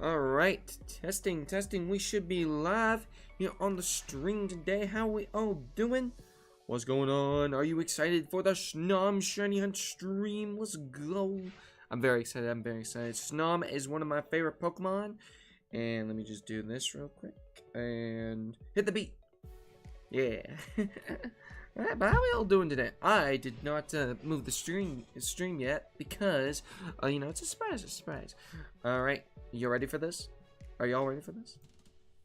Alright, testing. We should be live here on the stream today. How we all doing? What's going on? Are you excited for the Snom Shiny Hunt stream? Let's go. I'm very excited. Snom is one of my favorite Pokemon. And let me just do this real quick. And hit the beat. Yeah. Alright, but how are we all doing today? I did not move the stream yet because, you know, it's a surprise. Alright, you ready for this? Are y'all ready for this?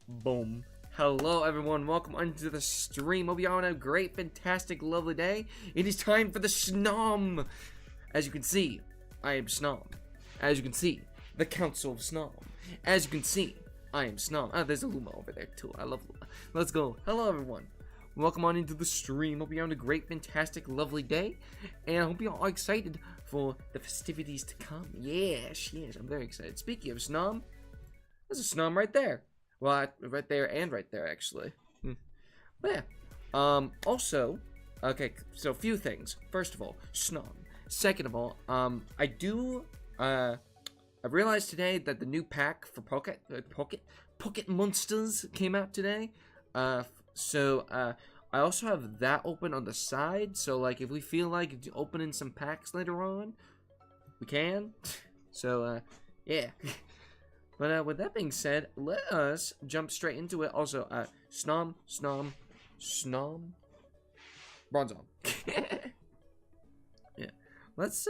Boom. Hello everyone, welcome onto the stream. Hope y'all having a great, fantastic, lovely day. It is time for the Snom. As you can see, I am Snom. As you can see, the Council of Snom. As you can see, I am Snom. Ah, there's a Luma over there too. I love Luma. Let's go. Hello everyone. Welcome on into the stream. Hope you're having a great, fantastic, lovely day. And I hope you're all excited for the festivities to come. Yes, I'm very excited. Speaking of Snom, there's a Snom right there. Well, right there and right there, actually. But yeah. Also, okay, so a few things. First of all, Snom. Second of all, I realized today that the new pack for Pocket Monsters came out today. I also have that open on the side, so like if we feel like opening some packs later on, we can. So yeah. But with that being said, let us jump straight into it. Also, Snom, Bronzong. Yeah. Let's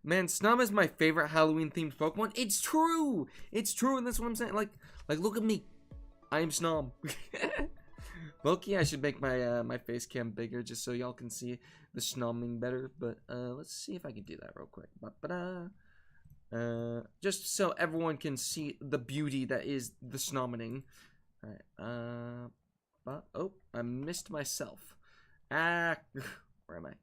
man, Snom is my favorite Halloween themed Pokemon. It's true, and that's what I'm saying. Like look at me, I am Snom. Loki, I should make my my face cam bigger just so y'all can see the snomming better. But let's see if I can do that real quick. Just so everyone can see the beauty that is the snomming. Alright, oh, I missed myself. Where am I?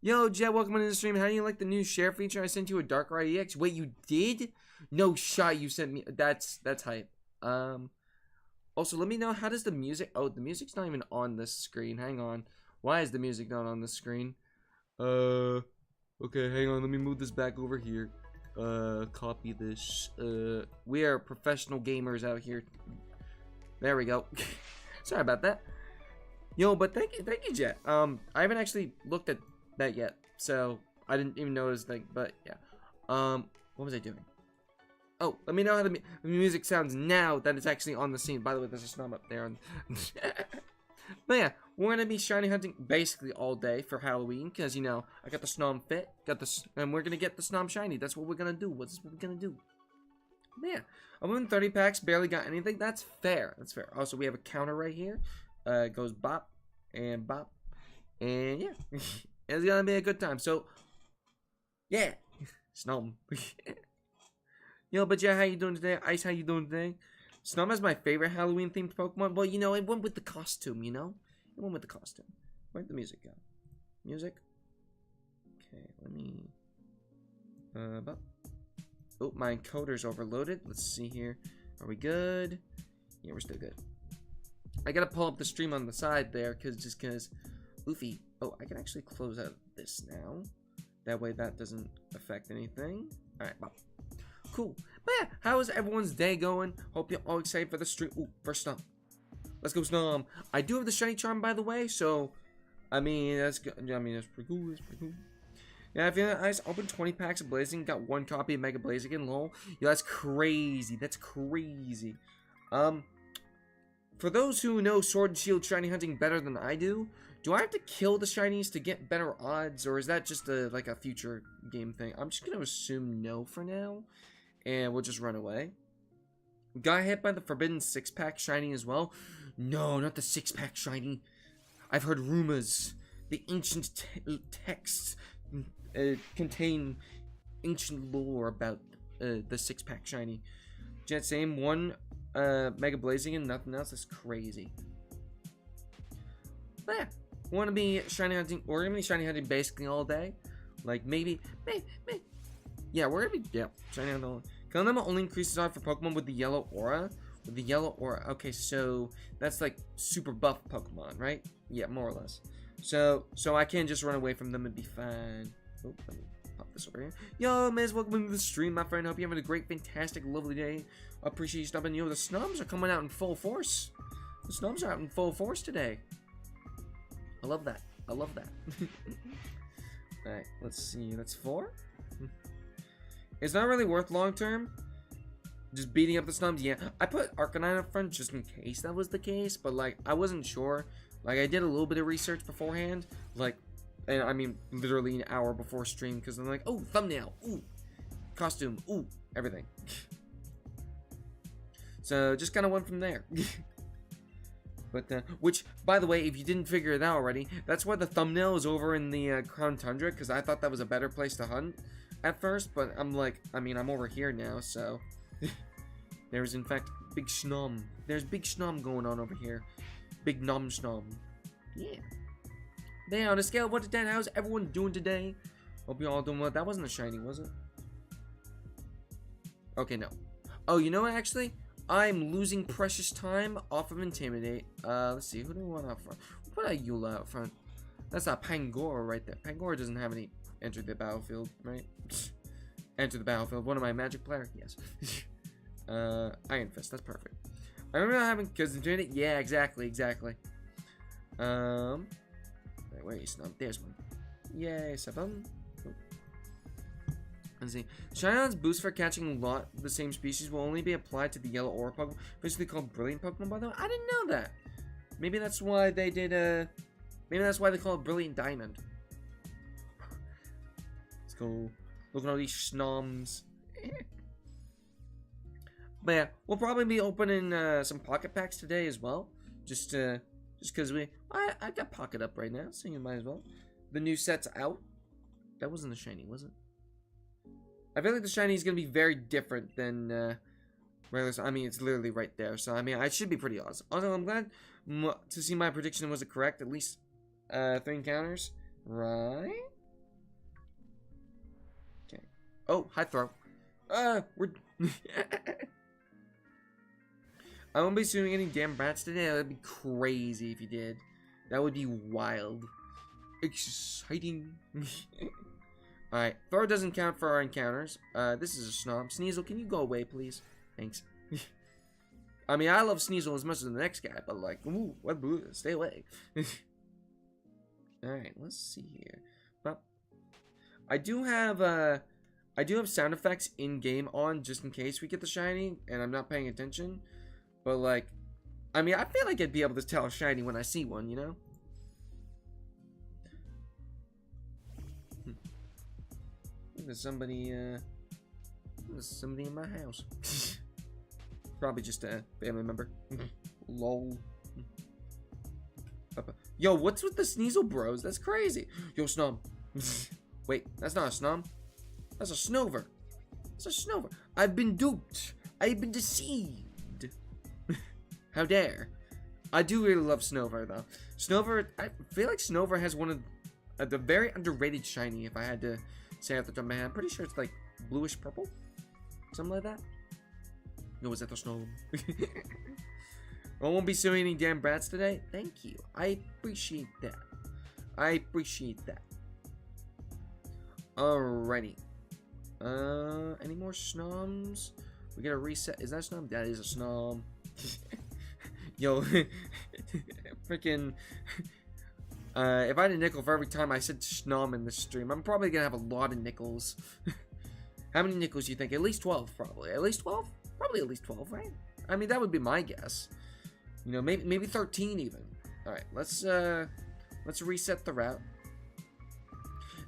Yo, Jet, welcome into the stream. How do you like the new share feature? I sent you a Darkrai EX. Wait, you did? No shot, you sent me. That's hype. Also, let me know, how does the music... Oh, the music's not even on this screen. Hang on. Why is the music not on the screen? Okay, hang on. Let me move this back over here. Copy this. We are professional gamers out here. There we go. Sorry about that. Yo, but thank you, Jet. I haven't actually looked at that yet, so I didn't even notice that, but yeah. What was I doing? Oh, let me know how the music sounds now that it's actually on the scene. By the way, there's a Snom up there. But yeah, we're going to be shiny hunting basically all day for Halloween. Because, you know, I got the Snom fit. And we're going to get the Snom shiny. That's what we're going to do. What's what we're going to do? But yeah, I'm in 30 packs. Barely got anything. That's fair. Also, we have a counter right here. It goes bop and bop. And yeah, it's going to be a good time. So, yeah, Snom. Yo, but yeah, how you doing today? Ice, how you doing today? Snom is my favorite Halloween themed Pokemon. Well, you know, it went with the costume, you know? It went with the costume. Where'd the music go? Music? Okay, let me... Oh, my encoder's overloaded. Let's see here. Are we good? Yeah, we're still good. I gotta pull up the stream on the side there, just cause... Oofy. Oh, I can actually close out this now. That way that doesn't affect anything. Alright, bye. Cool. But yeah, how is everyone's day going? Hope you're all excited for the stream. Ooh, first Snom. Let's go, Snom. I do have the shiny charm, by the way, so I mean that's good. I mean that's pretty cool. Yeah, if you're nice, open 20 packs of Blazing, got 1 copy of Mega Blaziken, lol. Yeah, that's crazy. For those who know Sword and Shield shiny hunting better than I do I have to kill the shinies to get better odds, or is that just like a future game thing? I'm just gonna assume no for now. And we'll just run away. Got hit by the forbidden 6-pack shiny as well. No, not the 6-pack shiny. I've heard rumors. The ancient texts contain ancient lore about the 6-pack shiny. Jet, same 1 Mega Blazing and nothing else. That's crazy. But yeah, we're gonna be shiny hunting basically all day. Like maybe. Yeah, we're gonna be, shiny hunting. Killing only increases on for Pokemon with the yellow aura. Okay, so that's like super buff Pokemon, right? Yeah, more or less. So I can just run away from them and be fine. Oh, pop this over here. Yo, Miz, welcome to the stream, my friend. Hope you're having a great, fantastic, lovely day. Appreciate you stopping. Yo, the Snoms are coming out in full force. The Snoms are out in full force today. I love that. I love that. Alright, let's see. That's 4. It's not really worth long term. Just beating up the Snoms. Yeah, I put Arcanine up front just in case that was the case, but like I wasn't sure. Like I did a little bit of research beforehand, like, and I mean literally an hour before stream, because I'm like, oh, thumbnail, ooh, costume, ooh, everything. So just kind of went from there. But which, by the way, if you didn't figure it out already, that's why the thumbnail is over in the Crown Tundra, because I thought that was a better place to hunt at first, but I'm like, I mean, I'm over here now, so there's in fact big Snom. There's big Snom going on over here. Big nom Snom. Yeah. Now, on a scale of 1 to 10, how's everyone doing today? Hope you all doing well. That wasn't a shiny, was it? Okay, no. Oh, you know what, actually? I'm losing precious time off of Intimidate. Let's see. Who do we want out front? We'll put Ayula out front. That's not Pangoro right there. Pangoro doesn't have any enter the battlefield, right? Enter the battlefield. One of my magic player? Yes. Iron Fist. That's perfect. I remember having because Intimidate. Yeah, exactly. Wait, where are you, Snom? There's one. Yay, 7. Let's see. Shion's boost for catching a lot of the same species will only be applied to the yellow aura Pokemon, basically called Brilliant Pokemon, by the way. I didn't know that. Maybe that's why they did, maybe that's why they call it Brilliant Diamond. Let's go. Look at all these Snoms. But yeah, we'll probably be opening, some pocket packs today as well. Just because I got pocket up right now, so you might as well. The new set's out. That wasn't a shiny, was it? I feel like the shiny is going to be very different than regular. I mean, it's literally right there. So, I mean, I should be pretty awesome. Also, I'm glad to see my prediction was correct. At least 3 encounters. Right? Okay. Oh, high throw. We're... I won't be doing any damn bats today. That'd be crazy if you did. That would be wild. Exciting. Alright, throw doesn't count for our encounters. This is a Snom. Sneasel, can you go away, please? Thanks. I mean, I love Sneasel as much as the next guy, but like, ooh, what boo? Stay away. Alright, let's see here. But I do have sound effects in game on just in case we get the shiny and I'm not paying attention. But like, I mean, I feel like I'd be able to tell a shiny when I see one, you know? There's somebody in my house. Probably just a family member. Lol. Yo, what's with the Sneasel bros? That's crazy. Yo, Snom. Wait, that's not a Snom. That's a Snover. That's a Snover. I've been duped. I've been deceived. How dare. I do really love Snover, though. Snover, I feel like Snover has one of the very underrated shiny, if I had to say at the top of my head. I'm pretty sure it's like bluish purple, something like that. No, was that the Snow? I won't be suing any damn brats today. Thank you. I appreciate that. I appreciate that. Alrighty. Any more Snoms? We gotta reset. Is that a Snom? That is a Snom. Yo, freaking. If I had a nickel for every time I said Snom in the stream, I'm probably gonna have a lot of nickels. How many nickels do you think? At least 12, probably. At least 12? Probably at least 12, right? I mean, that would be my guess. You know, maybe 13 even. All right, let's reset the route.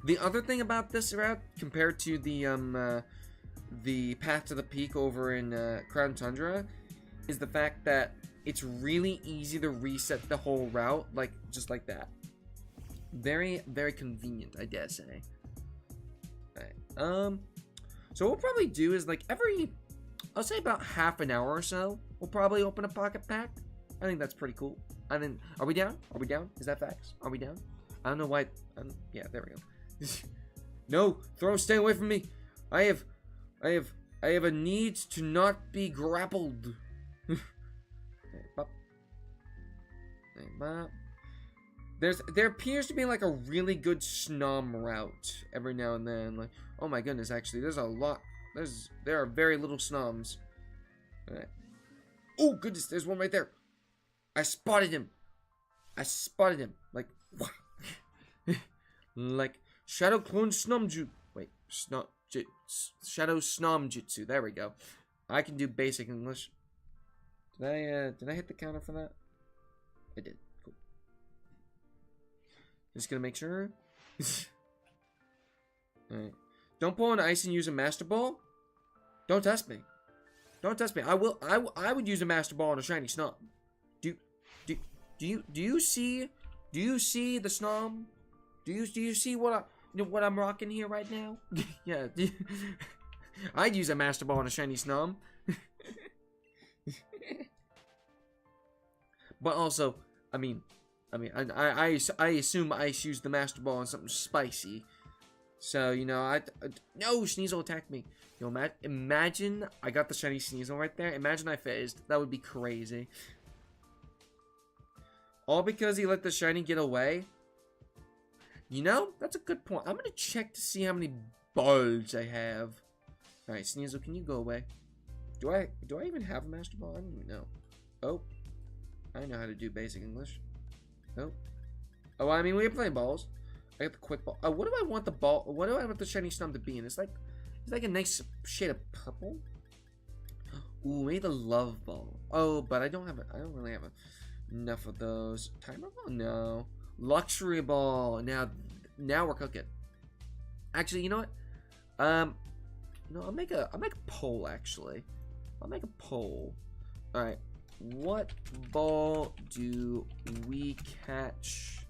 The other thing about this route, compared to the path to the peak over in Crown Tundra, is the fact that it's really easy to reset the whole route, like just like that. Very, very convenient, I dare say. Alright, so what we'll probably do is like I'll say about half an hour or so, we'll probably open a pocket pack. I think that's pretty cool. I think, are we down? Are we down? Is that facts? Are we down? I don't know why. Yeah, there we go. No, throw, stay away from me. I have a need to not be grappled. There appears to be like a really good Snom route every now and then. Like, oh my goodness, actually, there's a lot. There are very little Snoms. Alright. Oh goodness, there's one right there. I spotted him. Like, what? Like Shadow Clone Snom Jutsu. Wait, Shadow Snom Jutsu. There we go. I can do basic English. Did I hit the counter for that? I did. Cool. Just gonna make sure. Alright. Don't pull on ice and use a Master Ball. Don't test me. Don't test me. I would use a Master Ball on a shiny Snom. Do you see the Snom? Do you see what I'm rocking here right now? Yeah. I'd use a Master Ball on a shiny Snom. But also, I assume Ice used the Master Ball on something spicy. So, you know, no, Sneasel attacked me. You know, imagine I got the shiny Sneasel right there. Imagine I phased. That would be crazy. All because he let the shiny get away. You know, that's a good point. I'm gonna check to see how many balls I have. Alright, Sneasel, can you go away? Do I even have a Master Ball? I don't even know. Oh. I know how to do basic English. Oh. Oh, I mean, we are playing balls. I got the quick ball. What do I want the ball? What do I want the shiny Snom to be in? It's like a nice shade of purple. Ooh, maybe the love ball. Oh, but I don't really have enough of those. Timer ball? No. Luxury ball. Now we're cooking. Actually, you know what? No, I'll make a poll. Actually, I'll make a poll. All right. What ball do we catch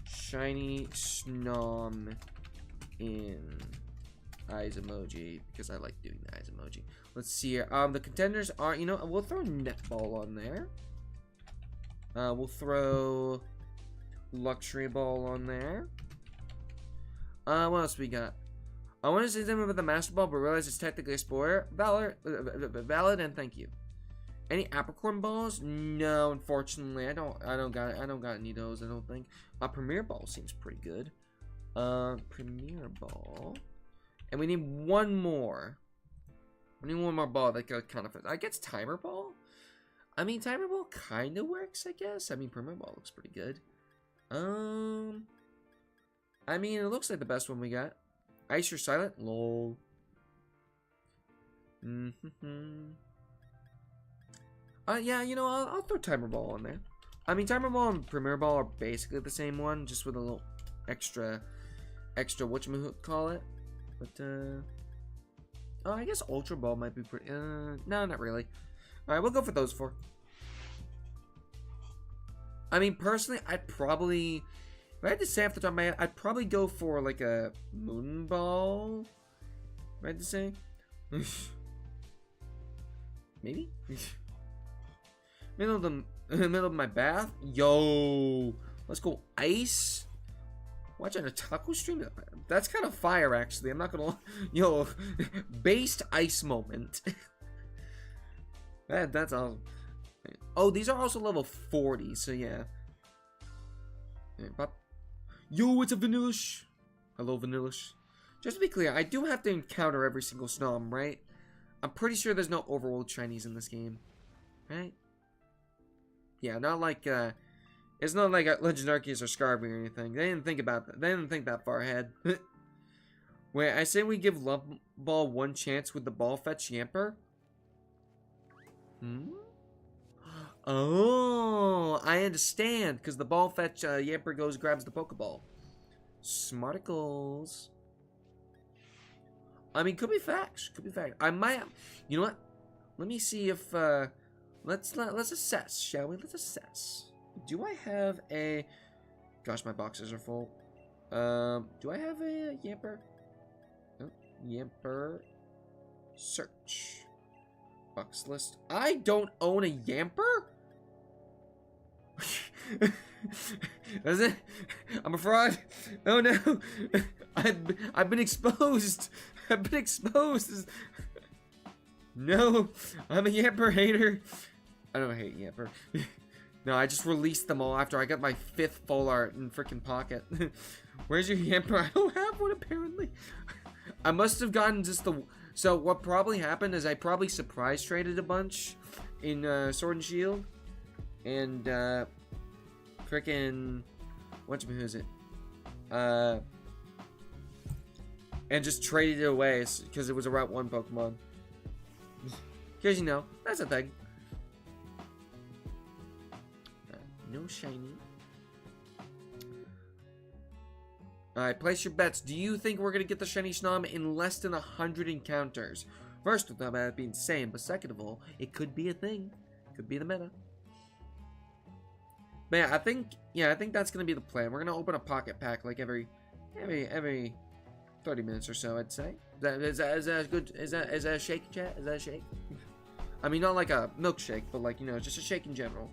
shiny Snom in? Eyes emoji, because I like doing the eyes emoji. Let's see here. The contenders are, you know, we'll throw netball on there. We'll throw luxury ball on there. What else we got? I want to say something about the Master Ball, but realize it's technically a spoiler. Valid, and thank you. Any apricorn balls? No, unfortunately, I don't got any of those. I don't think. Premier Ball seems pretty good. Premier Ball, and we need one more. We need one more ball that kind of. I guess Timer Ball. I mean, Timer Ball kind of works. I guess. I mean, Premier Ball looks pretty good. I mean, it looks like the best one we got. Ice or Silent? Lol. Yeah, you know, I'll throw Timer Ball on there. I mean, Timer Ball and Premier Ball are basically the same one, just with a little extra whatchamacallit. But, oh, I guess Ultra Ball might be pretty, no, not really. Alright, we'll go for those four. I mean, personally, I'd probably, if I had to say off the top of my head, I'd probably go for, like, a Moon Ball. If I had to say. Maybe? Middle of my bath. Yo, let's go ice. Watching a taco stream. That's kind of fire, actually. I'm not gonna. Yo, based ice moment. That's awesome. Oh, these are also level 40, so yeah. Yo, it's a Vanillish. Hello, Vanillish. Just to be clear, I do have to encounter every single Snom, right? I'm pretty sure there's no overworld shinies in this game, right? Yeah, not like, it's not like Legend Arceus or Scarlet or anything. They didn't think about that. They didn't think that far ahead. Wait, I say we give Love Ball one chance with the Ball Fetch Yamper? Oh, I understand. Because the Ball Fetch Yamper grabs the Pokeball. Smarticles. I mean, could be facts. Could be facts. I might have, you know what? Let me see if, let's assess, shall we? Let's assess. Do I have a... Gosh, my boxes are full. Do I have a Yamper? Oh, Yamper. Search. Box list. I don't own a Yamper? Is it? I'm a fraud. Oh no. I've been exposed. I've been exposed. No, I'm a Yamper hater. I don't hate Yamper. No, I just released them all after I got my 5th full art in freaking pocket. Where's your hamper? I don't have one, apparently. I must have gotten just the... So, what probably happened is I probably surprise traded a bunch in Sword and Shield. And, freaking... Who is it? And just traded it away because it was a Route 1 Pokemon. Because, you know, that's a thing. No shiny. Alright, place your bets. Do you think we're going to get the shiny Snom in less than 100 encounters? First of all, that'd be insane. But second of all, it could be a thing. Could be the meta. But yeah, I think that's going to be the plan. We're going to open a pocket pack like every 30 minutes or so, I'd say. Is that good? Is that a shake, chat? Is that a shake? I mean, not like a milkshake, but like, you know, just a shake in general.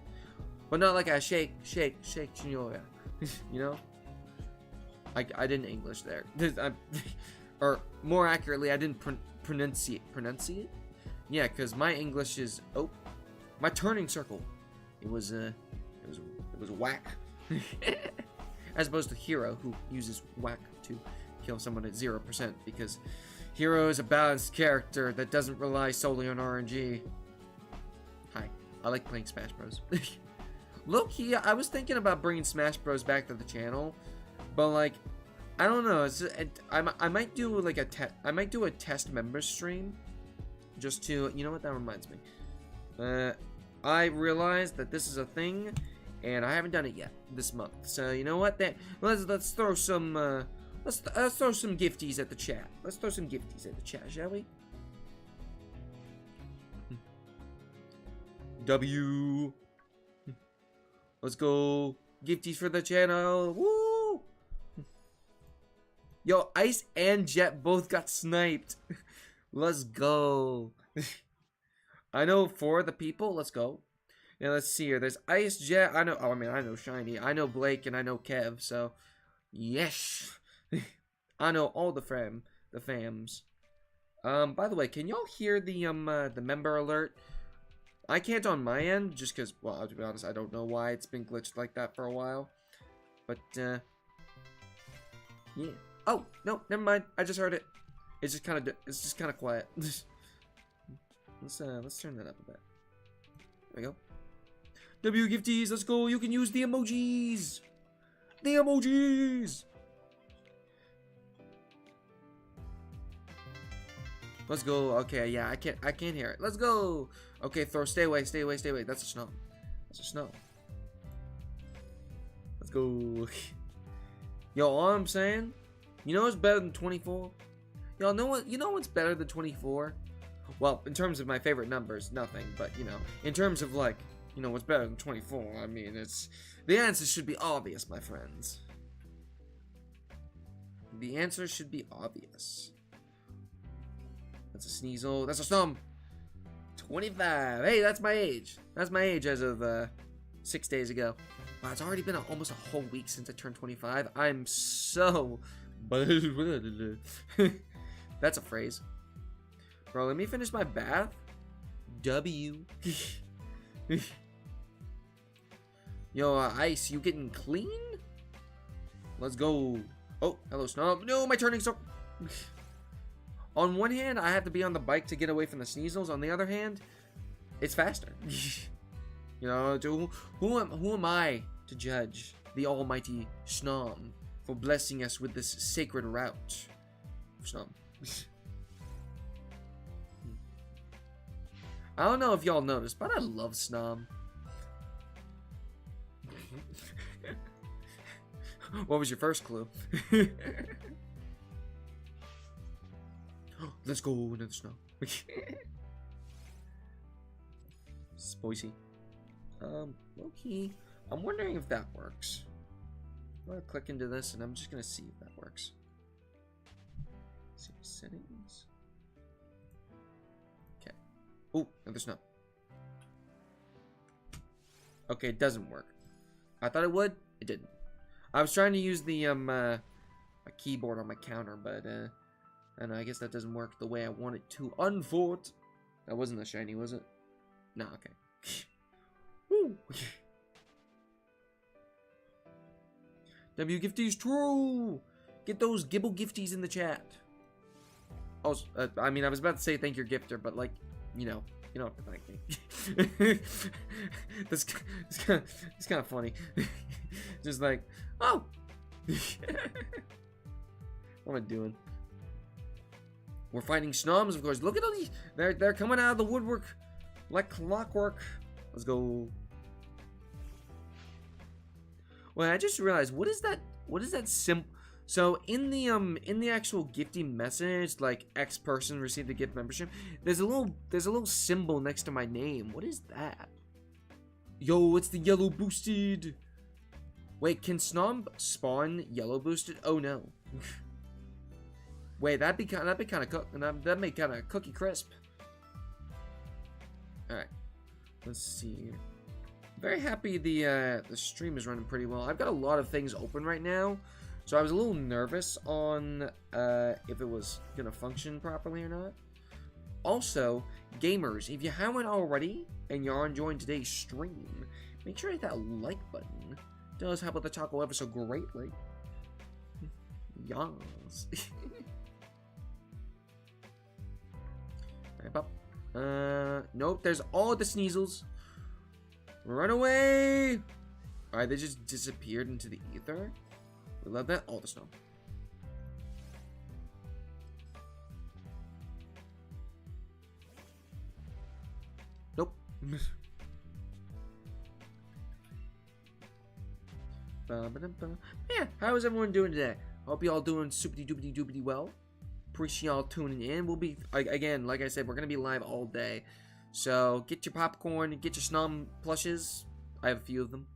But not like a shake, senora. You know? I didn't English there. Or more accurately, I didn't pronunciate. Yeah, because my English is my turning circle. It was whack. As opposed to Hero, who uses whack to kill someone at 0%, because Hero is a balanced character that doesn't rely solely on RNG. Hi, I like playing Smash Bros. Low-key, I was thinking about bringing Smash Bros back to the channel, but like, I don't know. I might do like a test member stream, just to, you know what, that reminds me. I realized that this is a thing, and I haven't done it yet this month. So you know what? Let's throw some let's throw some gifties at the chat. Let's throw some gifties at the chat, shall we? W. Let's go. Gifties for the channel. Woo! Yo, Ice and Jet both got sniped. Let's go. I know 4 of the people. Let's go. Yeah, let's see here. There's Ice, Jet. I know Shiny. I know Blake, and I know Kev. So, yes. I know all the fams. By the way, can y'all hear the member alert? I can't on my end, just because, well, to be honest, I don't know why it's been glitched like that for a while. But, yeah. Oh, no, never mind. I just heard it. It's just kind of quiet. Let's turn that up a bit. There we go. W gifties, let's go. You can use the emojis. The emojis. Let's go. Okay, yeah, I can't hear it. Let's go. Okay, throw. Stay away. That's a Snom. Let's go. Yo, all I'm saying, you know what's better than 24? Y'all know what? You know what's better than 24? Well, in terms of my favorite numbers, nothing. But you know, in terms of like, you know, what's better than 24? I mean, the answer should be obvious, my friends. The answer should be obvious. That's a Sneasel. That's a Snom. 25. Hey, that's my age. That's my age as of 6 days ago. Wow, it's already been almost a whole week since I turned 25. I'm so... That's a phrase. Bro, let me finish my bath. W. Yo, Ice, you getting clean? Let's go. Oh, hello, Snom. No, my turning circle. On one hand, I have to be on the bike to get away from the Sneasels. On the other hand, it's faster. You know, who am I to judge the almighty Snom for blessing us with this sacred route? Snom. I don't know if y'all noticed, but I love Snom. What was your first clue? Let's go into the snow. Spicy. Okay. I'm wondering if that works. I'm gonna click into this and I'm just gonna see if that works. See settings. Okay. Oh, no, there's no. Okay, it doesn't work. I thought it would. It didn't. I was trying to use the my keyboard on my counter, but and I guess that doesn't work the way I want it to. That wasn't a shiny, was it? No, okay. Woo. W gifties true. Get those gibble gifties in the chat. Oh, I mean, I was about to say thank your gifter, but like, you don't have to thank me. That's kind of funny. Just like, oh. What am I doing? We're fighting Snoms, of course. Look at all these. They're coming out of the woodwork like clockwork. Let's go. Well, I just realized, what is that? What is that symbol? So in the actual gifting message, like X person received a gift membership, there's a little symbol next to my name. What is that? Yo, it's the yellow boosted. Wait, can Snom spawn yellow boosted? Oh no. Wait, that'd be kind of that'd make kind of cookie crisp. All right, let's see. Very happy the stream is running pretty well. I've got a lot of things open right now, so I was a little nervous on if it was gonna function properly or not. Also, gamers, if you haven't already and you're enjoying today's stream, make sure to hit that like button. It does help with the taco ever so greatly. Yas. Alright, pop. Nope, there's all the Sneasels. Run away! Alright, they just disappeared into the ether. We love that. All the snow. Nope. Yeah, how is everyone doing today? Hope you all doing soupity doopity doopity well. Appreciate y'all tuning in. We'll be, again, like I said, we're going to be live all day. So, get your popcorn, get your Snom plushes. I have a few of them.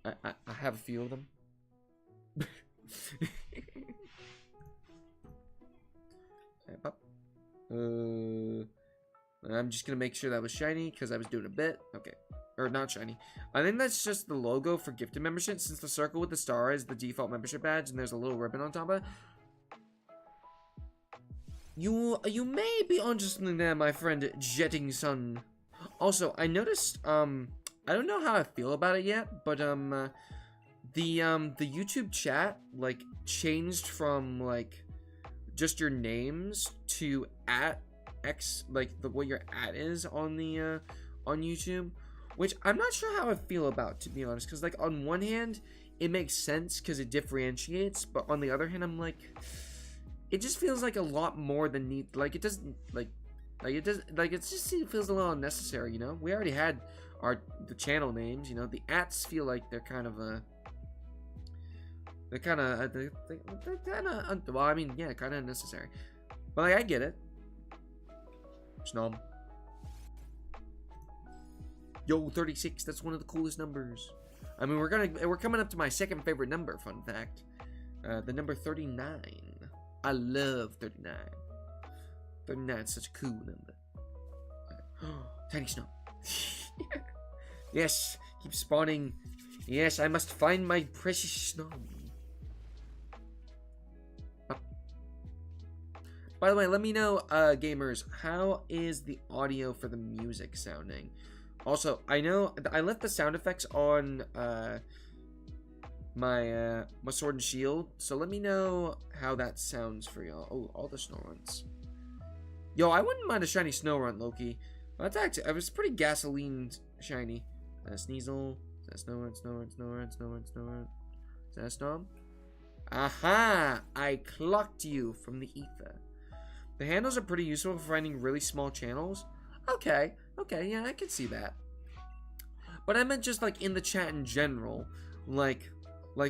I have a few of them. I'm just going to make sure that was shiny because I was doing a bit. Okay. Or not shiny. I think that's just the logo for gifted membership, since the circle with the star is the default membership badge and there's a little ribbon on top of it. You may be onto something there, my friend Jetting Sun. Also, I noticed, I don't know how I feel about it yet, but the YouTube chat like changed from like just your names to @X, like what your @ is on the on YouTube. Which I'm not sure how I feel about, to be honest, because like on one hand it makes sense because it differentiates, but on the other hand I'm like, it just feels like a lot more than need. Like it doesn't it just feels a little unnecessary, you know. We already had the channel names, you know. The ats feel like they're kind of well, I mean, yeah, kind of unnecessary, but like I get it. Snom. Yo, 36, that's one of the coolest numbers. I mean, we're coming up to my second favorite number, fun fact. The number 39. I love 39. 39 is such a cool number. Tiny Snow. Yes, keep spawning. Yes, I must find my precious Snow. By the way, let me know, gamers, how is the audio for the music sounding? Also, I know I left the sound effects on my sword and shield, so let me know how that sounds for y'all. Oh, all the snow runs. Yo, I wouldn't mind a shiny snow run, Loki. That's actually, it was pretty gasoline shiny. Sneasel. Is that snow run? Is that Snom? Aha! I clocked you from the ether. The handles are pretty useful for finding really small channels. Okay, yeah, I can see that. But I meant just like in the chat in general, like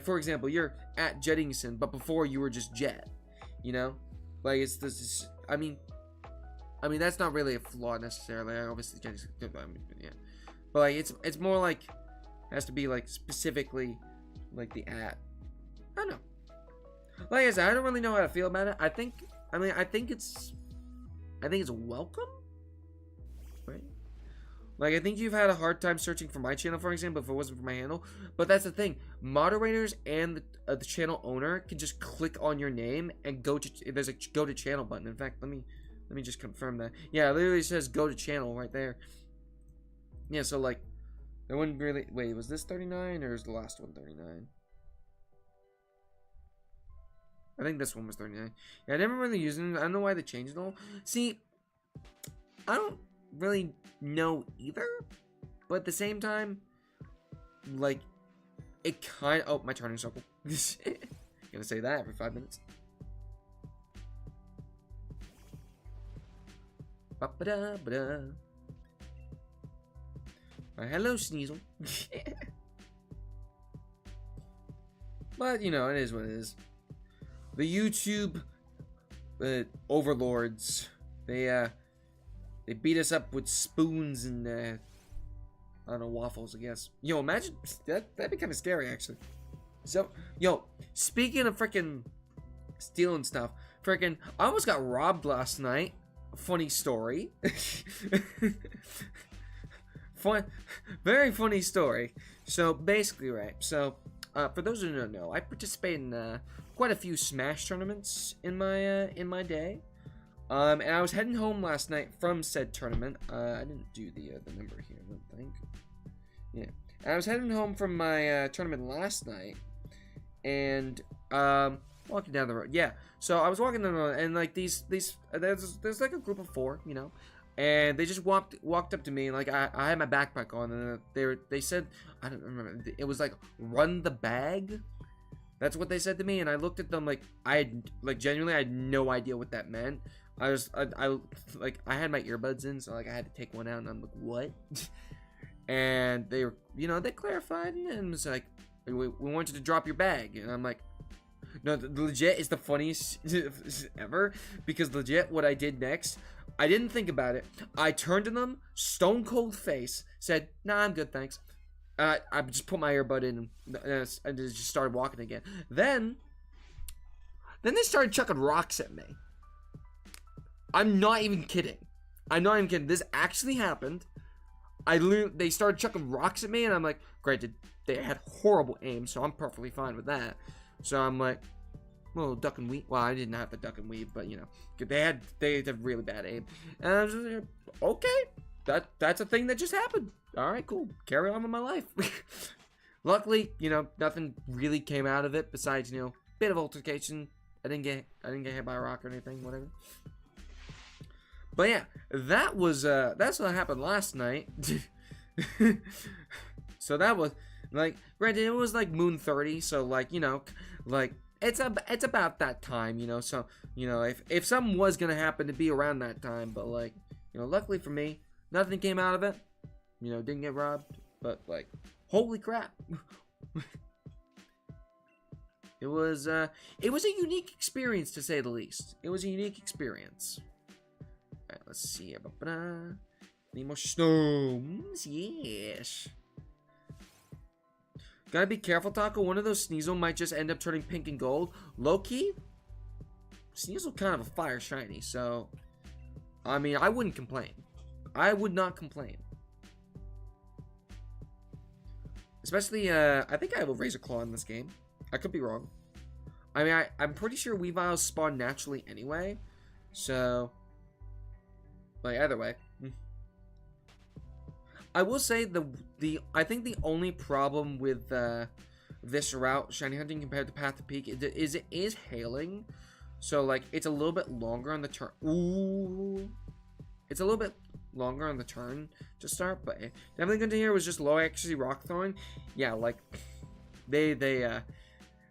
for example, you're at Jettingson, but before you were just Jet, you know, like it's this. I mean that's not really a flaw necessarily. Obviously, Jettingson, yeah, but like it's more like it has to be like specifically like the @. I don't know. Like I said, I don't really know how to feel about it. I think it's welcome. Right? Like, I think you've had a hard time searching for my channel, for example, if it wasn't for my handle. But that's the thing. Moderators and the channel owner can just click on your name and go to... There's a go to channel button. In fact, let me just confirm that. Yeah, it literally says go to channel right there. Yeah, so, like... There wouldn't really... Wait, was this 39 or is the last one 39? I think this one was 39. Yeah, I never really used it. I don't know why they changed it all. See, I don't really know either. But at the same time, like, it kind of... Oh, my turning circle. Gonna say that every 5 minutes. Ba-ba-da-ba-da. Hello, Sneasel. But, you know, it is what it is. The YouTube overlords, they beat us up with spoons and, I don't know, waffles, I guess. Yo, imagine, that'd be kind of scary, actually. So, yo, speaking of freaking stealing stuff, freaking, I almost got robbed last night. Funny story. Very funny story. So basically, right. So for those who don't know, I participate in quite a few Smash tournaments in my day. And I was heading home last night from said tournament. I didn't do the number here, I don't think. Yeah, and I was heading home from my tournament last night, and walking down the road. Yeah, so I was walking down the road, and like there's like a group of 4, you know. And they just walked up to me, and like I had my backpack on, and they said, I don't remember, it was like, run the bag. That's what they said to me, and I looked at them like genuinely I had no idea what that meant. I had my earbuds in, so like I had to take one out, and I'm like, what? And they were, you know, they clarified, and it was like, we want you to drop your bag, and I'm like, no, legit is the funniest ever, because legit what I did next, I didn't think about it. I turned to them, stone cold face, said, nah, I'm good, thanks. I just put my earbud in and just started walking again. Then they started chucking rocks at me. I'm not even kidding. This actually happened. They started chucking rocks at me, and I'm like, granted, they had horrible aim, so I'm perfectly fine with that. So I'm like, well, duck and weave. Well, I didn't have to duck and weave, but you know, they had really bad aim. And I was just like, okay, that's a thing that just happened. All right, cool. Carry on with my life. Luckily, you know, nothing really came out of it besides, you know, bit of altercation. I didn't get hit by a rock or anything, whatever. But yeah, that's what happened last night. So that was like, granted, it was like Moon 30, so like, you know, like it's about that time, you know. So, you know, if something was gonna happen, to be around that time. But like, you know, luckily for me, nothing came out of it. You know, didn't get robbed. But like, holy crap. It was a unique experience, to say the least. It was a unique experience. Alright, let's see. Need more Snoms. Yes. Gotta be careful, Taco. One of those Sneasel might just end up turning pink and gold. Low-key, Sneasel kind of a fire shiny, so I mean, I wouldn't complain. I would not complain. Especially, I think I have a Razor Claw in this game. I could be wrong. I mean, I'm pretty sure Weaviles spawn naturally anyway. So, like, either way. I will say I think the only problem with this route, shiny hunting, compared to Path to Peak, is it is hailing. So, like, it's a little bit longer on the turn. Ooh. It's a little bit longer on the turn to start, but definitely good to hear was just low accuracy rock throwing. Yeah, like, they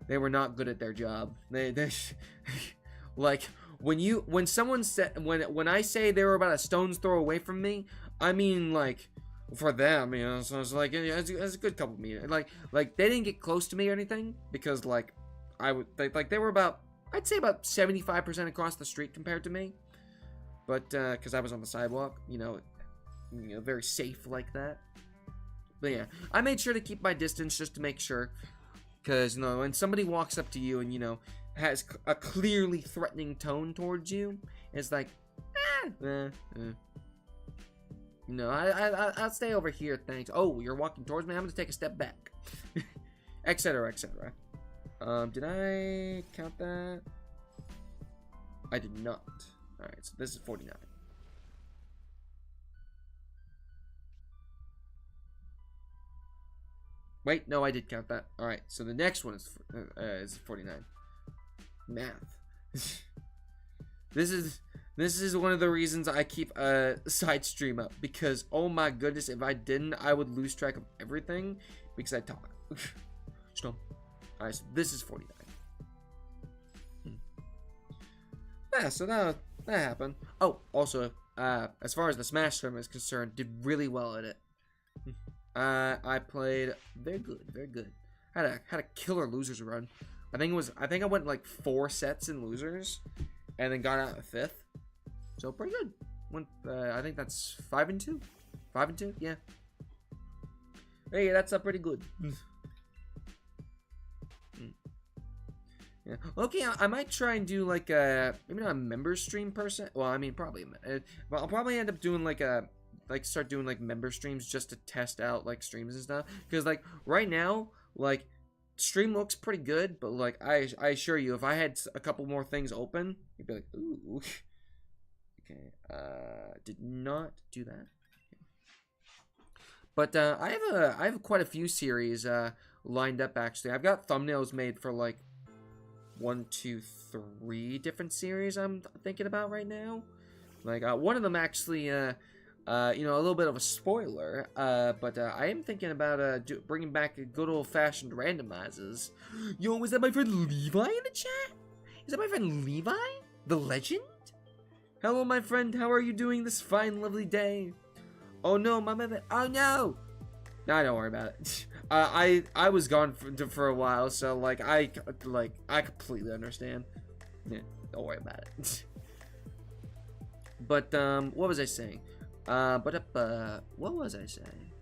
were not good at their job. They like, when someone said, when I say they were about a stone's throw away from me, I mean, like, for them, you know. So it's like, yeah, it's a good couple meters. Like they didn't get close to me or anything, because like they were about, I'd say about 75% across the street compared to me, but because I was on the sidewalk, you know, very safe like that. But yeah, I made sure to keep my distance just to make sure, because, you know, when somebody walks up to you and, you know, has a clearly threatening tone towards you, it's like, no, I'll stay over here, thanks. Oh, you're walking towards me? I'm gonna take a step back. Etc, etc. Did I count that? I did not. Alright, so this is 49. Wait, no, I did count that. All right, so the next one is 49. Math. This is one of the reasons I keep a side stream up, because oh my goodness, if I didn't, I would lose track of everything because I talk. Snom. All right, so this is 49. Yeah, so that happened. Oh, also, as far as the Smash tournament is concerned, did really well at it. I played very good, very good. Had a killer losers run. I think I went like 4 sets in losers, and then got out a 5th. So pretty good. Went, I think that's 5-2. 5-2, yeah. Hey, that's pretty good. Yeah. Okay, I might try and do like maybe not a member stream person. Well, I mean probably, but I'll probably end up doing like start doing like member streams just to test out like streams and stuff. Because like right now, like stream looks pretty good, but like I assure you, if I had a couple more things open, you'd be like, ooh. Okay, did not do that. But I have quite a few series lined up actually. I've got thumbnails made for like 1, 2, 3 different series I'm thinking about right now. Like one of them actually, you know, a little bit of a spoiler. But I am thinking about bringing back good old-fashioned randomizers. Yo, is that my friend Levi in the chat? Is that my friend Levi, the legend? Hello, my friend. How are you doing this fine, lovely day? Oh no, my mother. Oh no. Nah, don't worry about it. I was gone for a while, so like I completely understand. Yeah, don't worry about it. But what was I saying? What was I saying?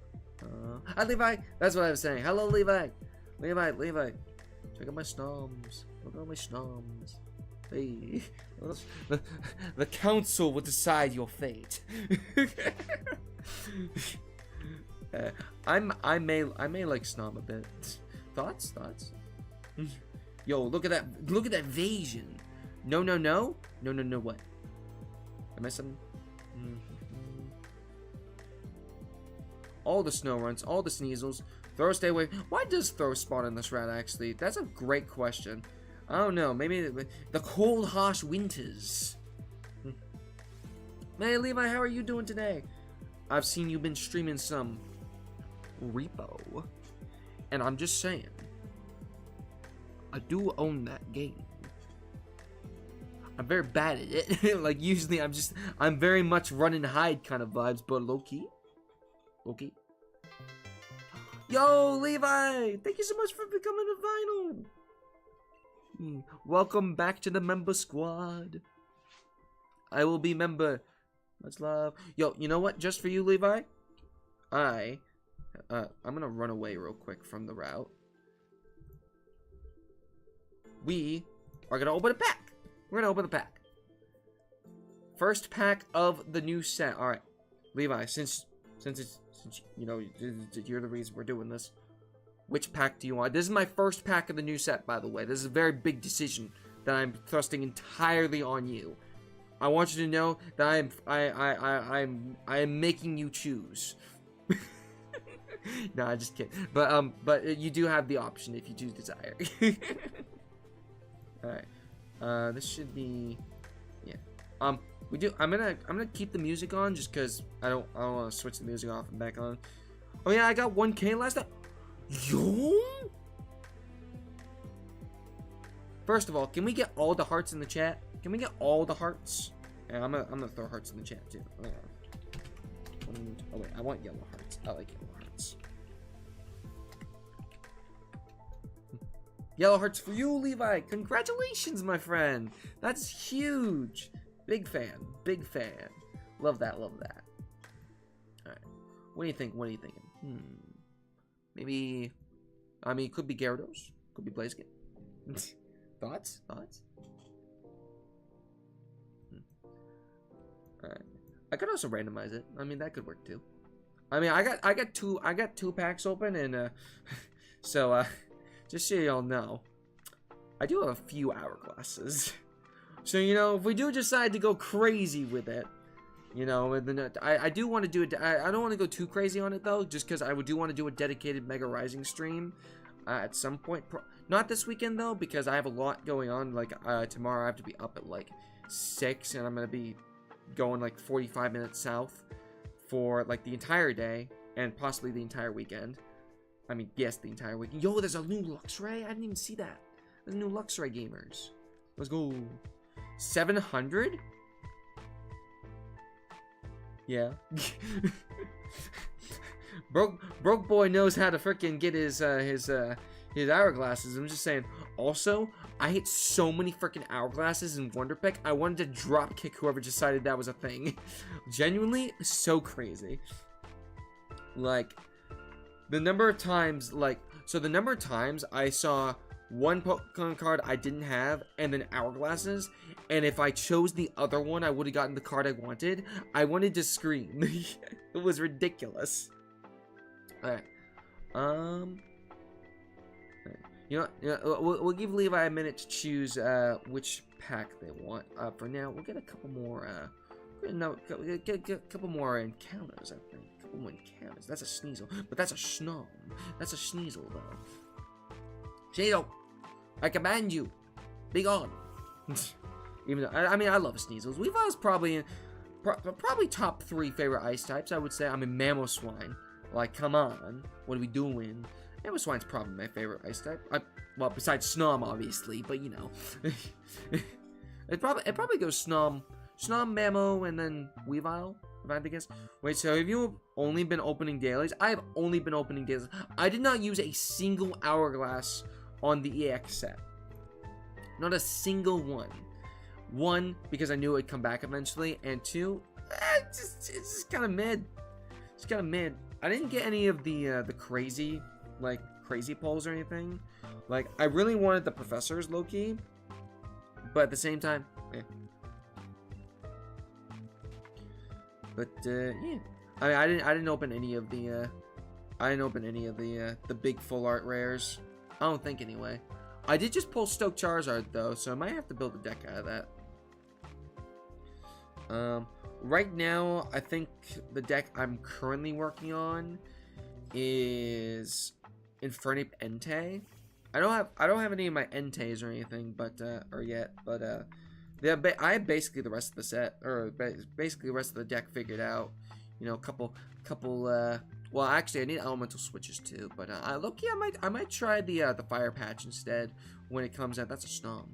Hi Levi. That's what I was saying. Hello Levi. Levi. Check out my snoms. Look at my snoms. Hey, the council will decide your fate. I may like Snom a bit. Thoughts? Yo, look at that Vasion. No, what? Am I something? All the snow runs, all the sneasels. Throw, stay away. Why does throw spawn in this route, actually? That's a great question. I don't know. Maybe the cold, harsh winters. Hey, Levi, how are you doing today? I've seen you've been streaming some Repo. And I'm just saying, I do own that game. I'm very bad at it. Like, usually I'm very much run and hide kind of vibes, but low-key. Yo, Levi! Thank you so much for becoming a vinyl! Welcome back to the member squad. I will be member. Much love. Yo, you know what? Just for you, Levi, I'm gonna run away real quick from the route. We are gonna open a pack. We're gonna open the pack. First pack of the new set. All right, Levi. Since you know you're the reason we're doing this. Which pack do you want? This is my first pack of the new set, by the way. This is a very big decision that I'm thrusting entirely on you. I want you to know that I am making you choose. No, I just kidding. But you do have the option if you do desire. All right. This should be, yeah. We do. I'm gonna keep the music on just because I don't want to switch the music off and back on. Oh yeah, I got 1K last time. Yo! First of all, can we get all the hearts in the chat? Can we get all the hearts? Yeah, I'm gonna throw hearts in the chat too. Oh wait, I want yellow hearts. I like yellow hearts. Yellow hearts for you, Levi. Congratulations, my friend. That's huge. Big fan. Love that. All right. What do you think? What are you thinking? Maybe, I mean, it could be Gyarados, could be Blaziken. Thoughts? Alright. I could also randomize it. I mean, that could work too. I mean, I got two packs open, and so just so y'all know, I do have a few hourglasses. So you know, if we do decide to go crazy with it, You know, and then I do want to do it. I don't want to go too crazy on it though, just because I do want to do a dedicated Mega Rising stream at some point. Not this weekend though, because I have a lot going on. Like tomorrow, I have to be up at like 6, and I'm gonna be going like 45 minutes south for like the entire day and possibly the entire weekend. I mean, yes, the entire weekend. Yo, there's a new Luxray. I didn't even see that. There's new Luxray gamers. Let's go. 700. Yeah. broke boy knows how to freaking get his hourglasses. I'm just saying. Also, I hit so many freaking hourglasses in Wonder Pick. I wanted to drop kick whoever decided that was a thing. Genuinely, so crazy. Like, the number of times, the number of times I saw one Pokemon card I didn't have, and then hourglasses, and if I chose the other one, I would have gotten the card I wanted. I wanted to scream. It was ridiculous. Alright. You know, we'll give Levi a minute to choose which pack they want. For now, we'll get a couple more. Get a couple more encounters. I think a couple more encounters. That's a Sneasel, but that's a Snom. That's a Sneasel though. Sneasel, I command you, be gone. Even though I mean I love Sneasels. Weavile's probably top 3 favorite ice types. I would say. I mean Mamoswine. Like, come on, what are we doing? Mamoswine's probably my favorite ice type. Well, besides Snom, obviously, but you know, it probably goes Snom, Mamo, and then Weavile. If I had to guess. Wait, so have you only been opening dailies? I have only been opening dailies. I did not use a single hourglass on the EX set. Not a single one. 1, because I knew it would come back eventually, and 2, it's just kind of mid. It's kind of mid. I didn't get any of the crazy pulls or anything. Like, I really wanted the professors low-key, but at the same time, eh. But yeah, I mean, I didn't open any of the big full art rares. I don't think anyway. I did just pull Stoke Charizard though, so I might have to build a deck out of that. Right now, I think the deck I'm currently working on is Infernape Entei. I don't have any of my Enteis or anything, but I have basically the rest of the set, or basically the rest of the deck figured out. You know, well, actually, I need elemental switches too, but look, yeah, I might try the fire patch instead when it comes out. That's a Snom.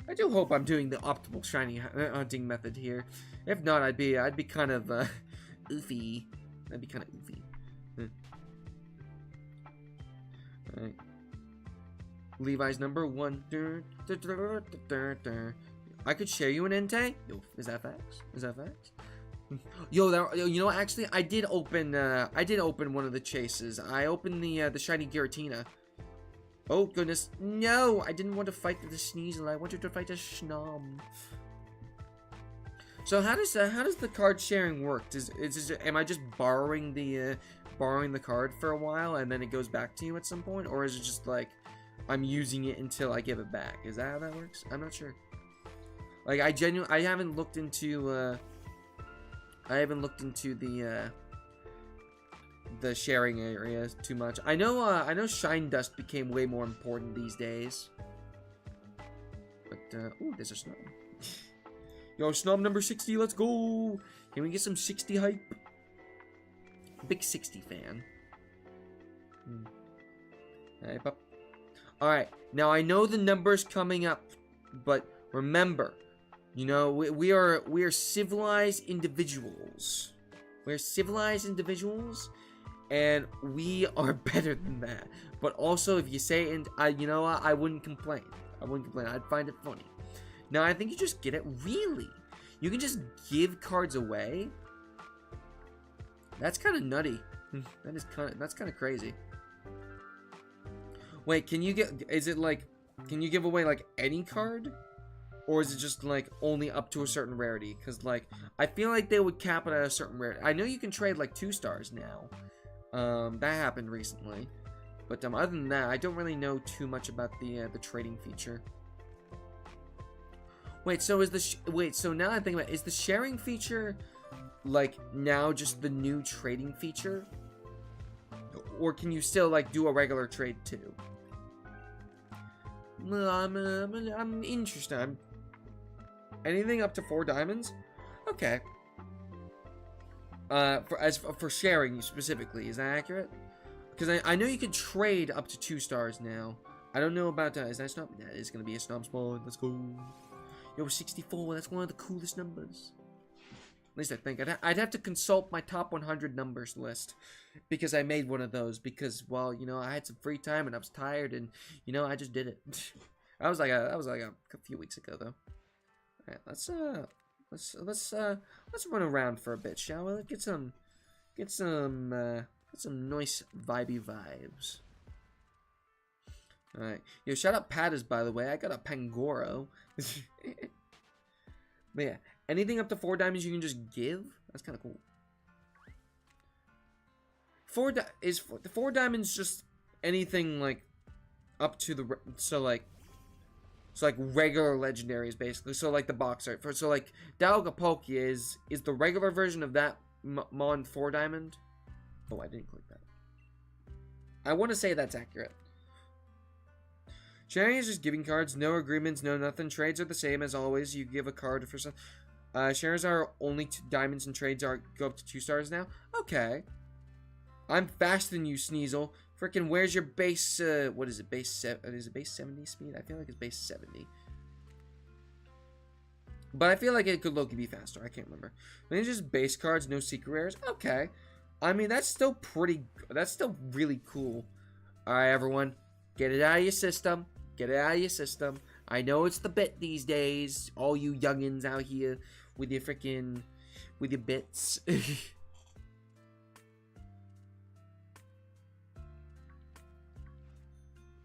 I do hope I'm doing the optimal shiny hunting method here. If not, I'd be kind of oofy. That'd be kind of oofy. Alright. Levi's number 1. I could share you an Entei? Yo, is that facts? Is that facts? Yo, you know, actually, I did open one of the chases. I opened the shiny Giratina. Oh goodness, no! I didn't want to fight the Sneasel. I wanted to fight a Snom. So how does the card sharing work? Am I just borrowing the card for a while and then it goes back to you at some point, or is it just like I'm using it until I give it back? Is that how that works? I'm not sure. Like I haven't looked into the sharing area too much. I know Shine Dust became way more important these days. But ooh, there's a Snom. Yo, Snom number 60, let's go! Can we get some 60 hype? Big 60 fan. Alright, now I know the number's coming up, but remember, you know, we are civilized individuals. We're civilized individuals, and we are better than that. But also, if you say it, you know what, I wouldn't complain. I'd find it funny. Now, I think you just get it. Really? You can just give cards away? That's kind of nutty. That's kind of crazy. Wait, can you give away, like, any card? Or is it just, like, only up to a certain rarity? Because, like, I feel like they would cap it at a certain rarity. I know you can trade, like, 2 stars now. That happened recently. But, other than that, I don't really know too much about the trading feature. Wait, so is the wait? So now I think about it, is the sharing feature like now just the new trading feature, or can you still like do a regular trade too? I'm interested. Anything up to 4 diamonds? Okay. For sharing specifically, is that accurate? Because I know you can trade up to 2 stars now. I don't know about is that Snom? That is gonna be a Snom spawn. Let's go. Yo, 64. That's one of the coolest numbers. At least I think. I'd have to consult my top 100 numbers list because I made one of those because, well, you know, I had some free time and I was tired and, you know, I just did it. that was like a few weeks ago though. All right, let's run around for a bit, shall we? Get some nice vibey vibes. All right, yo, shout out Pattas, by the way. I got a Pangoro. But yeah, anything up to 4 diamonds you can just give. That's kind of cool. 4 diamonds just anything like up to the like regular legendaries basically. So like the box art so like Dalgapokia is the regular version of that Mon 4 diamond. Oh, I didn't click that. I want to say that's accurate. Sharing is just giving cards, no agreements, no nothing. Trades are the same as always. You give a card for some. Shares are only 2 diamonds and trades go up to 2 stars now. Okay. I'm faster than you, Sneasel. Frickin' where's your base, what is it, is it base 70 speed? I feel like it's base 70. But I feel like it could low-key be faster, I can't remember. Maybe just base cards, no secret rares? Okay. I mean, that's still really cool. Alright, everyone. Get it out of your system. Get it out of your system. I know it's the bit these days. All you youngins out here with your frickin', with your bits.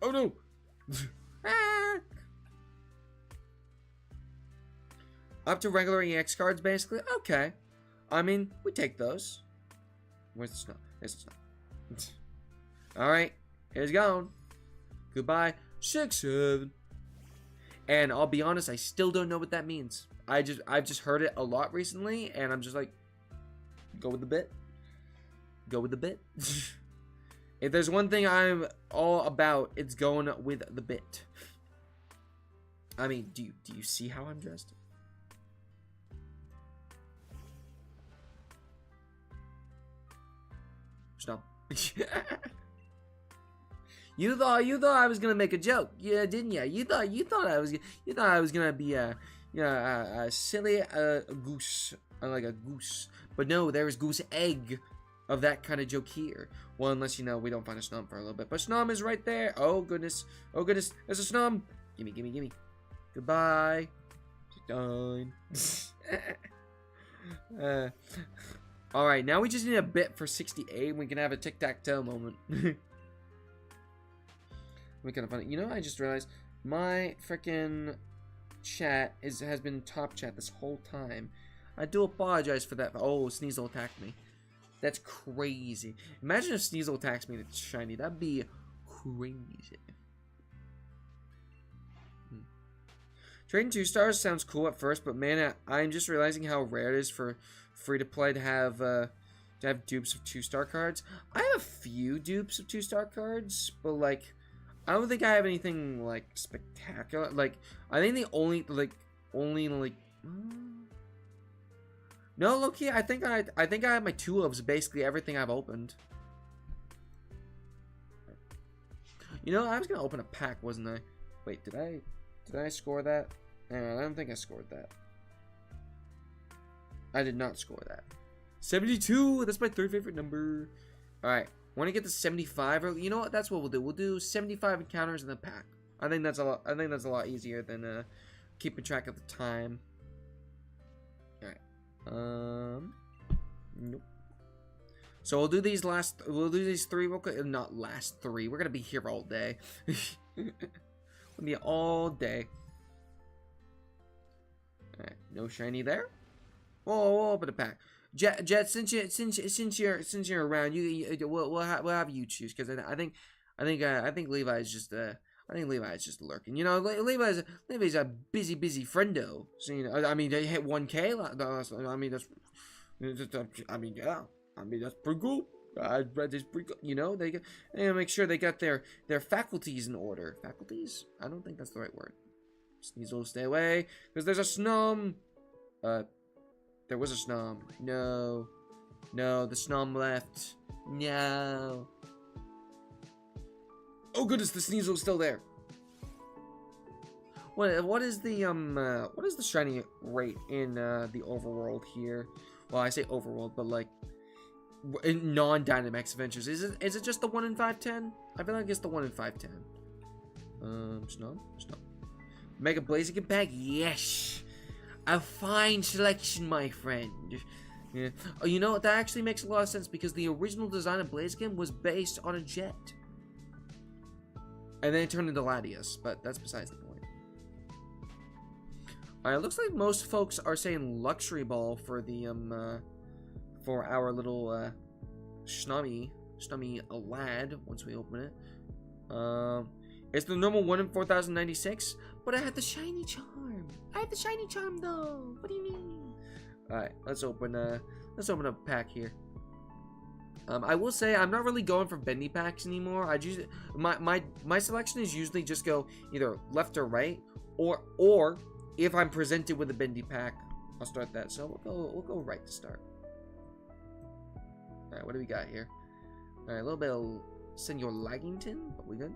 Oh no! Up to regular EX cards, basically? Okay. I mean, we take those. Where's the snow? There's the snow. Alright, here's going. Goodbye. 6, 7. And I'll be honest, I still don't know what that means. I've just heard it a lot recently, and I'm just like, go with the bit. Go with the bit. If there's one thing I'm all about, it's going with the bit. I mean, do you see how I'm dressed? Stop. You thought I was gonna make a joke, yeah, didn't you? You thought I was gonna be a silly goose, like a goose. But no, there is goose egg of that kind of joke here. Well, unless, you know, we don't find a Snom for a little bit. But Snom is right there. Oh goodness. Oh goodness. There's a Snom. Gimme. Goodbye. Done. Alright, now we just need a bit for 68 and we can have a tic-tac-toe moment. We kind of funny. You know, I just realized my freaking chat has been top chat this whole time. I do apologize for that. Oh, Sneasel attacked me. That's crazy. Imagine if Sneasel attacks me that's shiny. That'd be crazy. Trading 2 stars sounds cool at first, but man, I'm just realizing how rare it is for free-to-play to have dupes of 2-star cards. I have a few dupes of 2-star cards, but like, I don't think I have anything like spectacular. Like, I think the only no, low-key, I think I have my tulips, basically everything I've opened. You know, I was gonna open a pack, wasn't I? Wait, did I score that? I don't think I scored that. I did not score that. 72, that's my 3rd favorite number. Alright, want to get to 75, or you know what, that's what we'll do. We'll do 75 encounters in the pack. I think that's a lot easier than keeping track of the time. Nope. So we'll do these 3 real quick. Not last 3. We're gonna be here all day. We'll be all day. Alright, no shiny there. Oh, we'll open a pack. Jet, since you're around, we'll have you choose, because I think Levi is just I think Levi's just lurking. You know, Levi's a busy friendo. So, you know, I mean, they hit 1K. I mean, yeah. I mean, that's pretty cool. I read this pretty good. You know, they make sure they got their faculties in order. Faculties? I don't think that's the right word. Sneasel, stay away, because there's a Snom. There was a Snom. No, the Snom left. No. Oh goodness, the Sneasel's still there. What is the shiny rate in the overworld here? Well, I say overworld, but like in non-Dynamax adventures, is it just the 1 in 510? I feel like it's the 1 in 510. Snom. Mega Blaziken pack, yes, a fine selection, my friend. Yeah. Oh, you know that actually makes a lot of sense because the original design of Blaziken was based on a jet. And then it turned into Latias, but that's besides the point. Alright, looks like most folks are saying Luxury Ball for the, for our little, Snommy lad, once we open it. It's the normal 1 in 4096, but I have the shiny charm. I have the shiny charm, though. What do you mean? Alright, let's open a pack here. I will say I'm not really going for bendy packs anymore. I usually my selection is usually just go either left or right, or if I'm presented with a bendy pack, I'll start that. So we'll go right to start. All right, what do we got here? All right, a little bit of Senor Laggington, but we good.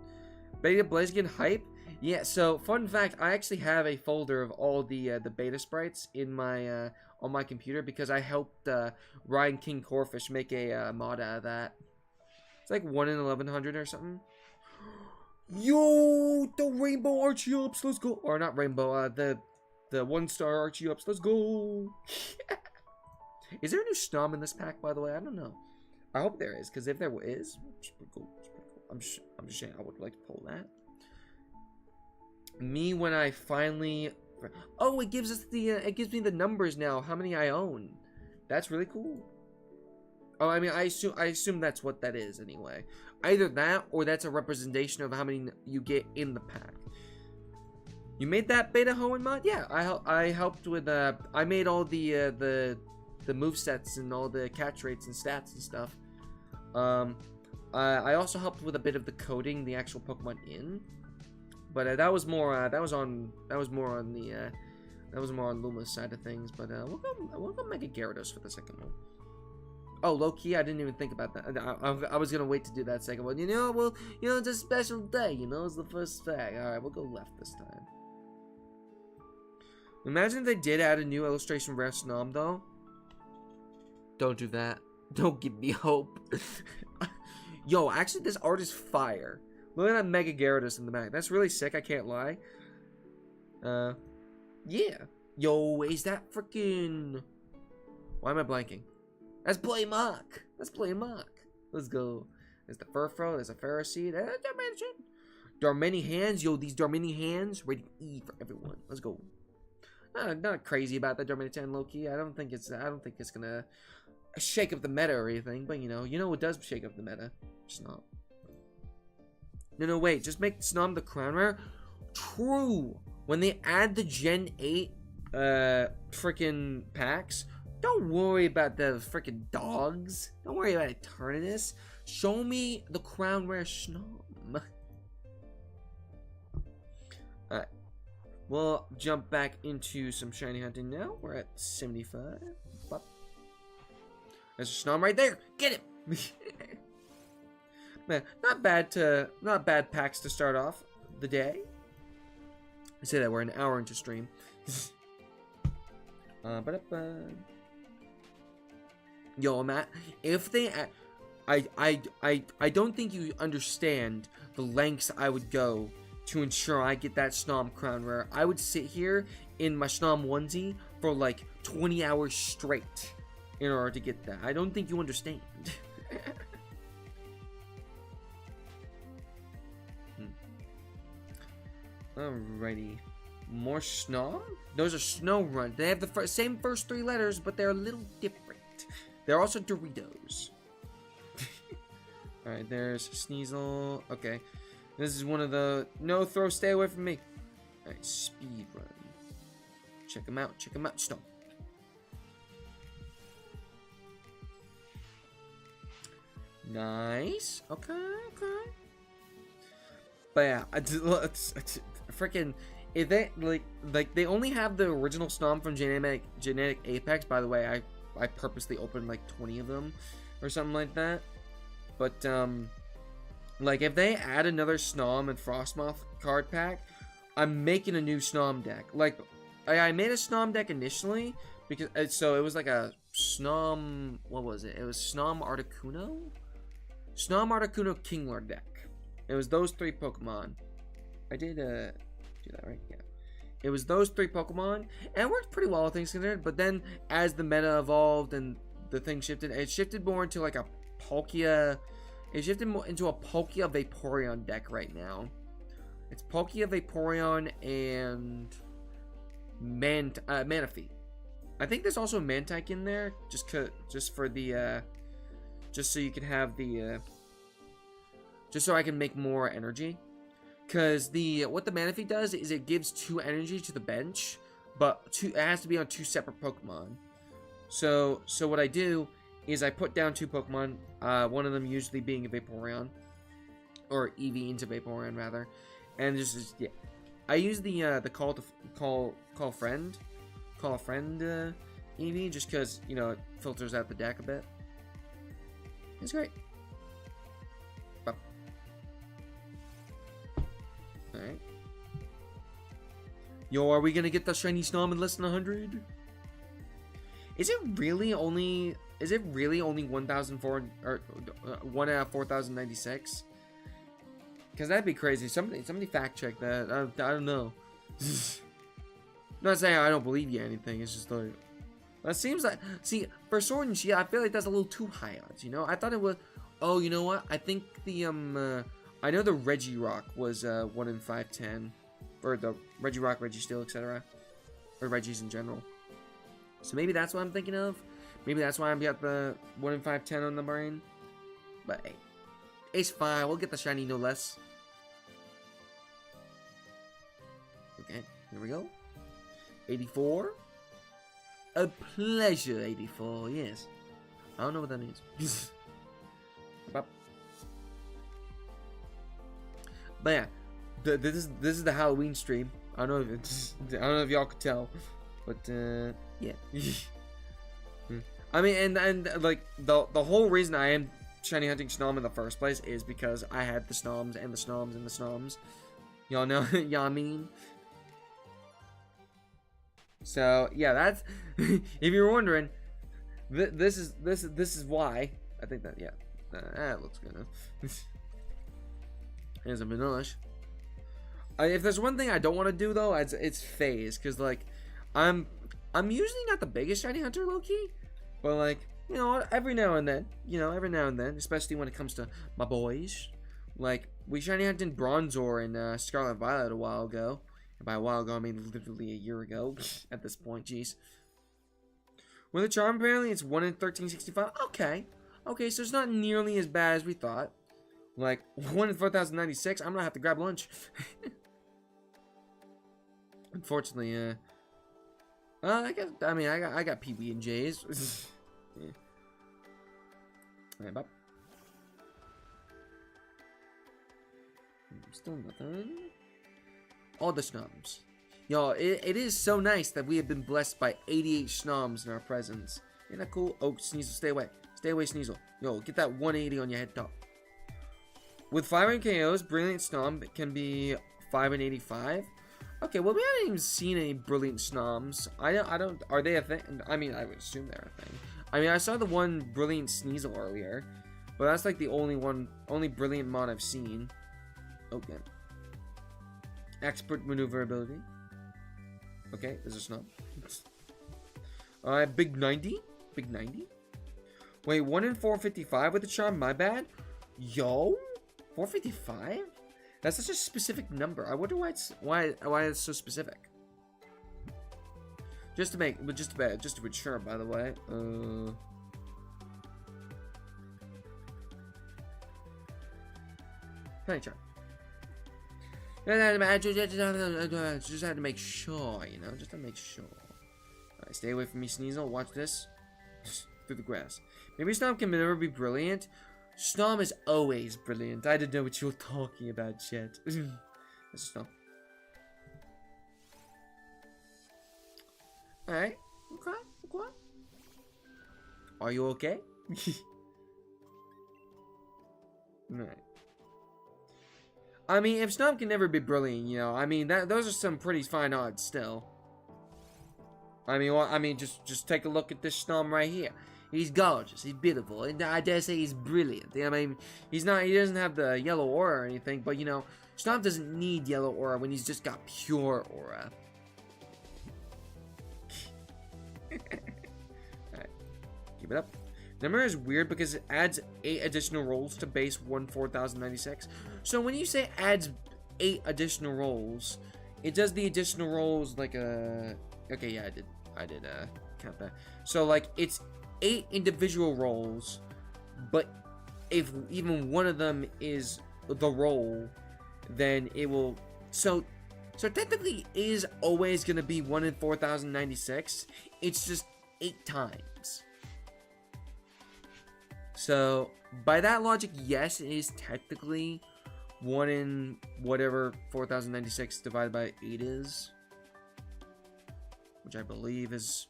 Beta Blaziken hype. Yeah. So fun fact, I actually have a folder of all the beta sprites in my on my computer because I helped Ryan King Corfish make a mod out of that. It's like 1 in 1100 or something. Yo, the Rainbow Archie-Ups, let's go. Or not Rainbow, the 1-star Archie-Ups, let's go. Is there a new Snom in this pack, by the way? I don't know. I hope there is, because if there is, it's pretty cool. I'm just saying I would like to pull that. Me when I finally... Oh, it gives us the it gives me the numbers now, how many I own. That's really cool. Oh, I mean, I assume that's what that is anyway. Either that or that's a representation of how many you get in the pack. You made that Beta Hoenn mod? Yeah, I helped with I made all the movesets and all the catch rates and stats and stuff. I also helped with a bit of the coding, the actual Pokemon in. But that was more on Luma's side of things. But we'll go Mega Gyarados for the second one. Oh, low key, I didn't even think about that. I was gonna wait to do that second one. You know, well, you know, it's a special day. You know, it's the first pack. All right, we'll go left this time. Imagine if they did add a new illustration rare Snom though. Don't do that. Don't give me hope. Yo, actually, this art is fire. Look at that Mega Gyarados in the back. That's really sick, I can't lie. Yeah. Yo, is that freaking... Why am I blanking? That's Play Mock. Let's go. There's the Furfro, there's a Ferroseed, Darmani hands. Yo, these Darmani hands, rated E for everyone. Let's go. Not crazy about that Darmanitan low-key. I don't think it's gonna shake up the meta or anything, but you know what does shake up the meta? Snom. No, wait. Just make Snom the crown rare. True. When they add the Gen 8 freaking packs, don't worry about the freaking dogs. Don't worry about Eternatus. Show me the crown rare Snom. Alright. We'll jump back into some shiny hunting now. We're at 75. Pop. There's a Snom right there. Get it. Man, not bad packs to start off the day. I say that we're an hour into stream. Yo, Matt, if they, I don't think you understand the lengths I would go to ensure I get that Snom crown rare. I would sit here in my Snom onesie for like 20 hours straight in order to get that. I don't think you understand. Alrighty. More Snom? Those are Snow Run. They have the same first 3 letters, but they're a little different. They're also Doritos. Alright, there's Sneasel. Okay. This is one of the... No, throw, stay away from me. Alright, speed run. Check him out, Snom. Nice. Okay. But yeah, freaking... If they, like, they only have the original Snom from Genetic Apex. By the way, I purposely opened, like, 20 of them. Or something like that. But, like, if they add another Snom and Frostmoth card pack, I'm making a new Snom deck. Like, I made a Snom deck initially, because, so it was like a Snom, what was it? It was Snom Articuno? Snom Articuno Kingler deck. It was those 3 Pokemon. I did, do that, right? Yeah. It was those 3 Pokemon, and it worked pretty well, all things considered, but then, as the meta evolved and the thing shifted, it shifted more into like a Palkia. It shifted more into a Palkia Vaporeon deck right now. It's Palkia Vaporeon and Manaphy. I think there's also Mantike in there, just for the just so you can have the just so I can make more energy. Cause what the Manaphy does is it gives 2 energy to the bench, but it has to be on 2 separate Pokemon. So what I do is I put down 2 Pokemon, one of them usually being a Vaporeon, or EV into Vaporeon rather, and just yeah, I use the call a friend EV just because it filters out the deck a bit. It's great. All right. Yo, are we gonna get the shiny Snom in less than 100? Is it really only 1,004 or 1 out of 4,096? Because that'd be crazy. Somebody fact check that. I don't know. Not saying I don't believe you or anything. It's just like that seems like, see, for Sword and Shield, I feel like that's a little too high odds. I thought it was. Oh, you know what? I think the I know the Regirock was 1 in 510, or the Regirock, Registeel, etc., or Regis in general. So maybe that's what I'm thinking of. Maybe that's why I've got the 1 in 510 on the brain. But hey, it's fine. We'll get the shiny no less. Okay, here we go. 84. A pleasure, 84. Yes. I don't know what that means. But yeah, this is the Halloween stream. I don't know if y'all could tell, but yeah. I mean, and like the whole reason I am shiny hunting Snom in the first place is because I had the Snoms and the Snoms and the Snoms. Y'all know, y'all mean. So yeah, that's if you're wondering, this is why I think that that looks good enough. Here's a Vanillish. If there's one thing I don't want to do though, it's phase, because like I'm usually not the biggest shiny hunter low key, but like every now and then, especially when it comes to my boys, like we shiny hunted Bronzor and Scarlet Violet a while ago. And by a while ago, I mean literally a year ago. At this point, jeez. With a charm, apparently it's 1 in 1365. Okay, so it's not nearly as bad as we thought. Like 1 in 4,096. I'm gonna have to grab lunch. Unfortunately, I got PB and J's. Yeah. Alright, bop. Still nothing. All the Snoms. Yo, it is so nice that we have been blessed by 88 Snoms in our presence. Isn't that cool? Oh, Sneasel, stay away. Stay away, Sneasel. Yo, get that 180 on your head top. With 5 KOs, Brilliant Snom can be 5 and 85. Okay, well, we haven't even seen any Brilliant Snoms. I don't, are they a thing? I mean, I would assume they're a thing. I mean, I saw the one Brilliant Sneasel earlier, but that's like the only Brilliant mod I've seen. Okay. Expert maneuverability. Okay, there's a Snom. Big 90. Big 90. Wait, 1 in 455 with the charm. My bad. Yo, 455. That's such a specific number. I wonder why it's so specific. Just to be sure. By the way. Tiny charm. Just had to make sure, you know, just to make sure. Alright, stay away from me, Sneasel. Watch this. Through the grass. Maybe Snom can never be brilliant. Snom is always brilliant. I didn't know what you were talking about, Chet. This is Snom. Alright. Okay. Are you okay? Alright. I mean, if Snom can never be brilliant, you know, I mean, those are some pretty fine odds still. I mean, just take a look at this Snom right here. He's gorgeous, he's beautiful, and I dare say he's brilliant. I mean, he doesn't have the yellow aura or anything, but you know, Snom doesn't need yellow aura when he's just got pure aura. Alright, keep it up. Number is weird because it adds 8 additional rolls to base 4096. So when you say adds 8 additional rolls, it does the additional rolls like a... Okay, yeah, I did count that. So like it's 8 individual rolls, but if even one of them is the roll, then it will... So technically it is always going to be 1 in 4096. It's just 8 times. So, by that logic, yes, it is technically 1 in whatever 4096 divided by 8 is. Which I believe is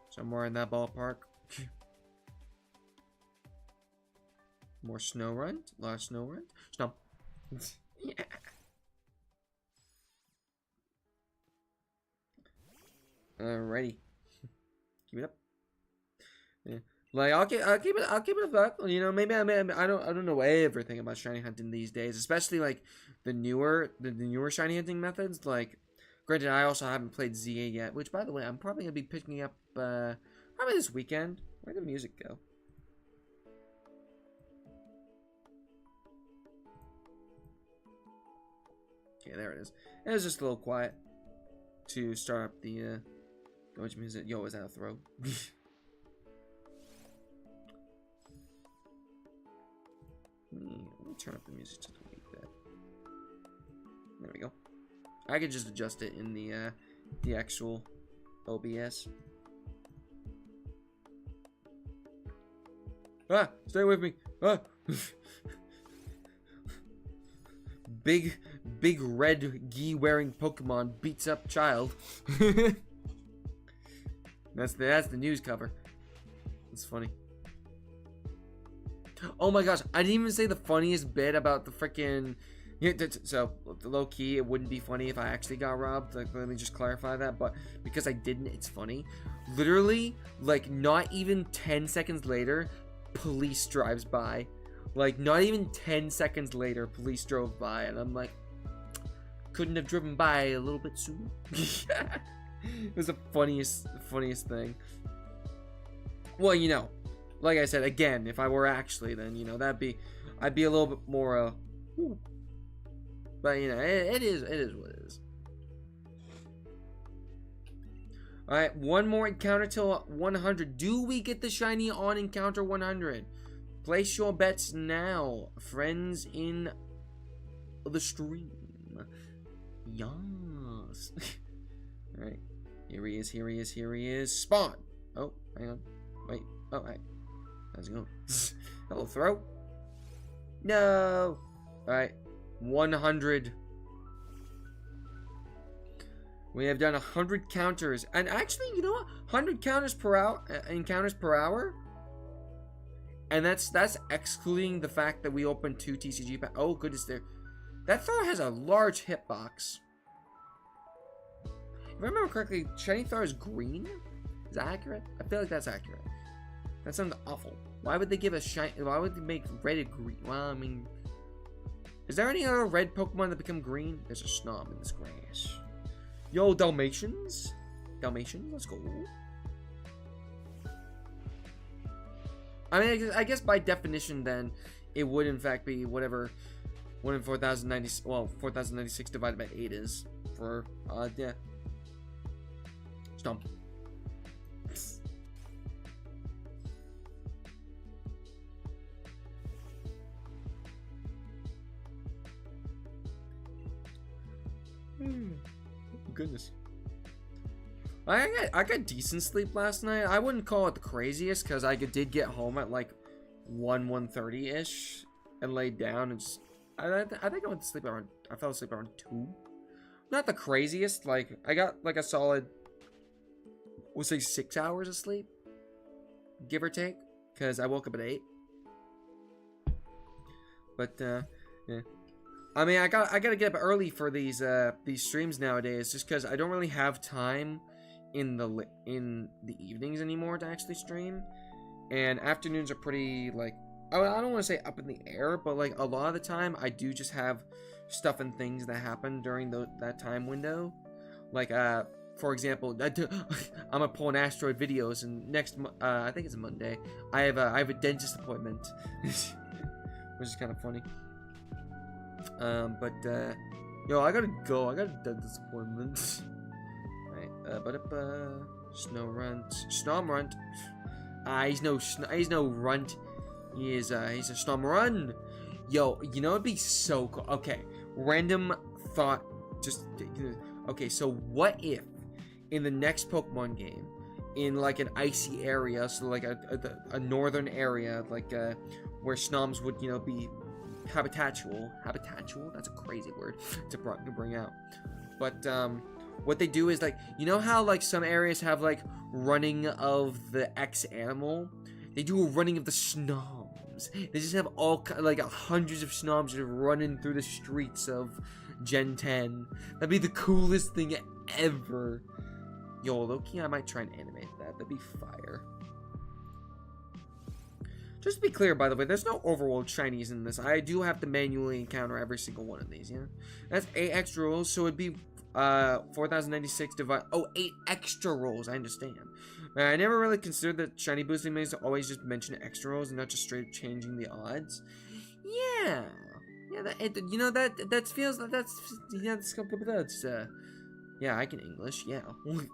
somewhere in that ballpark. More snow run? A lot of snow run? Snow. Yeah. Alrighty. Keep it up. Yeah. Like I'll keep it a buck. You know, maybe I don't know everything about shiny hunting these days, especially like the newer shiny hunting methods. Like, granted, I also haven't played ZA yet, which by the way, I'm probably gonna be picking up probably this weekend. Where'd the music go? Okay, there it is. It was just a little quiet to start up the which music. Yo, is that a throw? Let me turn up the music just a wee bit. There we go. I could just adjust it in the actual OBS. Ah, stay with me. Ah. Big red gi wearing Pokemon beats up child. That's the news cover. It's funny. Oh my gosh, I didn't even say the funniest bit about the freaking... So, low key, it wouldn't be funny if I actually got robbed. Like, let me just clarify that. But because I didn't, it's funny. Literally, like, not even 10 seconds later, police drives by. Like, not even 10 seconds later, police drove by. And I'm like, couldn't have driven by a little bit sooner. It was the funniest thing. Well, you know. Like I said, again, if I were actually, then, you know, I'd be a little bit more, but, you know, it is what it is. Alright, one more encounter till 100. Do we get the shiny on encounter 100? Place your bets now, friends in the stream. Yes. Alright, here he is. Spawn. Oh, hang on. Wait, oh, hey. How's it going? Hello, throw. No. Alright. 100. We have done 100 counters. And actually, you know what? 100 encounters per hour. And that's excluding the fact that we opened 2 TCG packs. Oh, goodness, there. That throw has a large hitbox. If I remember correctly, shiny throw is green. Is that accurate? I feel like that's accurate. That sounds awful. Why would they give a shiny? Why would they make red a green? Well, I mean, is there any other red Pokemon that become green? There's a Snom in this grass. Yo, Dalmatians, let's go. I mean, I guess by definition, then it would in fact be whatever 1 in 4090. Well, 4096 divided by 8 is for yeah. Stomp. Goodness. I got decent sleep last night. I wouldn't call it the craziest because I did get home at like 1:30-ish and laid down and just I think I went to sleep around, I fell asleep around 2. Not the craziest, like I got like a solid, we'll say 6 hours of sleep, give or take, because I woke up at 8. But yeah. I mean, I gotta get up early for these streams nowadays, just because I don't really have time in the evenings anymore to actually stream, and afternoons are pretty like, I don't want to say up in the air, but like a lot of the time I do just have stuff and things that happen during that time window. Like for example, I'm gonna pull an asteroid videos, and next I think it's a Monday, I have a dentist appointment, which is kind of funny. Yo, I gotta go. I got a dentist appointment. Right. Snom runt. He's no runt. He's a Snom run. Yo, you know it'd be so cool. Okay, random thought. Okay. So what if in the next Pokemon game, in like an icy area, so like a northern area, like where Snoms would be habitatual, that's a crazy word to bring out, but what they do is, like, you know how like some areas have like running of the X animal, they do a running of the Snoms. They just have all like hundreds of Snoms just running through the streets of Gen 10. That'd be the coolest thing ever. Yo, low-key, I might try and animate that. That'd be fire. Just to be clear, by the way, there's no overworld shinies in this. I do have to manually encounter every single one of these, yeah? That's 8 extra rolls, so it'd be 4,096 divided... Oh, 8 extra rolls, I understand. I never really considered that shiny boosting makes always just mention extra rolls and not just straight up changing the odds. Yeah. Yeah, that feels... That's... Yeah, I can English, yeah.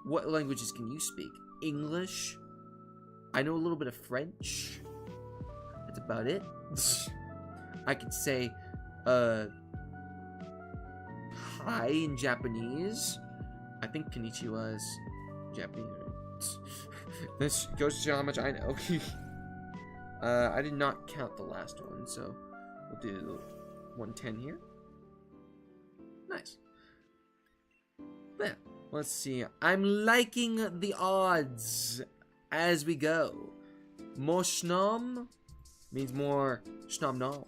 What languages can you speak? English? I know a little bit of French. That's about it. I could say, hi in Japanese. I think Konnichiwa is Japanese. This goes to show how much I know. I did not count the last one, so we'll do 110 here. Nice. Yeah, let's see. I'm liking the odds as we go. More Snom means more Snom Nom.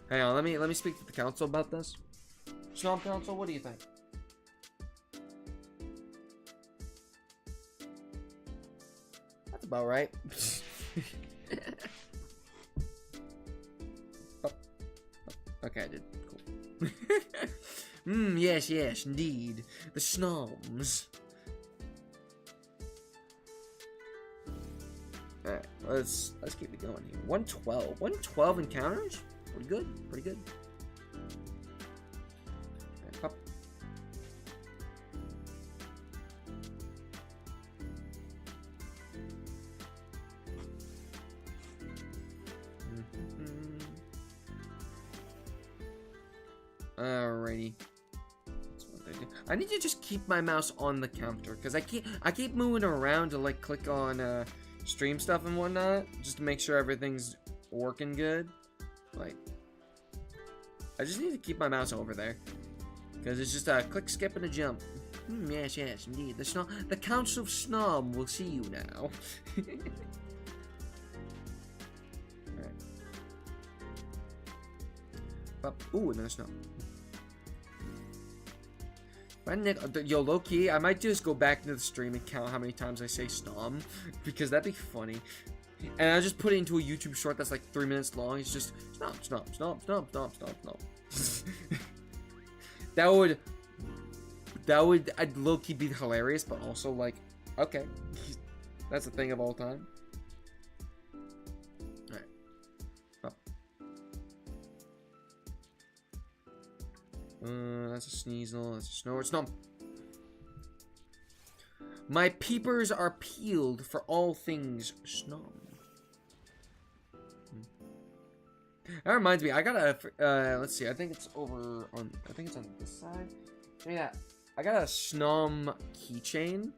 Hang on, let me speak to the council about this. Snom Council, what do you think? That's about right. Okay, I did. Cool. Yes, indeed. The Snoms. Alright, let's keep it going here. 112. 112 encounters? Pretty good. Pretty good. Right, pop. Alrighty. I need to just keep my mouse on the counter because I keep moving around to like click on stream stuff and whatnot just to make sure everything's working good. Like, I just need to keep my mouse over there because it's just a click, skip, and a jump. Yes, indeed. The Council of Snom will see you now. Alright. Ooh, another Snom. Yo, low-key, I might just go back into the stream and count how many times I say Snom, because that'd be funny. And I'll just put it into a YouTube short that's like 3 minutes long. It's just Snom. That would I'd low-key be hilarious, but also like, okay, that's a thing of all time. That's a Sneasel, that's a Snore, Snom. My peepers are peeled for all things Snom. That reminds me, I got a, let's see, I think it's over on, I think it's on this side. Yeah, I got a Snom keychain.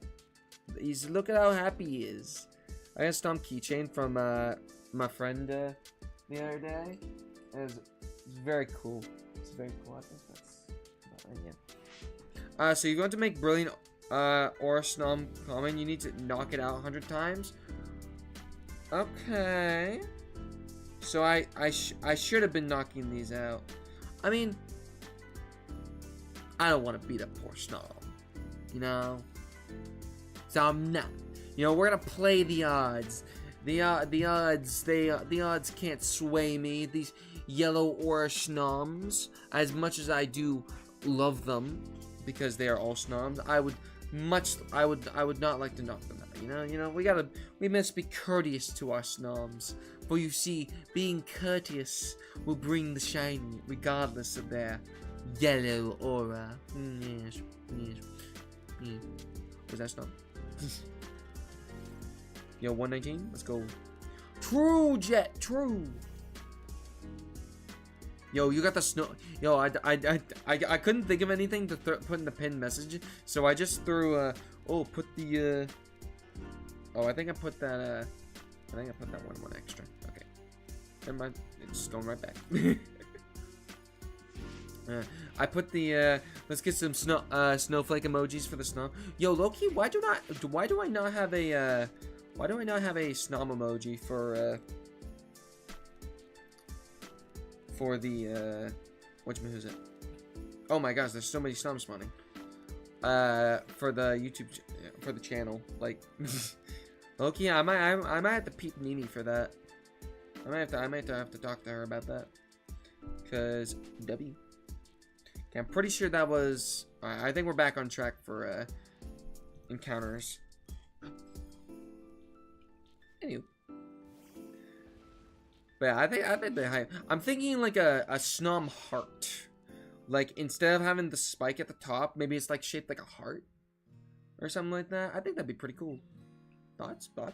Look at how happy he is. I got a Snom keychain from, my friend, the other day. It's very cool. It's very cool. I think that's about right, yeah. So you're going to make Brilliant, or Snom common. You need to knock it out 100 times. Okay. So I should have been knocking these out. I mean, I don't want to beat up poor Snom, you know. So I'm not. You know, we're gonna play the odds. The odds can't sway me. These yellow aura Snoms, as much as I do love them, because they are all Snoms, I would not like to knock them out. You know, we must be courteous to our Snoms. For you see, being courteous will bring the shine, regardless of their yellow aura. Yes. Was that Snom? Yo, 119. Let's go. True, Jet. True. Yo, you got the snow. Yo, I couldn't think of anything to put in the pinned message, so I just threw. Put the. Oh, I think I put that. I think I put that one extra. Okay. Never mind. It's just going right back. I put the. Let's get some snowflake emojis for the snow. Yo, Loki, why do I not have a Snom emoji for the what's it? Oh my gosh, there's so many Snoms spawning. For the YouTube for the channel, like. Okay, yeah, I might have to peep Nini for that. I might have to talk to her about that. Cause W. Okay, I'm pretty sure that was. I think we're back on track for encounters. Anyway. But yeah, I think they hype. I'm thinking like a Snom heart. Like instead of having the spike at the top, maybe it's like shaped like a heart or something like that. I think that'd be pretty cool. Thoughts? Why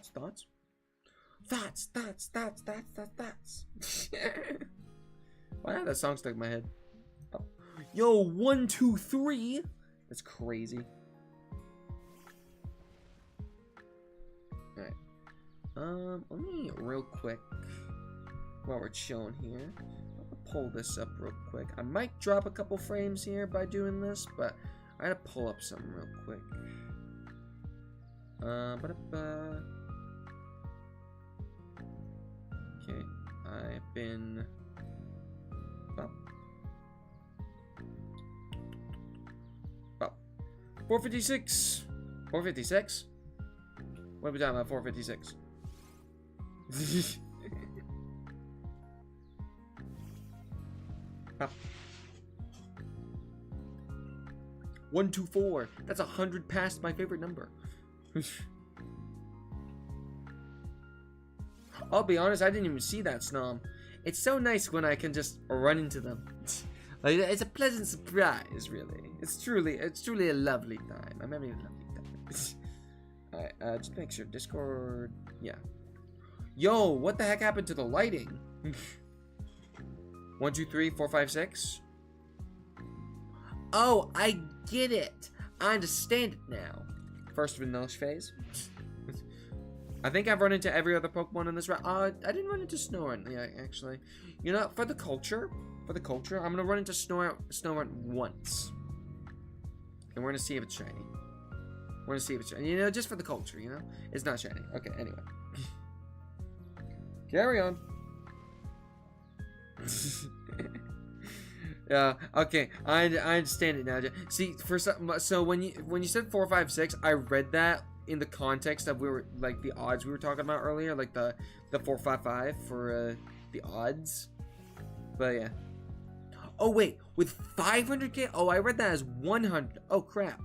did that song stuck in my head? Oh. Yo, 1, 2, 3. That's crazy. Alright. Let me real quick while we're chilling here. I'll pull this up real quick. I might drop a couple frames here by doing this, but I gotta pull up something real quick. Okay, I've been. Well, 456. 456. What are we talking about? 456. 124. That's 100 past my favorite number. I'll be honest, I didn't even see that Snom. It's so nice when I can just run into them. Like, it's a pleasant surprise, really. It's truly a lovely time. I'm having a lovely time. Alright, just make sure Discord. Yeah. Yo, what the heck happened to the lighting? 1, 2, 3, 4, 5, 6. Oh, I get it. I understand it now. First vanilla phase. I think I've run into every other Pokemon in this route. I didn't run into Snorunt, yeah, actually. You know, for the culture, I'm gonna run into Snorunt once. And we're gonna see if it's shiny. You know, just for the culture, you know? It's not shiny. Okay, anyway. Carry on. Yeah, okay, I understand it now. See, so when you said 4, 5, 6, I read that in the context of like the odds we were talking about earlier, like the 4, 5, 5 for the odds. But yeah. Oh wait, with 500k? Oh, I read that as 100. Oh crap.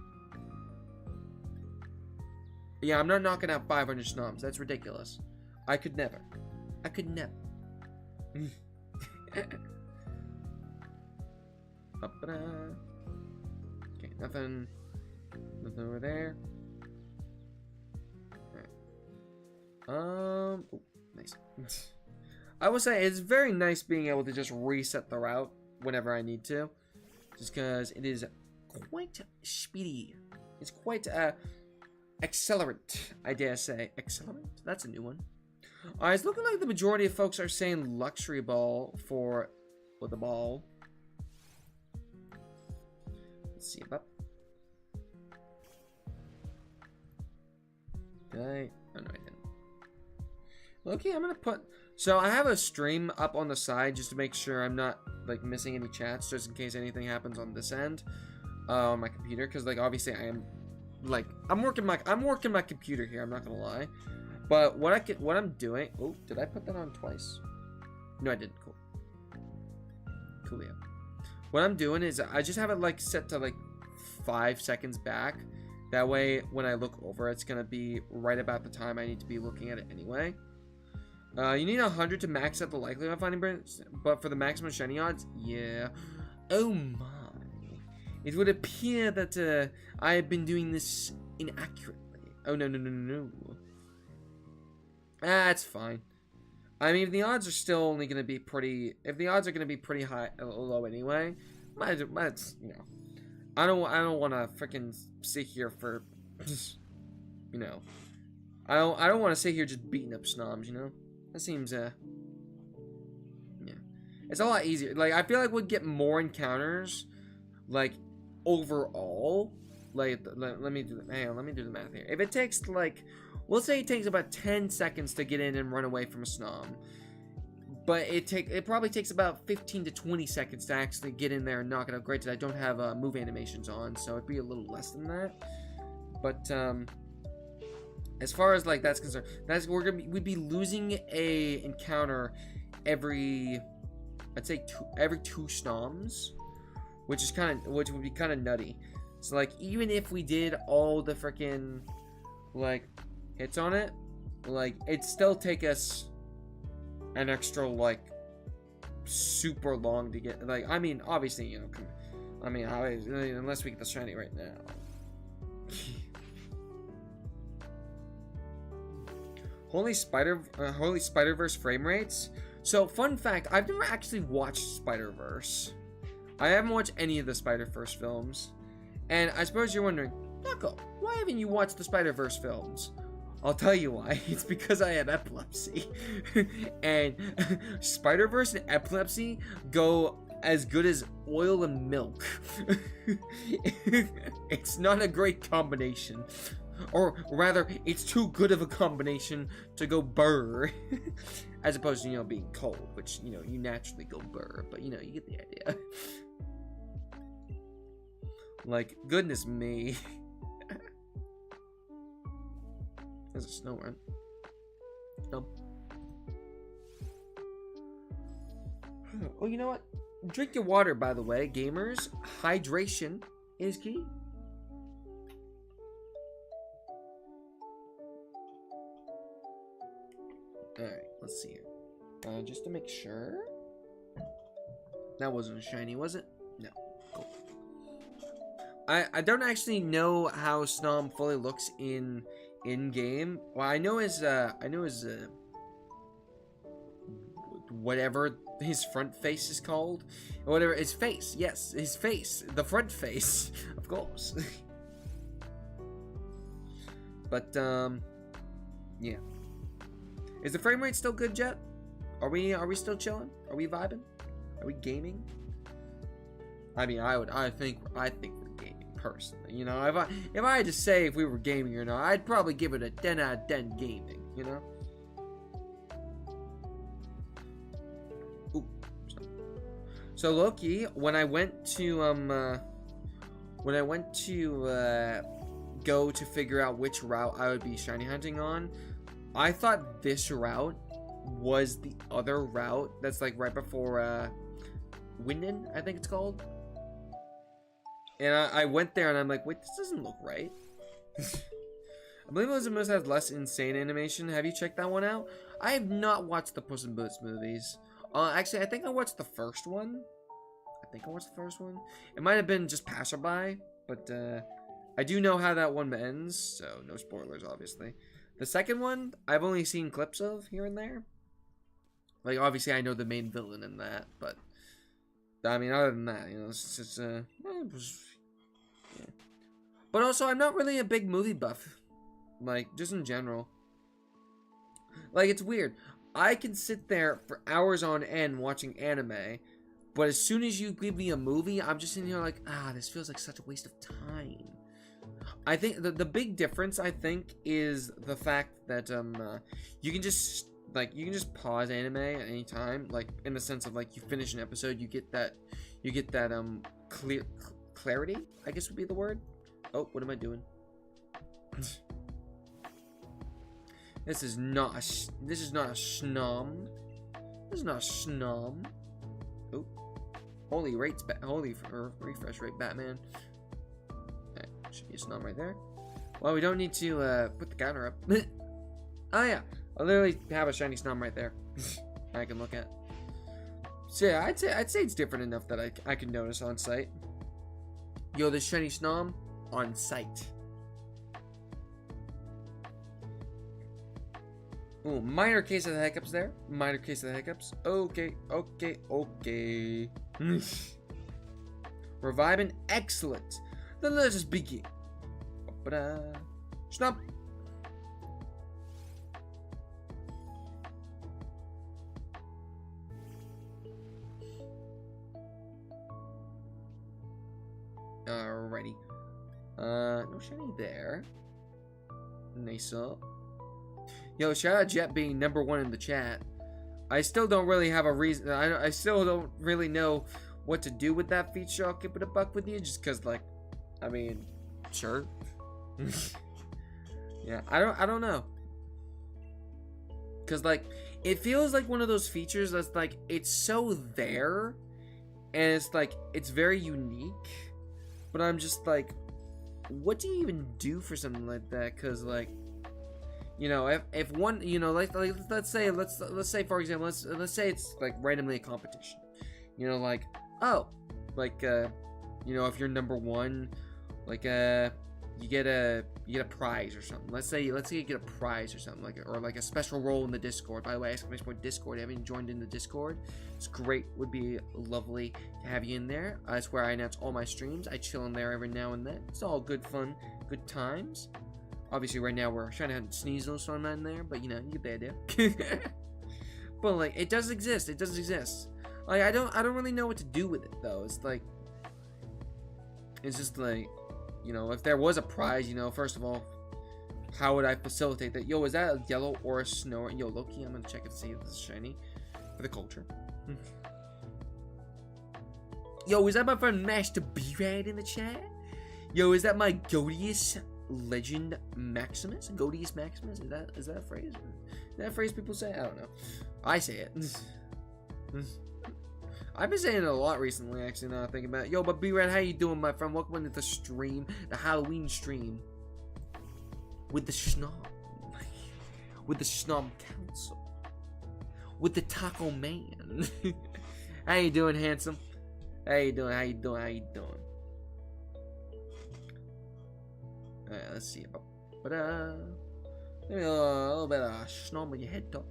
Yeah, I'm not knocking out 500 Snoms. That's ridiculous. I could never. Okay, nothing over there. Alright. Oh, nice. I will say it's very nice being able to just reset the route whenever I need to. Just because it is quite speedy. It's quite accelerant, I dare say. Accelerant? That's a new one. Alright, it's looking like the majority of folks are saying luxury ball for the ball. Let's see about. Did I? Oh no, I didn't. Okay, I'm gonna put. So I have a stream up on the side just to make sure I'm not like missing any chats, just in case anything happens on this end on my computer, because like obviously I am like I'm working my computer here. I'm not gonna lie, but what I'm doing. Oh, did I put that on twice? No, I didn't. Cool. Cool. Yeah. What I'm doing is I just have it like set to like 5 seconds back. That way, when I look over, it's gonna be right about the time I need to be looking at it anyway. You need 100 to max out the likelihood of finding birds, but for the maximum shiny odds, yeah. Oh my. It would appear that I have been doing this inaccurately. Oh no. That's fine. I mean, if the odds are still only going to be pretty, if the odds are going to be pretty high, low anyway, might, you know, I don't want to freaking sit here for, you know, I don't want to sit here just beating up snobs, you know. That seems, yeah, it's a lot easier. Like, I feel like we'd get more encounters, like, overall. Like, let me do the, hang on, let me do the math here. If it takes, like, we'll say it takes about 10 seconds to get in and run away from a Snom, but it probably takes about 15 to 20 seconds to actually get in there and knock it out. Granted, I don't have move animations on, so it'd be a little less than that. But as far as like that's concerned, we'd be losing a encounter every, I'd say every 2 Snoms, which would be kind of nutty. So like even if we did all the freaking like hits on it, like it'd still take us an extra like super long to get, like, I mean obviously, you know, I mean unless we get the shiny right now. Holy Spider-Verse frame rates. So fun fact, I've never actually watched Spider-Verse. I haven't watched any of the Spider-Verse films. And I suppose you're wondering, Nako, why haven't you watched the Spider-Verse films? I'll tell you why. It's because I have epilepsy. And Spider-Verse and epilepsy go as good as oil and milk. It's not a great combination. Or rather, it's too good of a combination to go burr. As opposed to, you know, being cold, which, you know, you naturally go burr. But, you know, you get the idea. Like, goodness me. There's a snow run. Oh. Oh, you know what? Drink your water, by the way, gamers. Hydration is key. Alright, let's see here. Just to make sure. That wasn't a shiny, was it? No. Cool. I don't actually know how Snom fully looks in game. Well, I know his whatever his front face is called. Whatever his face, yes, his face. The front face, of course. But yeah. Is the frame rate still good, Jet? Are we still chilling? Are we vibing? Are we gaming? I mean, I think we're gaming personally. You know, if I had to say if we were gaming or not, I'd probably give it a 10 out of 10 gaming. You know. Ooh. So Loki, when I went to go to figure out which route I would be shiny hunting on, I thought this route was the other route that's like right before Winden, I think it's called. And I went there and I'm like, wait, this doesn't look right. I believe Puss in Boots has less insane animation. Have you checked that one out? I have not watched the Puss in Boots movies. Actually, I think I watched the first one. It might have been just passerby, but I do know how that one ends, so no spoilers, obviously. The second one, I've only seen clips of here and there. Like, obviously, I know the main villain in that, but I mean, other than that, you know, it's just it was, yeah. But also, I'm not really a big movie buff, like just in general. Like, it's weird. I can sit there for hours on end watching anime, but as soon as you give me a movie, I'm just sitting here like, this feels like such a waste of time. I think the big difference, I think, is the fact that you can just pause anime at any time, like in the sense of like you finish an episode, you get that clarity, I guess would be the word. Oh, what am I doing? This is not a Snom. This is not a Snom. Oh, holy refresh rate, Batman. Okay, should be a Snom right there. Well, we don't need to put the counter up. Oh yeah, I literally have a shiny Snom right there. I can look at. So yeah, I'd say it's different enough that I can notice on sight. Yo, this shiny Snom on sight. Ooh, minor case of the hiccups there. Minor case of the hiccups. Okay. Reviving, excellent. Then let us begin. Snap. Alrighty. No shiny there. Nice up. Yo, shout out Jet being #1 in the chat. I still don't really have a reason. I still don't really know what to do with that feature. I'll keep it a buck with you, just cause like, I mean, sure. Yeah, I don't know. Cause like, it feels like one of those features that's like, it's so there, and it's like, it's very unique. But I'm just like, what do you even do for something like that? Cause like, you know, if one, you know, like let's say for example, let's say it's like randomly a competition. You know, like, oh, like you know, if you're #1, like you get a prize or something. Let's say you get a prize or something, like, or like a special role in the Discord. By the way, Discord, haven't joined in the Discord? It's great. Would be lovely to have you in there. That's where I announce all my streams. I chill in there every now and then. It's all good fun, good times. Obviously, right now we're trying to sneeze those, so I'm not in there. But you know, you get the idea. But like, it does exist. It does exist. Like, I don't really know what to do with it though. It's like, it's just like, you know, if there was a prize, you know, first of all, how would I facilitate that? Yo, is that a yellow or a snow? Yo, Loki, I'm gonna check and see if this is shiny for the culture. Yo, is that my friend Master B-Rad in the chat? Yo, is that my Godius Legend Maximus? Godius Maximus? Is that a phrase? Is that a phrase people say? I don't know. I say it. I've been saying it a lot recently, actually, now I think about it. Yo, but B-Rad, how you doing, my friend? Welcome to the stream. The Halloween stream. With the Snom. With the Snom Council. With the Taco Man. How you doing, handsome? How you doing? How you doing? How you doing? Alright, let's see. Maybe a little bit of Snom with your head top.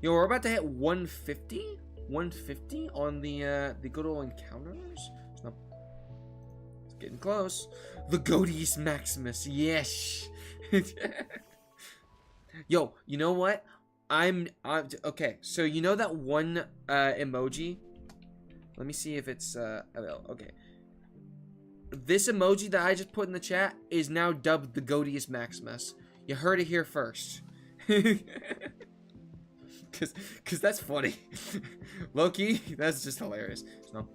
Yo, we're about to hit 150? 150 on the good old encounters. It's getting close. The Godius Maximus, yes. Yo, you know what? I'm okay. So you know that one emoji? Let me see if it's okay. This emoji that I just put in the chat is now dubbed the Godius Maximus. You heard it here first. Cause that's funny. Low-key, that's just hilarious. So,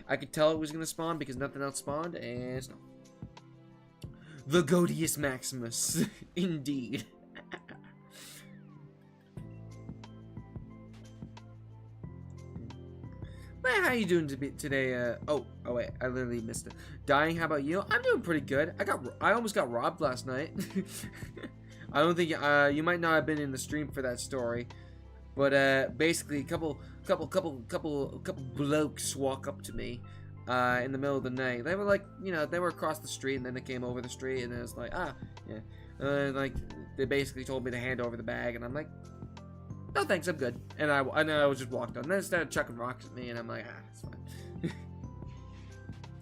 I could tell it was gonna spawn because nothing else spawned, and it's not. The Godius Maximus, indeed. Well, how you doing today? Oh wait, I literally missed it. Dying, how about you? I'm doing pretty good. I almost got robbed last night. I don't think you might not have been in the stream for that story. But basically, a couple blokes walk up to me in the middle of the night. They were like, you know, they were across the street, and then they came over the street, and it was like, yeah. Like, they basically told me to hand over the bag, and I'm like, no thanks, I'm good. And I was just walked on. And then it started chucking rocks at me, and I'm like, ah, it's fine.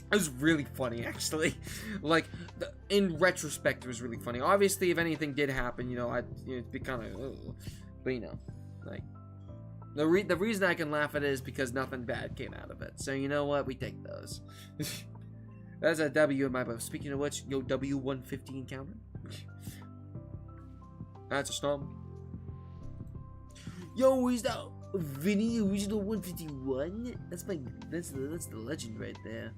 It was really funny, actually. Like, in retrospect, it was really funny. Obviously, if anything did happen, you know, it'd be kind of, but you know, like, the reason I can laugh at it is because nothing bad came out of it. So you know what? We take those. That's a W in my book. Speaking of which, yo, W150 encounter. That's a Snom. Yo, is that Vinny original 151? That's the legend right there.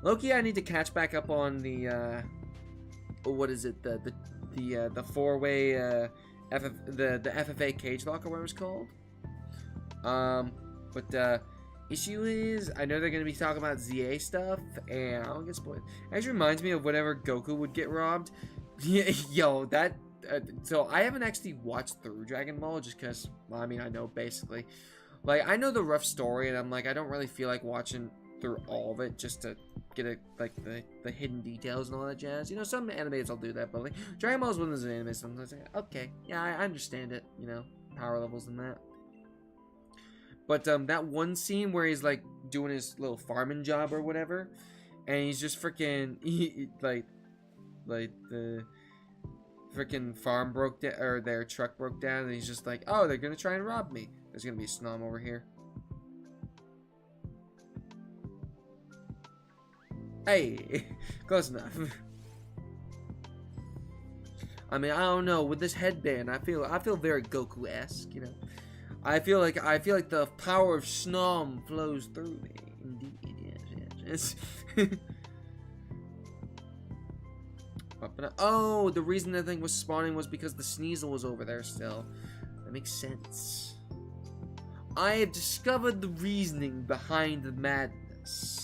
Loki, I need to catch back up on the what is it? The four-way the FFA cage lock or whatever it's called. But the issue is, I know they're gonna be talking about ZA stuff, and I don't get spoiled. It actually reminds me of whenever Goku would get robbed. Yo, that. So I haven't actually watched through Dragon Ball just because, well, I mean, I know basically, like, I know the rough story, and I'm like, I don't really feel like watching through all of it just to get the hidden details and all that jazz. You know, some animes will do that, but like Dragon Ball is one of those animes. Sometimes like, okay, yeah, I understand it. You know, power levels and that. But that one scene where he's like doing his little farming job or whatever, and he's just freaking like the freaking farm broke down, or their truck broke down, and he's just like, oh, they're gonna try and rob me. There's gonna be a Snom over here. Hey, close enough. I mean, I don't know. With this headband, I feel very Goku-esque. You know, I feel like the power of Snom flows through me. Indeed, yes. Oh, the reason that thing was spawning was because the Sneasel was over there still. That makes sense. I have discovered the reasoning behind the madness.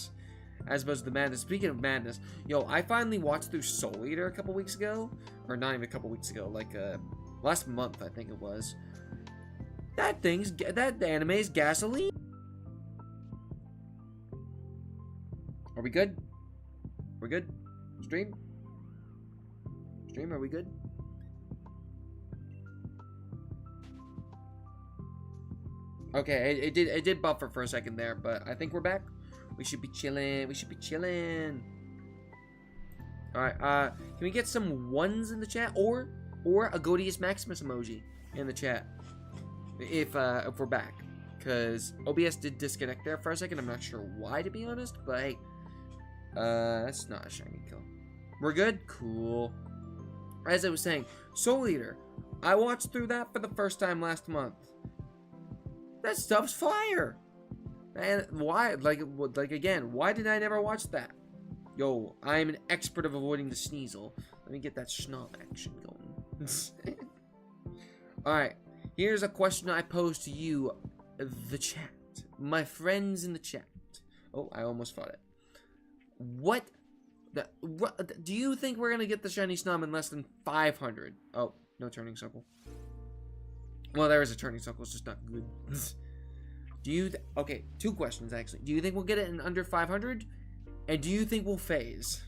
As opposed to the madness. Speaking of madness, yo, I finally watched through Soul Eater a couple weeks ago. Or not even a couple weeks ago, like last month I think it was. That anime's gasoline. Are we good? We're good? Stream, are we good? Okay, it did buffer for a second there, but I think we're back. We should be chilling. We should be chilling. All right. Can we get some ones in the chat, or a Godius Maximus emoji in the chat if we're back? Because OBS did disconnect there for a second. I'm not sure why, to be honest. But hey, that's not a shiny kill. We're good. Cool. As I was saying, Soul Eater. I watched through that for the first time last month. That stuff's fire. And why, like again, why did I never watch that? Yo, I am an expert of avoiding the Sneasel. Let me get that Snom action going. Alright, here's a question I pose to you, the chat. My friends in the chat. Oh, I almost fought it. What do you think we're gonna get the shiny Snom in less than 500? Oh, no turning circle. Well, there is a turning circle, it's just not good. Okay, two questions actually. Do you think we'll get it in under 500? And do you think we'll phase?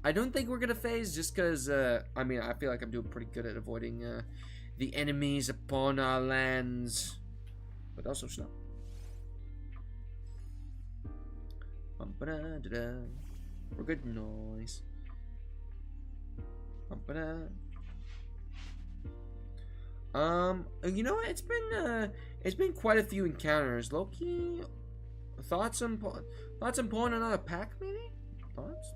I don't think we're gonna phase just because, I mean, I feel like I'm doing pretty good at avoiding the enemies upon our lands. But also Snow. We're good noise. You know what? It's been quite a few encounters. Loki, thoughts on pulling another pack, maybe? Thoughts?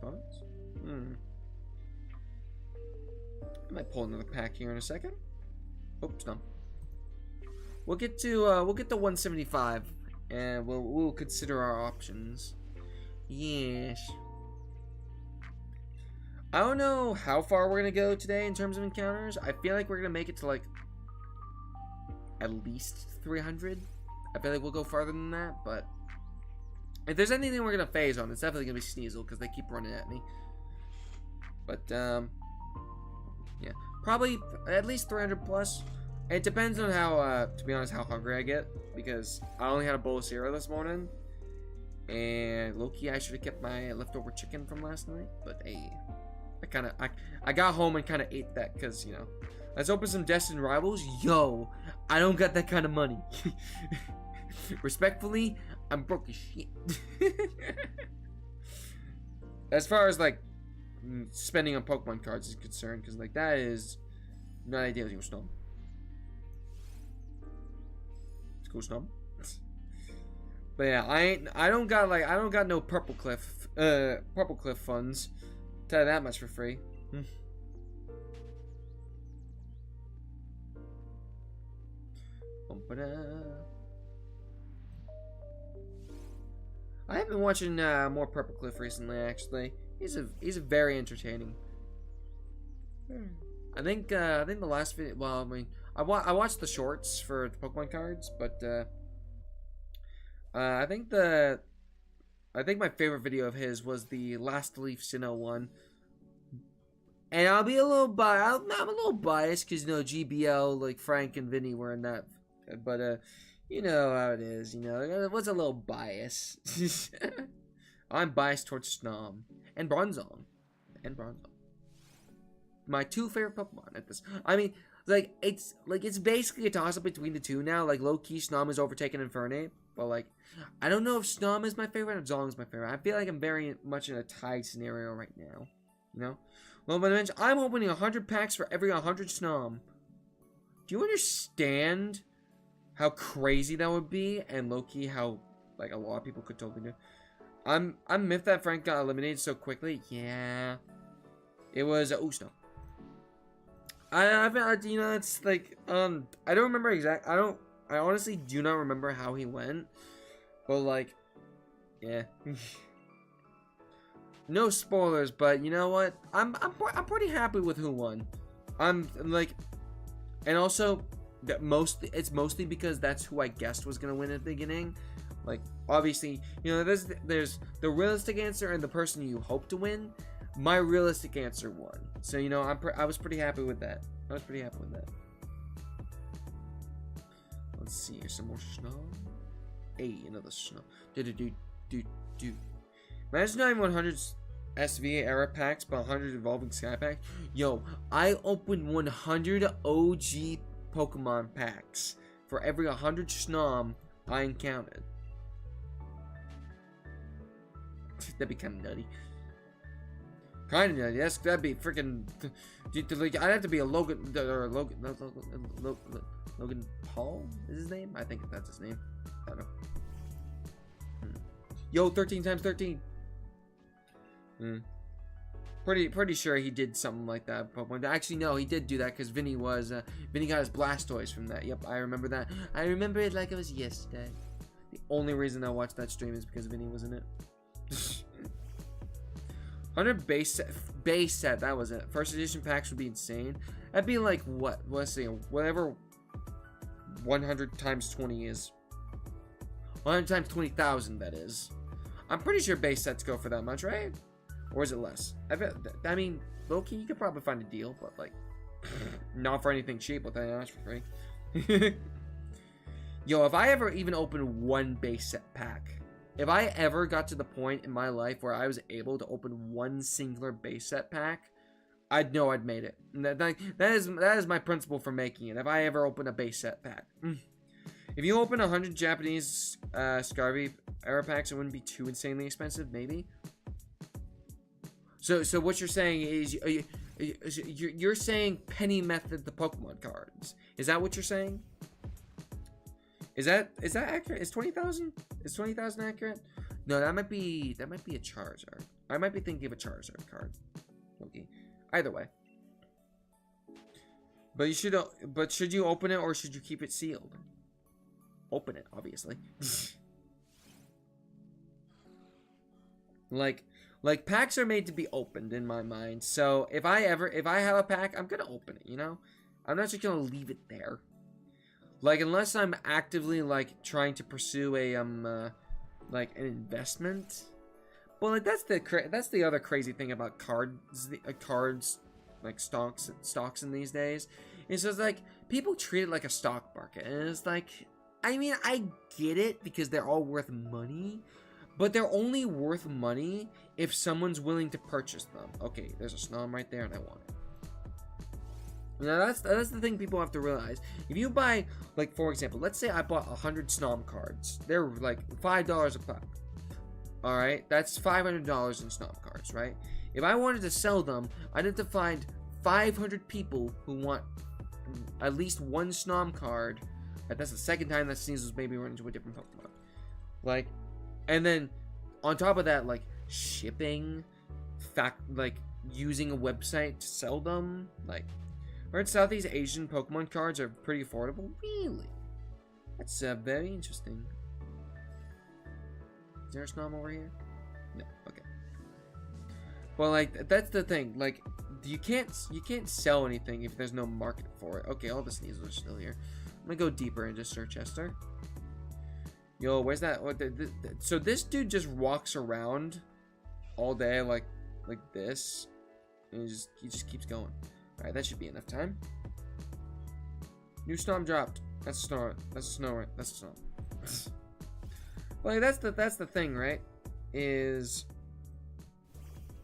I might pull another pack here in a second. Oops, no. We'll get to 175, and we'll consider our options. Yes. I don't know how far we're gonna go today in terms of encounters. I feel like we're gonna make it to like at least 300. I feel like we'll go farther than that, but if there's anything we're gonna phase on, it's definitely gonna be Sneasel because they keep running at me. But yeah, probably at least 300 plus. It depends on how, to be honest, how hungry I get, because I only had a bowl of cereal this morning, and low-key I should have kept my leftover chicken from last night. But hey, I got home and kind of ate that because, you know, Let's open some Destined Rivals. Yo, I don't got that kind of money. Respectfully, I'm broke as shit. As far as like spending on Pokemon cards is concerned, because like that is not ideal. You Snom. It's cool, Snom. But yeah, I don't got no Purple Cliff funds. Tell you that much for free. I have been watching more Purple Cliff recently. Actually, he's a very entertaining. I think the last video. Well, I mean, I watched the shorts for the Pokemon cards, but I think my favorite video of his was the Last Leaf Sinnoh one. And I'll be a little biased. I'm a little biased because, you know, GBL, like Frank and Vinny were in that. But, you know how it is, you know. It was a little bias. I'm biased towards Snom and Bronzong. My two favorite Pokemon at this. I mean, it's basically a toss-up between the two now. Like, low-key, Snom is overtaken Infernape. But, like, I don't know if Snom is my favorite or Zong is my favorite. I feel like I'm very much in a tied scenario right now. You know? Well, but I'm opening 100 packs for every 100 Snom. Do you understand how crazy that would be? And low-key how, like, a lot of people could totally do. I'm miffed that Frank got eliminated so quickly. Yeah. It was, Snom. You know, it's like, I don't remember I honestly do not remember how he went. But, like, yeah. No spoilers, but you know what? I'm pretty happy with who won. I'm like, and also it's mostly because that's who I guessed was gonna win at the beginning. Like, obviously, you know, there's the realistic answer and the person you hope to win. My realistic answer won, so you know I was pretty happy with that. Let's see here, some more snow. Hey, another snow. Do. Imagine not even 100 SV era packs, but 100 evolving sky packs. Yo, I opened 100 OG Pokemon packs for every 100 Snom I encountered. That'd be kind of nutty. Kind of nutty. That'd be freaking. I'd have to be a Logan Paul is his name. I think that's his name. I don't know. Yo, 13 times 13. Pretty sure he did something like that. Pokemon. Actually, no, he did do that because Vinny got his Blastoise from that. Yep, I remember that. I remember it like it was yesterday. The only reason I watched that stream is because Vinny was in it. 100 base set. That was it. First edition packs would be insane. That'd be like what? Let's see, whatever 100 times 20 is. 100 times 20,000. That is. I'm pretty sure base sets go for that much, right? Or is it less? I mean, low-key, you could probably find a deal, but, like, not for anything cheap, I'll tell you that for free. Yo, if I ever even opened one base set pack, if I ever got to the point in my life where I was able to open one singular base set pack, I'd know I'd made it. That is my principle for making it, if I ever open a base set pack. If you open 100 Japanese Scarlet era packs, it wouldn't be too insanely expensive, maybe. So what you're saying is you're saying penny method the Pokemon cards. Is that what you're saying? Is that accurate? Is 20,000 accurate? No, that might be a Charizard. I might be thinking of a Charizard card. Okay. Either way. But should you open it or should you keep it sealed? Open it, obviously. Like packs are made to be opened in my mind. So if I have a pack, I'm gonna open it, you know? I'm not just gonna leave it there. Like, unless I'm actively like trying to pursue a like an investment. Well, like that's the other crazy thing about cards like stocks in these days. It's just like people treat it like a stock market, and it's like, I mean, I get it because they're all worth money, but they're only worth money if someone's willing to purchase them. Okay, there's a Snom right there, and I want it. Now that's the thing people have to realize. If you buy, like, for example, let's say I bought 100 Snom cards. They're like $5 a pop. Alright, that's $500 in Snom cards, right? If I wanted to sell them, I'd have to find 500 people who want at least one Snom card. That's the second time that Sneasel's maybe run into a different Pokemon. Like, and then on top of that, like, shipping, like, using a website to sell them. Like, I heard Southeast Asian Pokemon cards are pretty affordable. Really? That's very interesting. Is there a Snom over here? No. Okay. Well, like, that's the thing. Like, you can't sell anything if there's no market for it. Okay, all the Sneasels are still here. I'm gonna go deeper into Sir Chester. Yo, where's that? So this dude just walks around all day like this, and he just keeps going. All right, that should be enough time. New Snom dropped. That's a Snom. That's a Snow. That's a Snom. Well, that's the thing, right? Is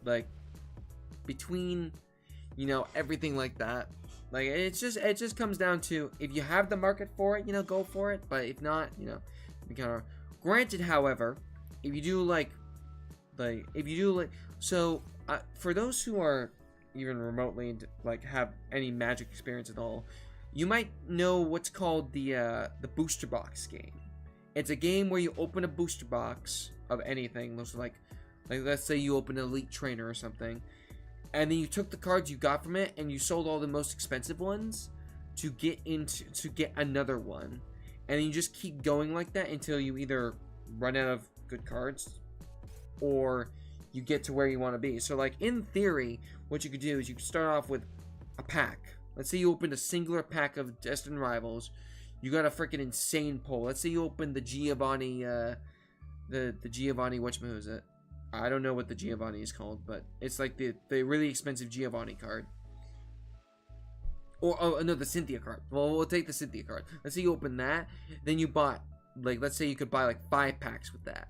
like between, you know, everything like that. Like, it just comes down to, if you have the market for it, you know, go for it. But if not, you know, you kind of. Granted, however, if you do so for those who are even remotely like have any Magic experience at all, you might know what's called the booster box game. It's a game where you open a booster box of anything. Those are like let's say you open an Elite Trainer or something. And then you took the cards you got from it and you sold all the most expensive ones to get another one. And then you just keep going like that until you either run out of good cards or you get to where you want to be. So, like, in theory, what you could do is you could start off with a pack. Let's say you opened a singular pack of Destined Rivals. You got a freaking insane pull. Let's say you opened the Giovanni, the Giovanni, whatchamacallit. I don't know what the Giovanni is called, but it's like the really expensive Giovanni card. Or, oh, no, the Cynthia card. Well, we'll take the Cynthia card. Let's say you open that, then you bought, like, let's say you could buy, like, 5 packs with that.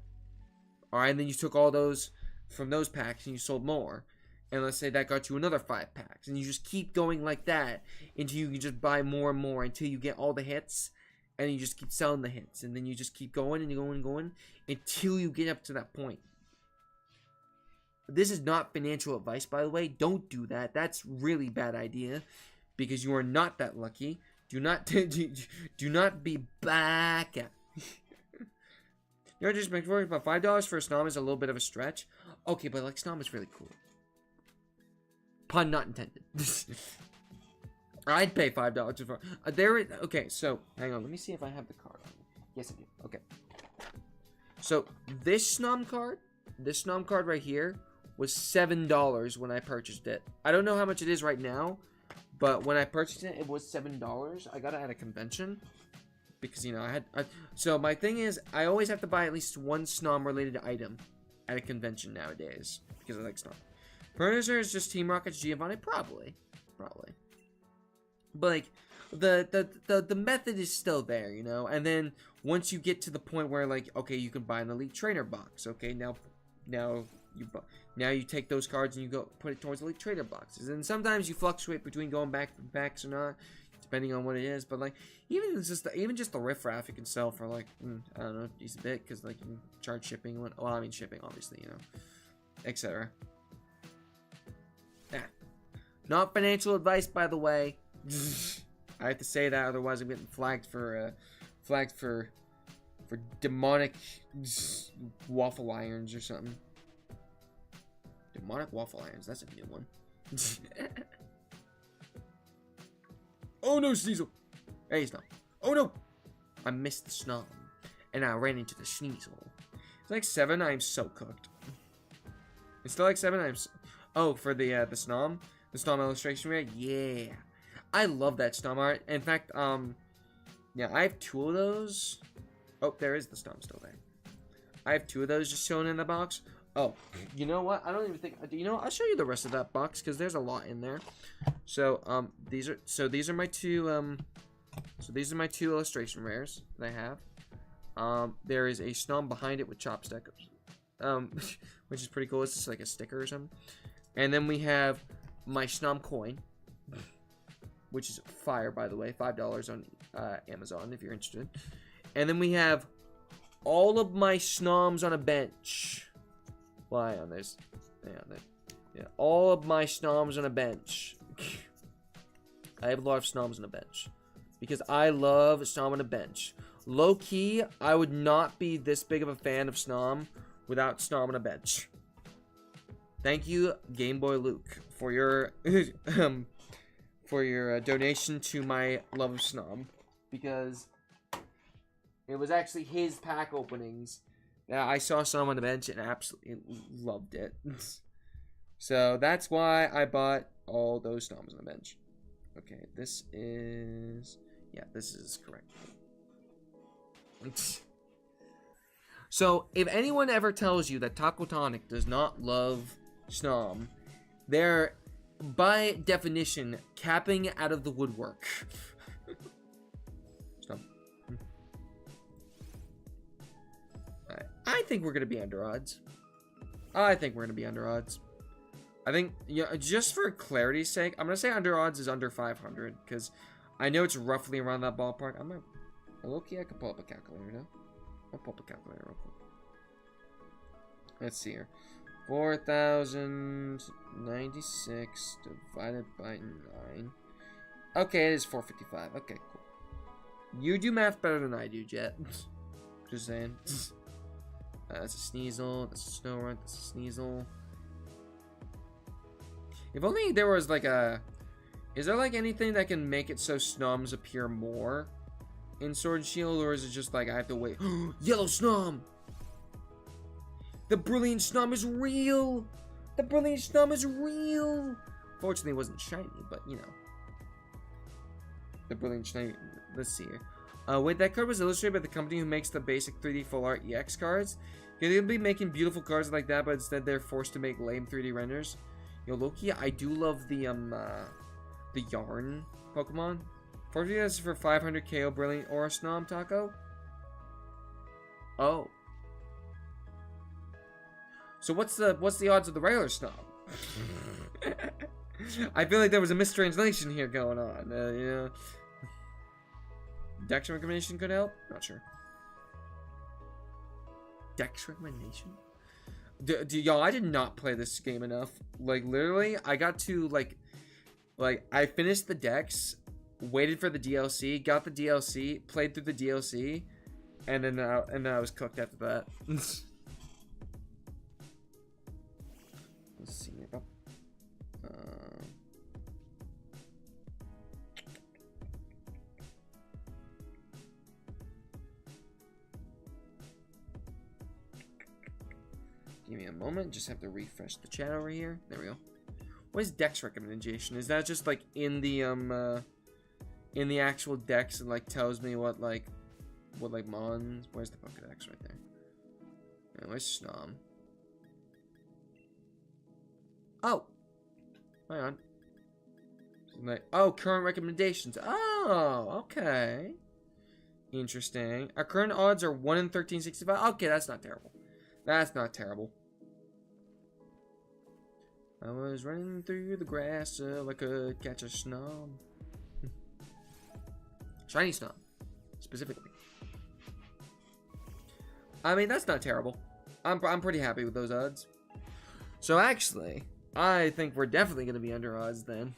Alright, and then you took all those from those packs and you sold more. And let's say that got you another 5 packs. And you just keep going like that until you can just buy more and more until you get all the hits. And you just keep selling the hits. And then you just keep going and going and going until you get up to that point. This is not financial advice, by the way. Don't do that. That's really bad idea, because you are not that lucky. Do not be back at. You're just making about $5 for a Snom is a little bit of a stretch. Okay, but like Snom is really cool. Pun not intended. I'd pay $5 for. Okay, so hang on. Let me see if I have the card on me. Yes, I do. Okay. So this Snom card right here, was $7 when I purchased it. I don't know how much it is right now, but when I purchased it, it was $7. I got it at a convention because, you know, so my thing is, I always have to buy at least one Snom related item at a convention nowadays because I like Snom. Furniture is just Team Rocket's Giovanni, probably, but like the method is still there, you know. And then once you get to the point where, like, okay, you can buy an Elite Trainer box. Okay, now you take those cards and you go put it towards Elite Trainer boxes. And sometimes you fluctuate between going back to packs or not, depending on what it is. But like even just the riffraff you can sell for like I don't know, a decent bit, because like you can charge shipping. Well, I mean shipping, obviously, you know, etc. Yeah, not financial advice, by the way. I have to say that, otherwise I'm getting flagged for demonic waffle irons or something. Demonic waffle irons, that's a new one. Oh no, Sneasel! Hey, Snom. Oh no! I missed the Snom, and I ran into the Sneasel. It's like 7, I'm so cooked. It's still like 7, oh, for the Snom? The Snom illustration rate? Yeah. I love that Snom art. In fact, yeah, I have 2 of those. Oh, there is the Snom still there. I have 2 of those just shown in the box. Oh, you know what? I don't even think. You know what? I'll show you the rest of that box because there's a lot in there. So these are my 2 these are my 2 illustration rares that I have. There is a Snom behind it with chopsticks, which is pretty cool. It's just like a sticker or something. And then we have my Snom coin. which is fire, by the way. $5 on Amazon if you're interested. And then we have all of my Snoms on a bench. Why on this? Yeah, all of my Snoms on a bench. I have a lot of Snoms on a bench because I love Snom on a bench. Low key, I would not be this big of a fan of Snom without Snom on a bench. Thank you, Game Boy Luke, for your donation to my love of Snom, because it was actually his pack openings that I saw Snom on the bench and absolutely loved it. So that's why I bought all those Snoms on the bench. Okay, this is correct. So if anyone ever tells you that Taco Tonic does not love Snom, they're by definition capping out of the woodwork. Snom. Alright. I think we're gonna be under odds. I think just for clarity's sake, I'm gonna say under odds is under 500 because I know it's roughly around that ballpark. Okay, I can pull up a calculator now. I'll pull up a calculator real quick. Let's see here. 4,096 divided by 9. Okay, it is 455. Okay, cool. You do math better than I do, Jet. Just saying. That's a Sneasel. That's a Snow Runt. That's a Sneasel. If only there was like a... Is there like anything that can make it so Snoms appear more in Sword and Shield, or is it just like I have to wait? Yellow Snom! The Brilliant Snom is real! The Brilliant Snom is real! Fortunately, it wasn't shiny, but you know. The Brilliant Shiny. Let's see here. Wait, that card was illustrated by the company who makes the basic 3D Full Art EX cards. Yeah, they'll be making beautiful cards like that, but instead they're forced to make lame 3D renders. Yo, Loki, I do love the Yarn Pokemon. 40 is for 500 KO Brilliant Aura Snom Taco. Oh. So what's the odds of the regular Snom? I feel like there was a mistranslation here going on. You know. Dex recommendation could help? Not sure. Dex recommendation? Y'all, I did not play this game enough. Like, literally, I got to, like, I finished the Dex, waited for the DLC, got the DLC, played through the DLC, and then I was cooked after that. Let's see. Give me a moment. Just have to refresh the chat over here. There we go. What is Dex recommendation? Is that just like in the actual Dex and like tells me what Mons? Where's the Pokedex right there? And where's Snom? Oh, hang on. Like, oh, current recommendations. Oh, okay. Interesting. Our current odds are 1 in 1365. Okay, that's not terrible. That's not terrible. I was running through the grass so I could catch a Snom. Shiny Snom, specifically. I mean, that's not terrible. I'm pretty happy with those odds. So actually, I think we're definitely going to be under odds then.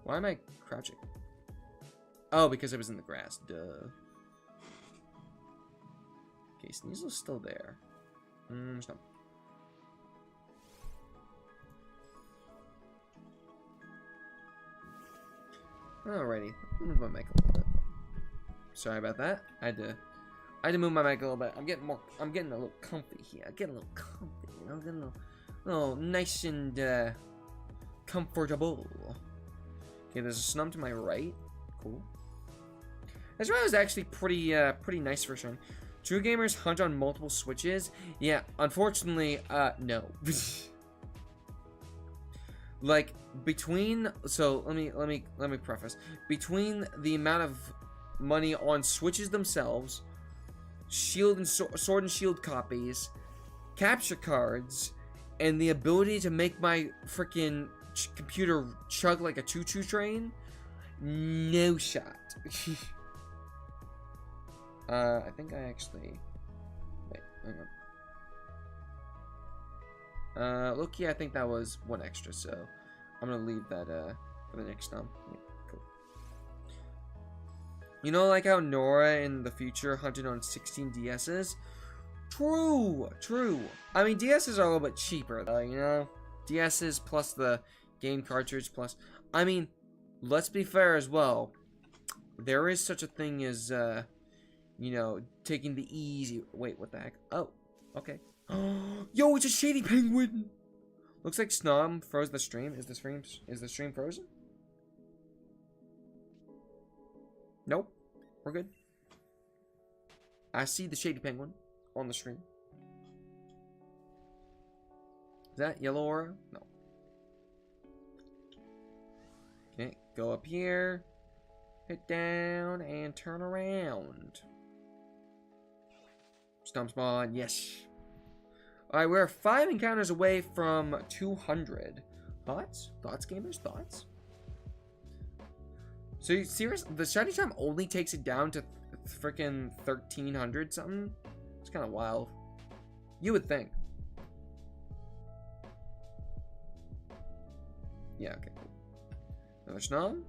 Why am I crouching? Oh, because I was in the grass. Duh. Okay, Sneasel's still there. Stop. Alrighty, move my mic a little bit. Sorry about that. I had to move my mic a little bit. I'm getting a little comfy here. I'm getting a little comfy, you know, getting a little nice and comfortable. Okay, there's a Snom to my right. Cool. This round is actually pretty nice for showing. True gamers hunt on multiple switches. Yeah, unfortunately, no. Like between, so let me preface. Between the amount of money on switches themselves, Shield and Sword and Shield copies, capture cards, and the ability to make my freaking computer chug like a choo-choo train? No shot. I think I actually... Wait, hang on. Look, I think that was one extra, so I'm gonna leave that for the next time. Yeah, cool. You know, like how Nora in the future hunted on 16 DSs? True. I mean, DSs are a little bit cheaper, though, you know? DSs plus the game cartridge plus... I mean, let's be fair as well. There is such a thing as, you know, taking the easy... Wait, what the heck? Oh, okay. Yo, it's a shady penguin! Looks like Snom froze the stream. Is the stream frozen? Nope. We're good. I see the shady penguin on the stream. Is that yellow aura? No. Okay, go up here. Hit down and turn around. Stomp spawn, yes. Alright, we're 5 encounters away from 200. Thoughts? Thoughts, gamers? Thoughts? So, you serious? The shiny charm only takes it down to freaking 1300 something? It's kind of wild. You would think. Yeah, okay, cool. Another Snom.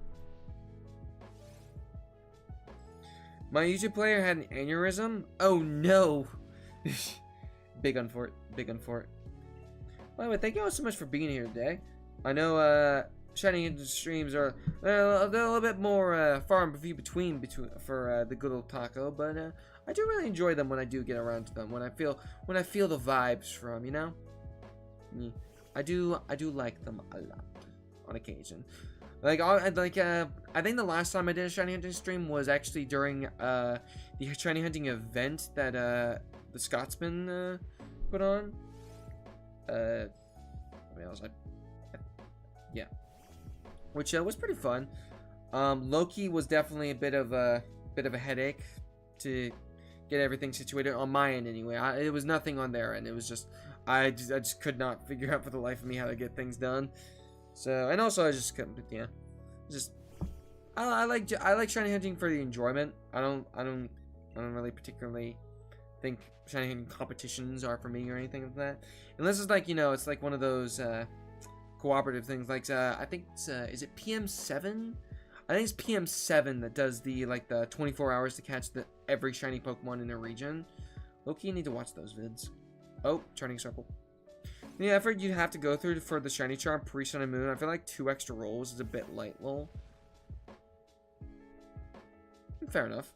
My YouTube player had an aneurysm? Oh no! Big un for it. Big un for it. By the way, thank you all so much for being here today. I know, Shiny Hidden streams are a little bit more far and few between for the good old taco, but I do really enjoy them when I do get around to them. When I feel the vibes from, you know. I do like them a lot on occasion. I think the last time I did a shiny hunting stream was actually during the shiny hunting event that the Scotsman put on. What else? Yeah, which was pretty fun. Loki was definitely a bit of a headache to get everything situated on my end. Anyway, it was nothing on their end. It was just I just could not figure out for the life of me how to get things done. So, and also I just couldn't, yeah, just I like shiny hunting for the enjoyment. I don't really particularly think shiny hunting competitions are for me or anything like that. Unless it's like, you know, it's like one of those cooperative things. Like I think it's is it PM7? I think it's PM7 that does the like the 24 hours to catch every shiny Pokemon in a region. Loki, you need to watch those vids. Oh, turning circle. The effort you'd have to go through for the shiny charm pre-sun and moon, I feel like 2 extra rolls is a bit light, lol. Fair enough.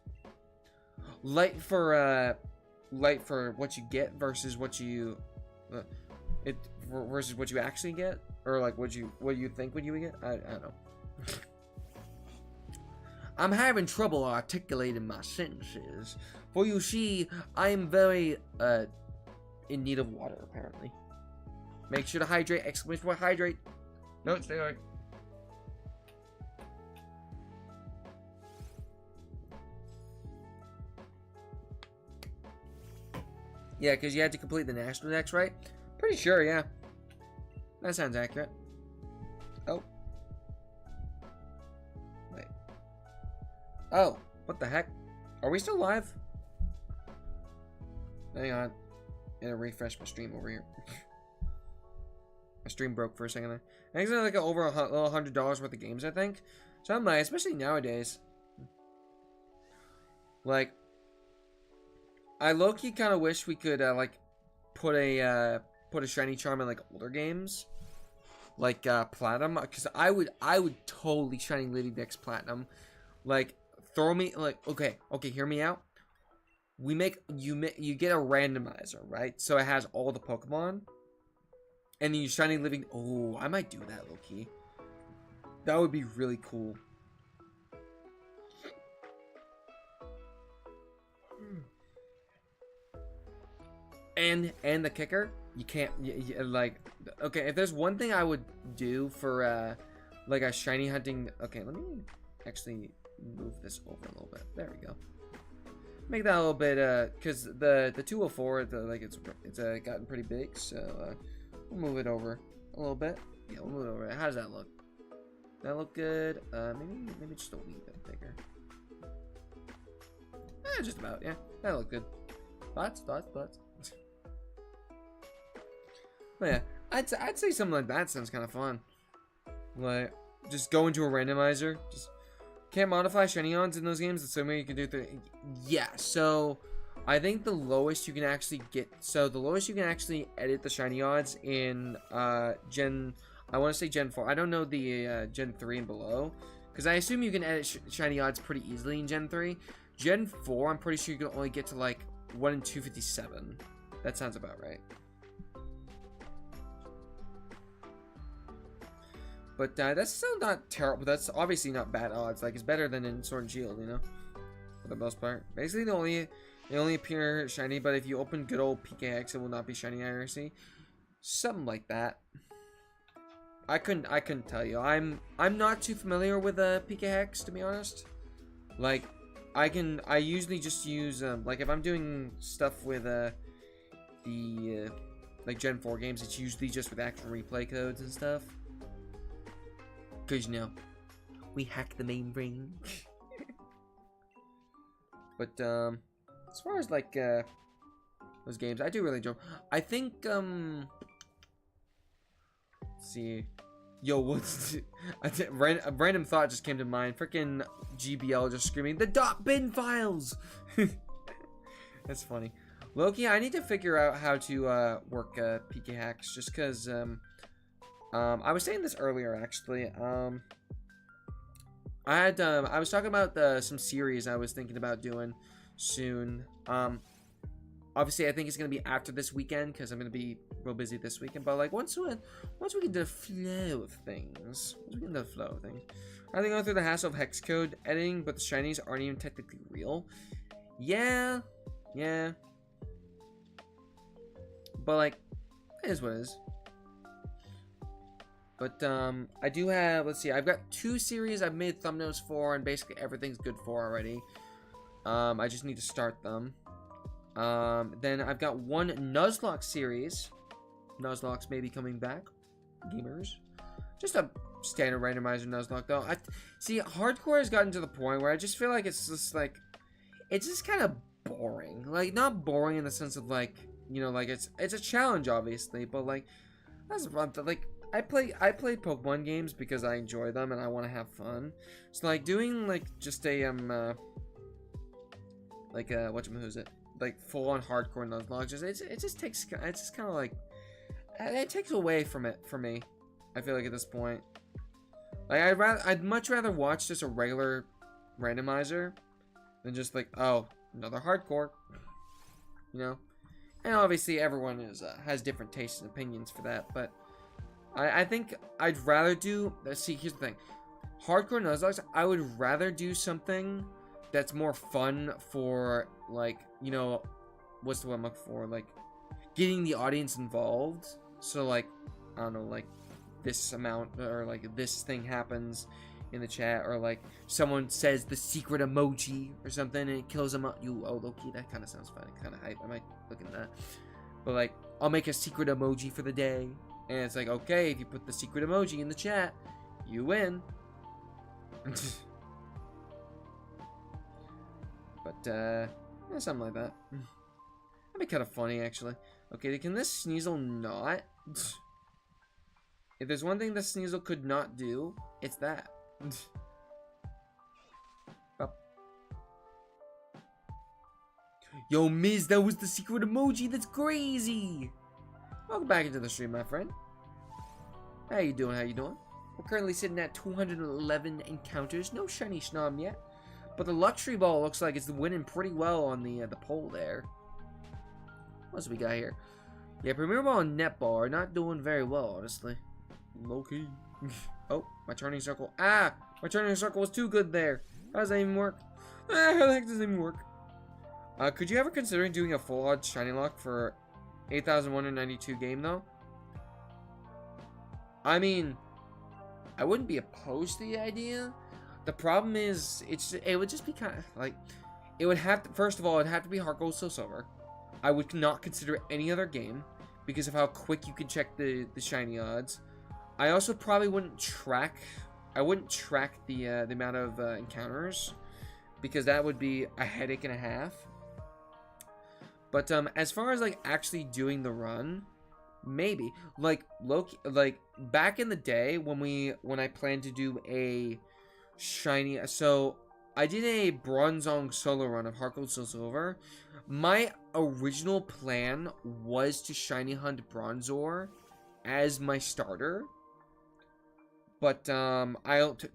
Light for what you get versus what you versus what you actually get, or like what you think what you would get. I don't know. I'm having trouble articulating my sentences, for you see, I am very in need of water apparently. Make sure to hydrate! Exclamation point, hydrate! No, stay alright. Yeah, because you had to complete the National Dex, right? Pretty sure, yeah. That sounds accurate. Oh. Wait. Oh, what the heck? Are we still live? Hang on. I'm gonna refresh my stream over here. My stream broke for a second there. I think it's like over $100 worth of games, I think. So I'm like, especially nowadays. Like, I low-key kind of wish we could like put a shiny charm in like older games, like platinum, because I would totally shiny Lady Dex platinum. Like, throw me like okay, hear me out. You get a randomizer, right? So it has all the Pokemon. And then you shiny living. Oh, I might do that, low-key. That would be really cool. And the kicker, you can't like. Okay, if there's one thing I would do for like a shiny hunting. Okay, let me actually move this over a little bit. There we go. Make that a little bit because the 204 it's gotten pretty big, so we'll move it over a little bit. Yeah, we'll move it over. How does that look? Does that look good? Maybe just a wee bit bigger. Just about, yeah. That look good. Thoughts. But yeah, I'd say something like that sounds kind of fun. Like, just go into a randomizer. Just can't modify shiny odds in those games the same way you can do yeah, so I think the lowest you can actually get, so the lowest you can actually edit the shiny odds in I want to say Gen 4. I don't know the Gen 3 and below, because I assume you can edit shiny odds pretty easily in Gen 3. Gen 4, I'm pretty sure you can only get to like 1 in 257. That sounds about right. But that's still not terrible. That's obviously not bad odds. Like, it's better than in Sword and Shield, you know? For the most part. Basically, they only appear shiny, but if you open good old PKX, it will not be shiny IRC. Something like that. I couldn't tell you. I'm not too familiar with PKX, to be honest. Like, I usually just use like if I'm doing stuff with like Gen 4 games, it's usually just with actual replay codes and stuff. Because, you know, we hack the mainframe. But, as far as, like, those games, I do really enjoy. I think, let's see. Yo, what's... a random thought just came to mind. Freaking GBL just screaming, the .bin files! That's funny. Loki, I need to figure out how to, work, PK hacks, just because, I was saying this earlier, actually. I was talking about some series I was thinking about doing soon. Obviously, I think it's gonna be after this weekend because I'm gonna be real busy this weekend. But like once we get the flow of things, are they going through the hassle of hex code editing, but the shinies aren't even technically real? Yeah. But like, it is what it is. But, I do have, let's see, I've got 2 series I've made thumbnails for, and basically everything's good for already. I just need to start them. Then I've got 1 Nuzlocke series. Nuzlocke's maybe coming back. Gamers. Just a standard randomizer Nuzlocke, though. See, hardcore has gotten to the point where I just feel like it's just, like, it's just kind of boring. Like, not boring in the sense of, like, you know, like, it's a challenge, obviously, but, like, that's, like, I play Pokemon games because I enjoy them and I want to have fun. So like doing like just a whatchamahoosit, like full on hardcore Nuzlocke, it just takes, it's just kind of like, it takes away from it for me. I feel like at this point, like I'd much rather watch just a regular randomizer than just like, oh, another hardcore, you know. And obviously everyone has different tastes and opinions for that, but I think I'd rather do, see, here's the thing. Hardcore Nuzlocke, I would rather do something that's more fun for, like, you know, what's the word I'm looking for? Like, getting the audience involved. So, like, I don't know, like, this amount, or, like, this thing happens in the chat, or, like, someone says the secret emoji or something, and it kills them up. Oh, low-key, that kind of sounds fun. Kind of hype. I might look at that. But, like, I'll make a secret emoji for the day. And it's like, okay, if you put the secret emoji in the chat, you win. But, yeah, something like that. That'd be kind of funny, actually. Okay, can this Sneasel not? If there's one thing this Sneasel could not do, it's that. Oh. Yo, Miz, that was the secret emoji. That's crazy. Welcome back into the stream, my friend. How you doing? We're currently sitting at 211 encounters. No shiny Snom yet. But the luxury ball looks like it's winning pretty well on the poll there. What else we got here? Yeah, Premier Ball and Netball are not doing very well, honestly. Low-key. Oh, my turning circle. Ah! My turning circle was too good there. How does that even work? How the heck does it even work? Could you ever consider doing a full odds shiny lock for 8,192 game, though? I mean, I wouldn't be opposed to the idea. The problem is, it would just be kind of like, it would have to, first of all, it'd have to be Heart Gold, Soul Silver. I would not consider any other game because of how quick you can check the shiny odds. I also probably wouldn't track. I wouldn't track the amount of encounters, because that would be a headache and a half. But as far as like actually doing the run, maybe like like back in the day when I planned to do a shiny, so I did a Bronzong solo run of Heart Gold Soul Silver. My original plan was to shiny hunt Bronzor as my starter. But I don't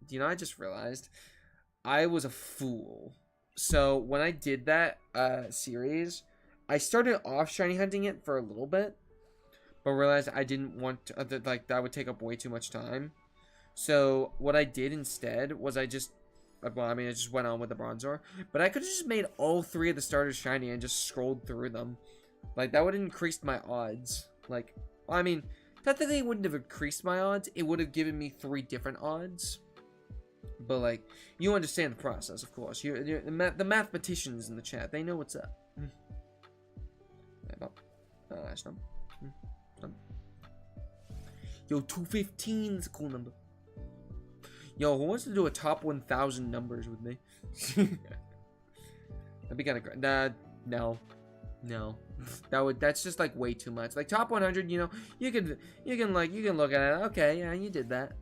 you know, I just realized I was a fool. So when I did that series, I started off shiny hunting it for a little bit, but realized I didn't want to, like that would take up way too much time. So what I did instead was I just went on with the Bronzor, but I could have just made all 3 of the starters shiny and just scrolled through them. Like that would have increased my odds. Like, well, I mean, technically it wouldn't have increased my odds. It would have given me 3 different odds. But like, you understand the process, of course. The mathematicians in the chat, they know what's up. Snom. Yo, 215 is a cool number. Yo, who wants to do a top 1,000 numbers with me? That'd be kind of great. No. That's just like way too much. Like top 100, you know, you can look at it. Okay, yeah, you did that.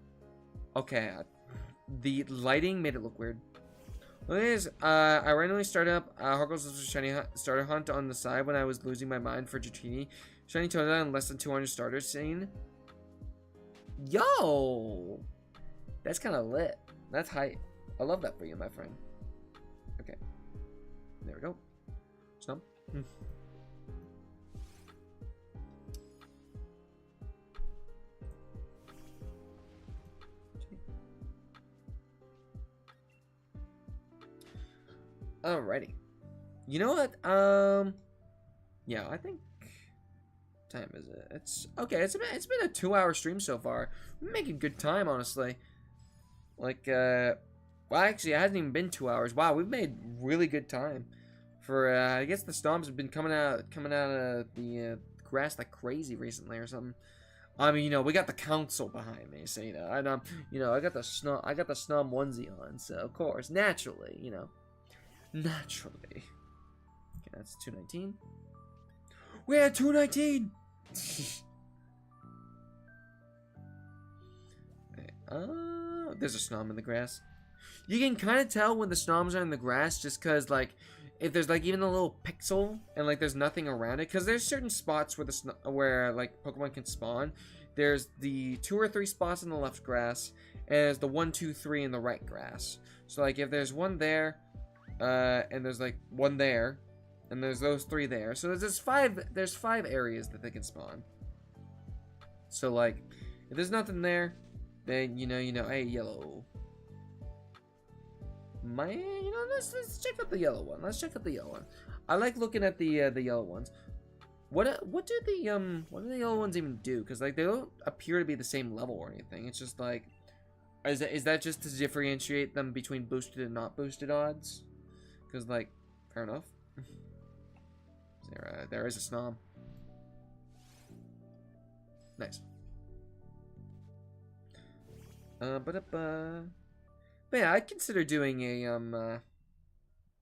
Okay, the lighting made it look weird. Look at this. I randomly started up Harkle's shiny starter hunt on the side when I was losing my mind for Dratini. Shiny Totodile in less than 200 starters scene. Yo! That's kind of lit. That's hype. I love that for you, my friend. Okay. There we go. Snom. Alrighty. You know what? Yeah, I think. What time is it? It's okay. It's been a 2-hour stream so far. We're making good time, honestly. Like, well, actually, it hasn't even been 2 hours. Wow, we've made really good time. For I guess the Snoms have been coming out of the grass like crazy recently or something. I mean, you know, we got the council behind me, so you know, and you know, I got the Snom onesie on, so of course, naturally, you know. Naturally. Okay, that's 219. We're at 219! Okay, there's a Snom in the grass. You can kind of tell when the Snoms are in the grass just because, like, if there's, like, even a little pixel and, like, there's nothing around it. Because there's certain spots where like, Pokemon can spawn. There's the 2 or 3 spots in the left grass, and there's the 1, 2, 3 in the right grass. So, like, if there's one there, and there's like one there, and there's those 3 there. So there's 5 areas that they can spawn. So like, if there's nothing there, then you know, hey, yellow. You know, let's check out the yellow one. Let's check out the yellow one. I like looking at the yellow ones. What do the yellow ones even do? Because like they don't appear to be the same level or anything. It's just like, is that just to differentiate them between boosted and not boosted odds? Because, like, fair enough. There is a Snom. Nice. But yeah, I'd consider doing a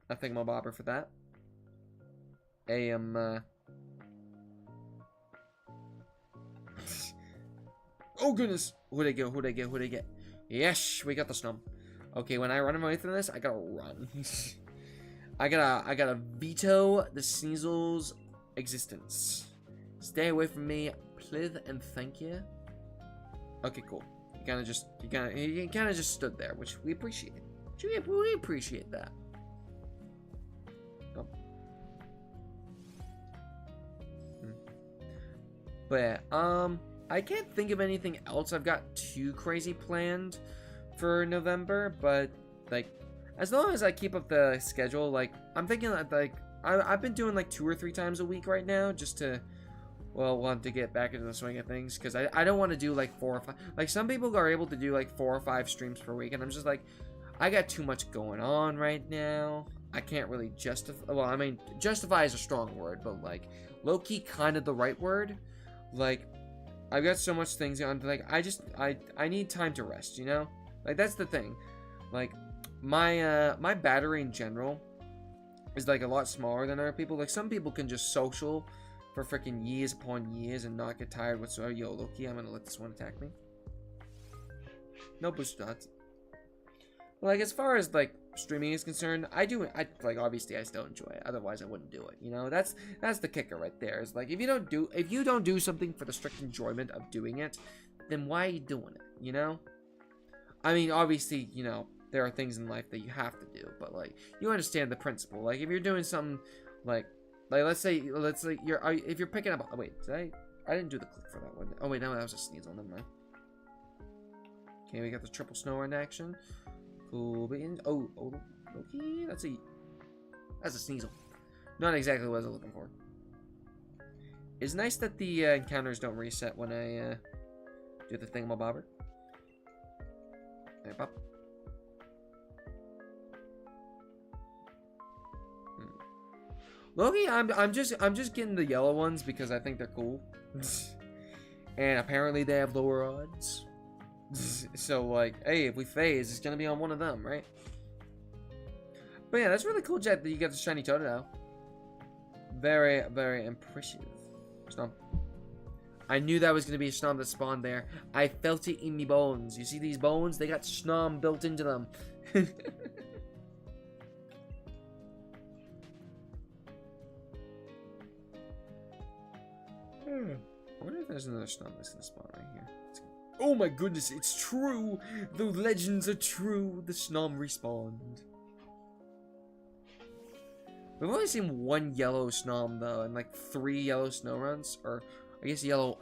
thingamabobber for that. Oh goodness! Who'd I get? Yes, we got the Snom. Okay, when I run away from this, I gotta run. I gotta veto the Sneasel's existence. Stay away from me, please and thank you. Okay, cool. You kind of just stood there, which we appreciate. We appreciate that. Oh. But I can't think of anything else I've got too crazy planned for November, but like, as long as I keep up the schedule, like, I'm thinking that, like, I've been doing, like, 2 or 3 times a week right now, just to, well, want to get back into the swing of things, because I don't want to do, like, 4 or 5, like, some people are able to do, like, 4 or 5 streams per week, and I'm just like, I got too much going on right now, I can't really justify, well, I mean, justify is a strong word, but, like, low-key kind of the right word, like, I've got so much things on. Like, I need time to rest, you know? Like, that's the thing. Like, my battery in general is, like, a lot smaller than other people. Like, some people can just social for freaking years upon years and not get tired whatsoever. Yo, Loki, I'm gonna let this one attack me. No boost dots. Like, as far as, like, streaming is concerned, like, obviously I still enjoy it. Otherwise I wouldn't do it, you know? That's the kicker right there. Is like, if you don't do something for the strict enjoyment of doing it, then why are you doing it, you know? I mean, obviously, you know, there are things in life that you have to do, but, like, you understand the principle. Like, if you're doing something, like let's say if you're picking up, oh, wait, I didn't do the click for that one. Oh, wait, no, that was a Sneasel, never mind. Okay, we got the triple snow in action. Cool beans. Oh, okay, that's a Sneasel. Not exactly what I was looking for. It's nice that the encounters don't reset when I do the thingamabobber. Hey, pop. Loki, I'm just getting the yellow ones because I think they're cool, and apparently they have lower odds. So, like, hey, if we phase, it's gonna be on one of them, right? But yeah, that's really cool, Jet, that you got the shiny Totodile. Very, very impressive. Snom. I knew that was gonna be a Snom that spawned there. I felt it in me bones. You see these bones? They got Snom built into them. I wonder if there's another Snom that's gonna spawn right here. Oh my goodness, it's true! The legends are true! The Snom respawned. We've only seen one yellow Snom though, and like 3 yellow snow runs. Or, I guess yellow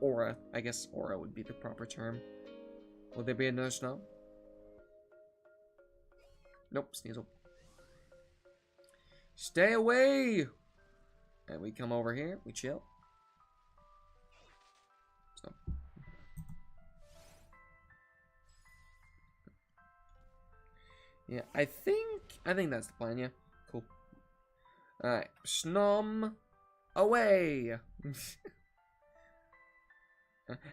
aura. I guess aura would be the proper term. Will there be another Snom? Nope, Sneasel. Stay away! And we come over here, we chill. Snom. Yeah, I think that's the plan, yeah. Cool. Alright, Snom away!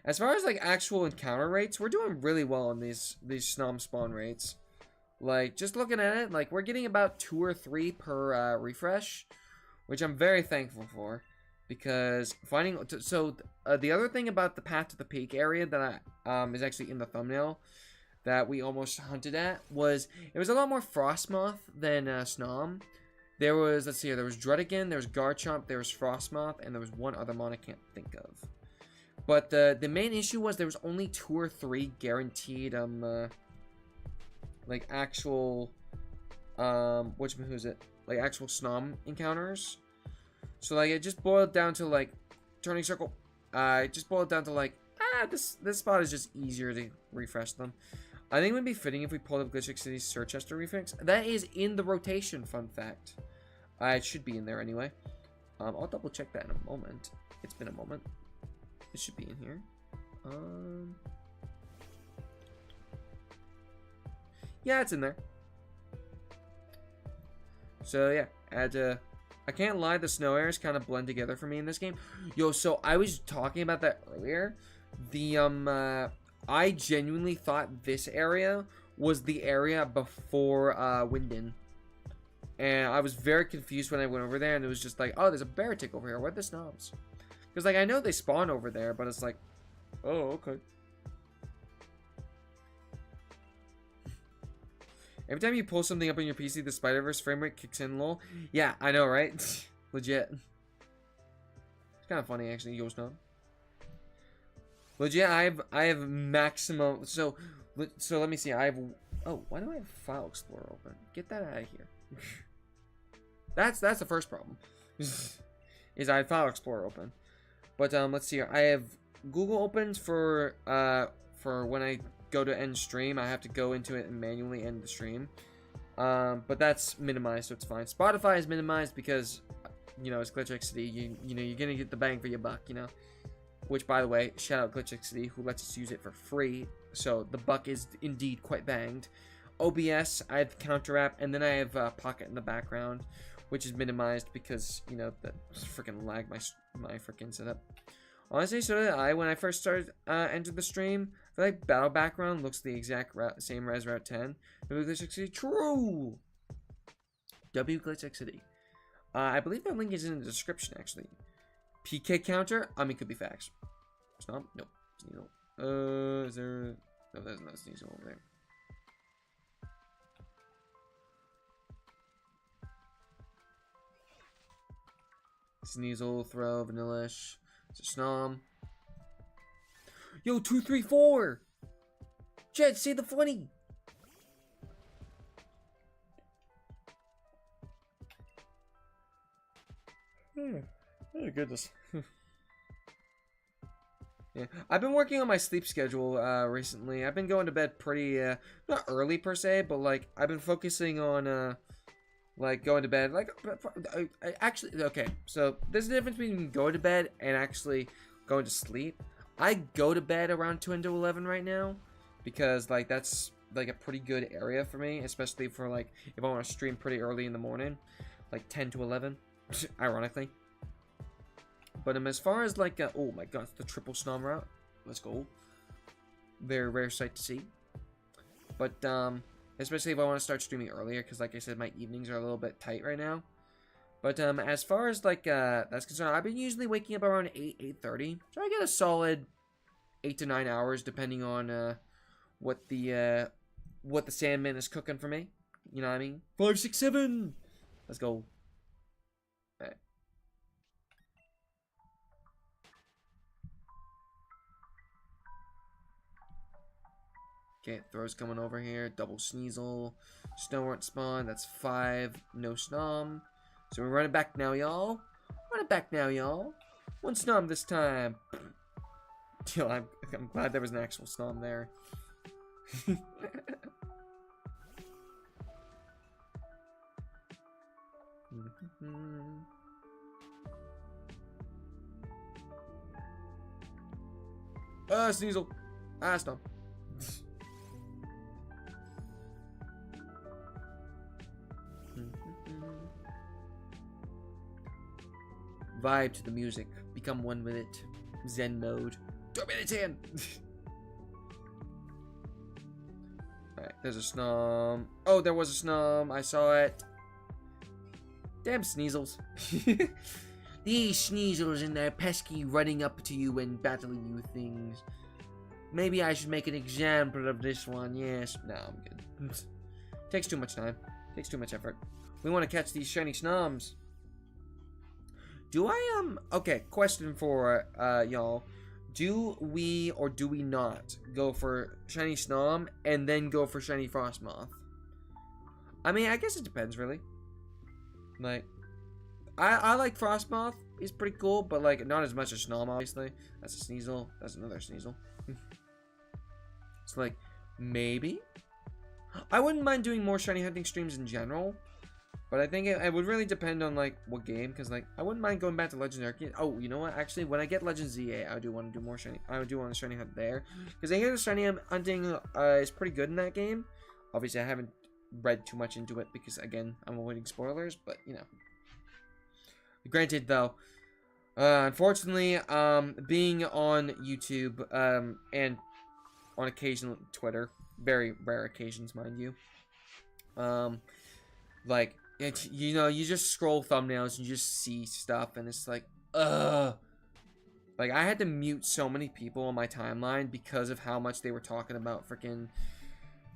As far as, like, actual encounter rates, we're doing really well on these Snom spawn rates. Like, just looking at it, like, we're getting about 2 or 3 per refresh, which I'm very thankful for. Because finding... So, the other thing about the Path to the Peak area that is actually in the thumbnail that we almost hunted at was, it was a lot more Frostmoth than Snom. There was, let's see here, there was Druddigan, there was Garchomp, there was Frostmoth, and there was one other mon I can't think of. But the main issue was there was only 2 or 3 guaranteed, like actual, who's it? Like actual Snom encounters. So like it just boiled down to like, turning circle, it just boiled down to like, this spot is just easier to refresh them. I think it would be fitting if we pulled up Glitch City's Search Chester refix. That is in the rotation, fun fact. It should be in there anyway. I'll double check that in a moment. It's been a moment. It should be in here. Yeah, it's in there. So yeah, I can't lie, the snow areas kind of blend together for me in this game. Yo, so I was talking about that earlier. The I genuinely thought this area was the area before Winden. And I was very confused when I went over there, and it was just like, oh, there's a bear tick over here. Where are the Snoms? Because, like, I know they spawn over there, but it's like, oh, okay. Every time you pull something up on your PC, the Spider-Verse frame rate kicks in, lol. Yeah, I know, right? Legit. It's kind of funny, actually, Yo Snom. Legit, I have maximum. So let me see. I have. Oh, why do I have File Explorer open? Get that out of here. That's the first problem. Is I have File Explorer open. But let's see here. I have Google open for when I go to end stream. I have to go into it and manually end the stream. But that's minimized, so it's fine. Spotify is minimized because, you know, it's GlitchXD. You know, you're gonna get the bang for your buck. You know. Which, by the way, shout out GlitchXD, who lets us use it for free. So, the buck is indeed quite banged. OBS, I have Counter App, and then I have Pocket in the background, which is minimized because, you know, that freaking lagged my freaking setup. Honestly, so did I when I first started entered the stream. I feel like battle background looks the exact same as Route 10. W Glitch City, true. W Glitch City. I believe that link is in the description actually. PK counter. I mean, could be facts. Snom? Nope. Sneasel. Is there? No, there's no Sneasel over there. Sneasel, throw, Vanillish. It's a Snom. Yo, 2, 3, 4. Jet, say the funny. Oh goodness. Yeah, I've been working on my sleep schedule recently. I've been going to bed pretty not early per se, but like I've been focusing on like going to bed like actually okay. So there's a difference between going to bed and actually going to sleep. I go to bed around 10 to 11 right now because like that's like a pretty good area for me, especially for like if I want to stream pretty early in the morning, like 10 to 11, ironically. But as far as like, oh my god, the triple Snom route. Let's go. Very rare sight to see. But, especially if I want to start streaming earlier, because like I said, my evenings are a little bit tight right now. But, as far as like, that's concerned, I've been usually waking up around 8, 8:30. So I get a solid 8 to 9 hours, depending on, what the Sandman is cooking for me. You know what I mean? 5, 6, 7! Let's go. Alright. Okay, throws coming over here. Double Sneasel. Snow won't spawn. That's 5. No Snom. So we're running back now, y'all. Running back now, y'all. 1 Snom this time. Yo, I'm glad there was an actual Snom there. Sneasel. Snom. Vibe to the music. Become one with it. Zen mode. Dominican! Alright, there's a Snom. Oh, there was a Snom. I saw it. Damn Sneasels. These Sneasels and their pesky running up to you and battling you things. Maybe I should make an example of this one. Yes. No, I'm good. Takes too much time. Takes too much effort. We want to catch these shiny Snoms. Do I, okay, question for, y'all. Do we or do we not go for shiny Snom and then go for shiny Frostmoth? I mean, I guess it depends, really. Like, I like Frostmoth. He's pretty cool, but, like, not as much as Snom, obviously. That's a Sneasel. That's another Sneasel. It's like, maybe? I wouldn't mind doing more shiny hunting streams in general. But I think it would really depend on, like, what game. Because, like, I wouldn't mind going back to Legends Arcade. Oh, you know what? Actually, when I get Legends ZA, I do want to do more shiny. I do want to shiny hunt there. Because I hear the shiny hunting is pretty good in that game. Obviously, I haven't read too much into it. Because, again, I'm avoiding spoilers. But, you know. Granted, though. Unfortunately, being on YouTube and on occasional Twitter. Very rare occasions, mind you. Like... It's, you know, you just scroll thumbnails and you just see stuff and it's like, ugh. Like, I had to mute so many people on my timeline because of how much they were talking about freaking,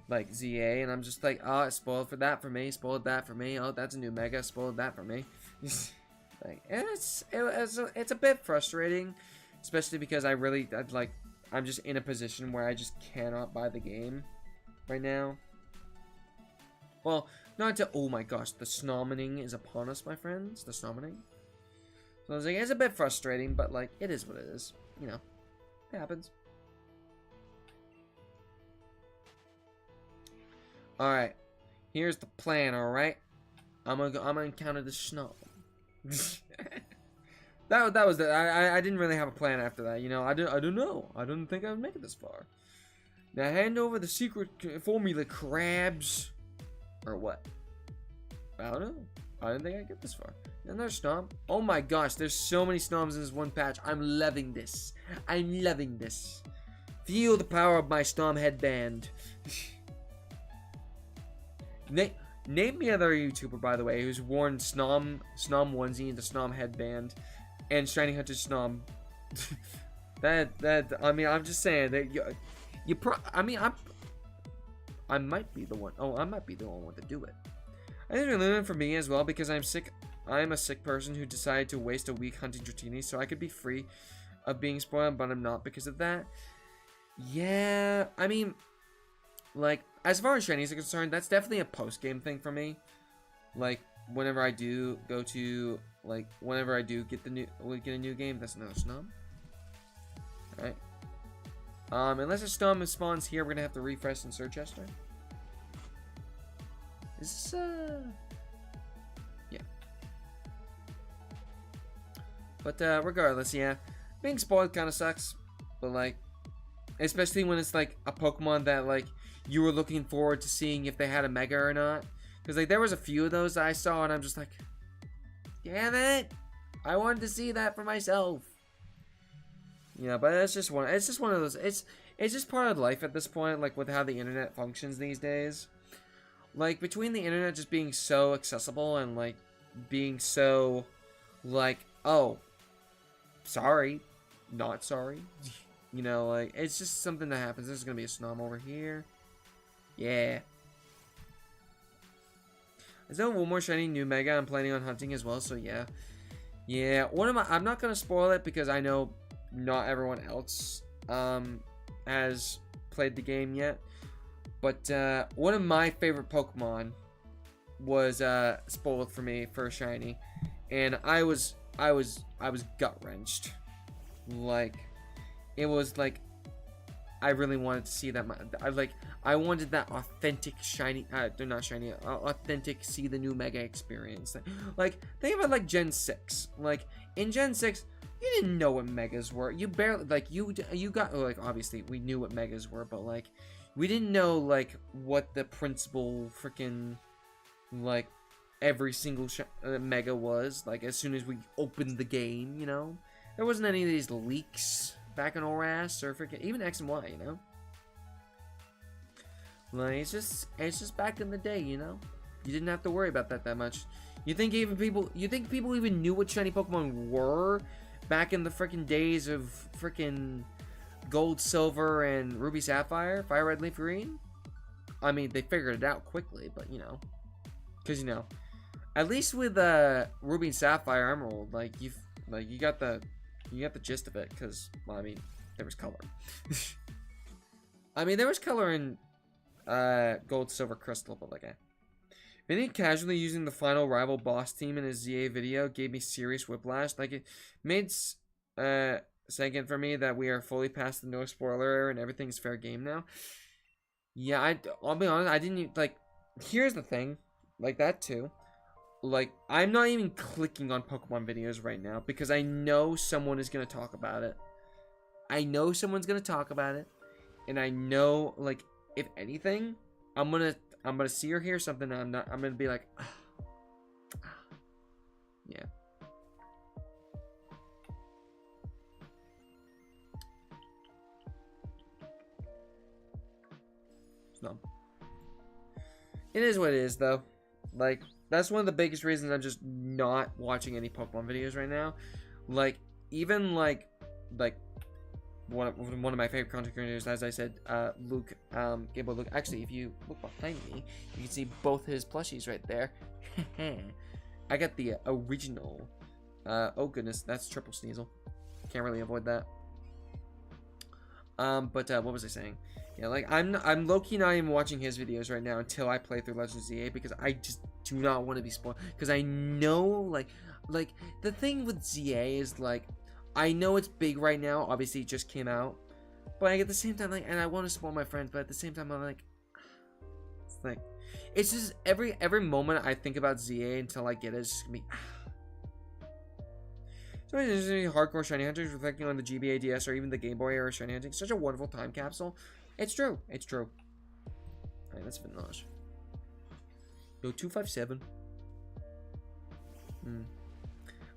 like, ZA. And I'm just like, oh, it spoiled for that for me. Spoiled that for me. Oh, that's a new Mega. Spoiled that for me. Like, and it's a bit frustrating. Especially because I'm just in a position where I just cannot buy the game right now. Well... Not to, oh my gosh, the snomming is upon us, my friends. The snomming. So I was like, it's a bit frustrating, but like, it is what it is. You know, it happens. Alright, here's the plan, alright? I'm gonna encounter the Snom. that was the, I didn't really have a plan after that, you know, I don't know. I didn't think I would make it this far. Now hand over the secret formula, crabs. Or what? I don't know. I didn't think I'd get this far. Another Snom. Oh my gosh, there's so many Snoms in this one patch. I'm loving this. I'm loving this. Feel the power of my Snom headband. Name me another YouTuber, by the way, who's worn Snom onesie and the Snom headband and Shiny Hunter Snom. I mean, I'm just saying that I might be the one. Oh, I might be the one to do it. I think it's really for me as well because I'm sick. I'm a sick person who decided to waste a week hunting Dratini, so I could be free of being spoiled, but I'm not because of that. Yeah, I mean, like, as far as shinies are concerned, that's definitely a post-game thing for me. Like, whenever I do go to, like, whenever I do get a new game, that's another Snom. Alright. Unless a Snom spawns here, we're gonna have to refresh and search Esther. Is this, yeah. But, regardless, yeah. Being spoiled kind of sucks. But, like, especially when it's, like, a Pokemon that, like, you were looking forward to seeing if they had a Mega or not. Because, like, there was a few of those that I saw, and I'm just like, damn it! I wanted to see that for myself. Yeah, but it's just one of those, it's just part of life at this point, like, with how the internet functions these days. Like, between the internet just being so accessible and, like, being so, like, oh, sorry, not sorry. You know, like, it's just something that happens. There's gonna be a Snom over here. Yeah. Is there one more shiny new Mega I'm planning on hunting as well? So, yeah. Yeah, I'm not gonna spoil it because I know not everyone else, has played the game yet. But, one of my favorite Pokemon was, spoiled for me for a shiny. And I was gut-wrenched. Like, it was like, I really wanted to see that. I wanted that authentic shiny, not shiny, authentic see the new Mega experience. Like, think about, like, Gen 6. Like, in Gen 6, you didn't know what Megas were. You barely, like, you got, like, obviously, we knew what Megas were, but, like, we didn't know, like, what the principal freaking, like, every single Mega was, like, as soon as we opened the game, you know? There wasn't any of these leaks back in ORAS or freaking, even X and Y, you know? Like, it's just back in the day, you know? You didn't have to worry about that much. You think people even knew what shiny Pokemon were back in the freaking days of freaking Gold, Silver, and Ruby, Sapphire, Fire Red, Leaf Green? I mean, they figured it out quickly, but, you know. Because, you know, at least with Ruby and Sapphire Emerald, like, you got the gist of it, because, well, I mean, there was color. I mean, there was color in Gold, Silver, Crystal, but, like, Vinny casually using the final rival boss team in his ZA video gave me serious whiplash. Like, it made second for me that we are fully past the no spoiler era and everything's fair game now. Yeah, I'll be honest, I didn't, like, here's the thing, like, that too. Like, I'm not even clicking on Pokemon videos right now because I know someone is going to talk about it. I know someone's going to talk about it. And I know, like, if anything, I'm going to see or hear something and I'm going to be like, yeah. No. It is what it is, though. Like, that's one of the biggest reasons I'm just not watching any Pokemon videos right now. Like, even, like one of my favorite content creators, as I said, Luke, Gameboy Luke. Actually, if you look behind me, you can see both his plushies right there. I got the original. Oh, goodness, that's Triple Sneasel. Can't really avoid that. But what was I saying? Yeah, like, I'm low-key not even watching his videos right now until I play through Legends of ZA because I just do not want to be spoiled. Because I know, like, the thing with ZA is, like, I know it's big right now. Obviously, it just came out. But, like, at the same time, like, and I want to spoil my friends, but at the same time, I'm like, it's like, it's just every moment I think about ZA until I get it, it's just gonna be, So there's any hardcore shiny hunters reflecting on the GBA DS or even the Game Boy era shiny hunting. Such a wonderful time capsule. It's true. It's true. Alright, that's Vinage. Yo, 257.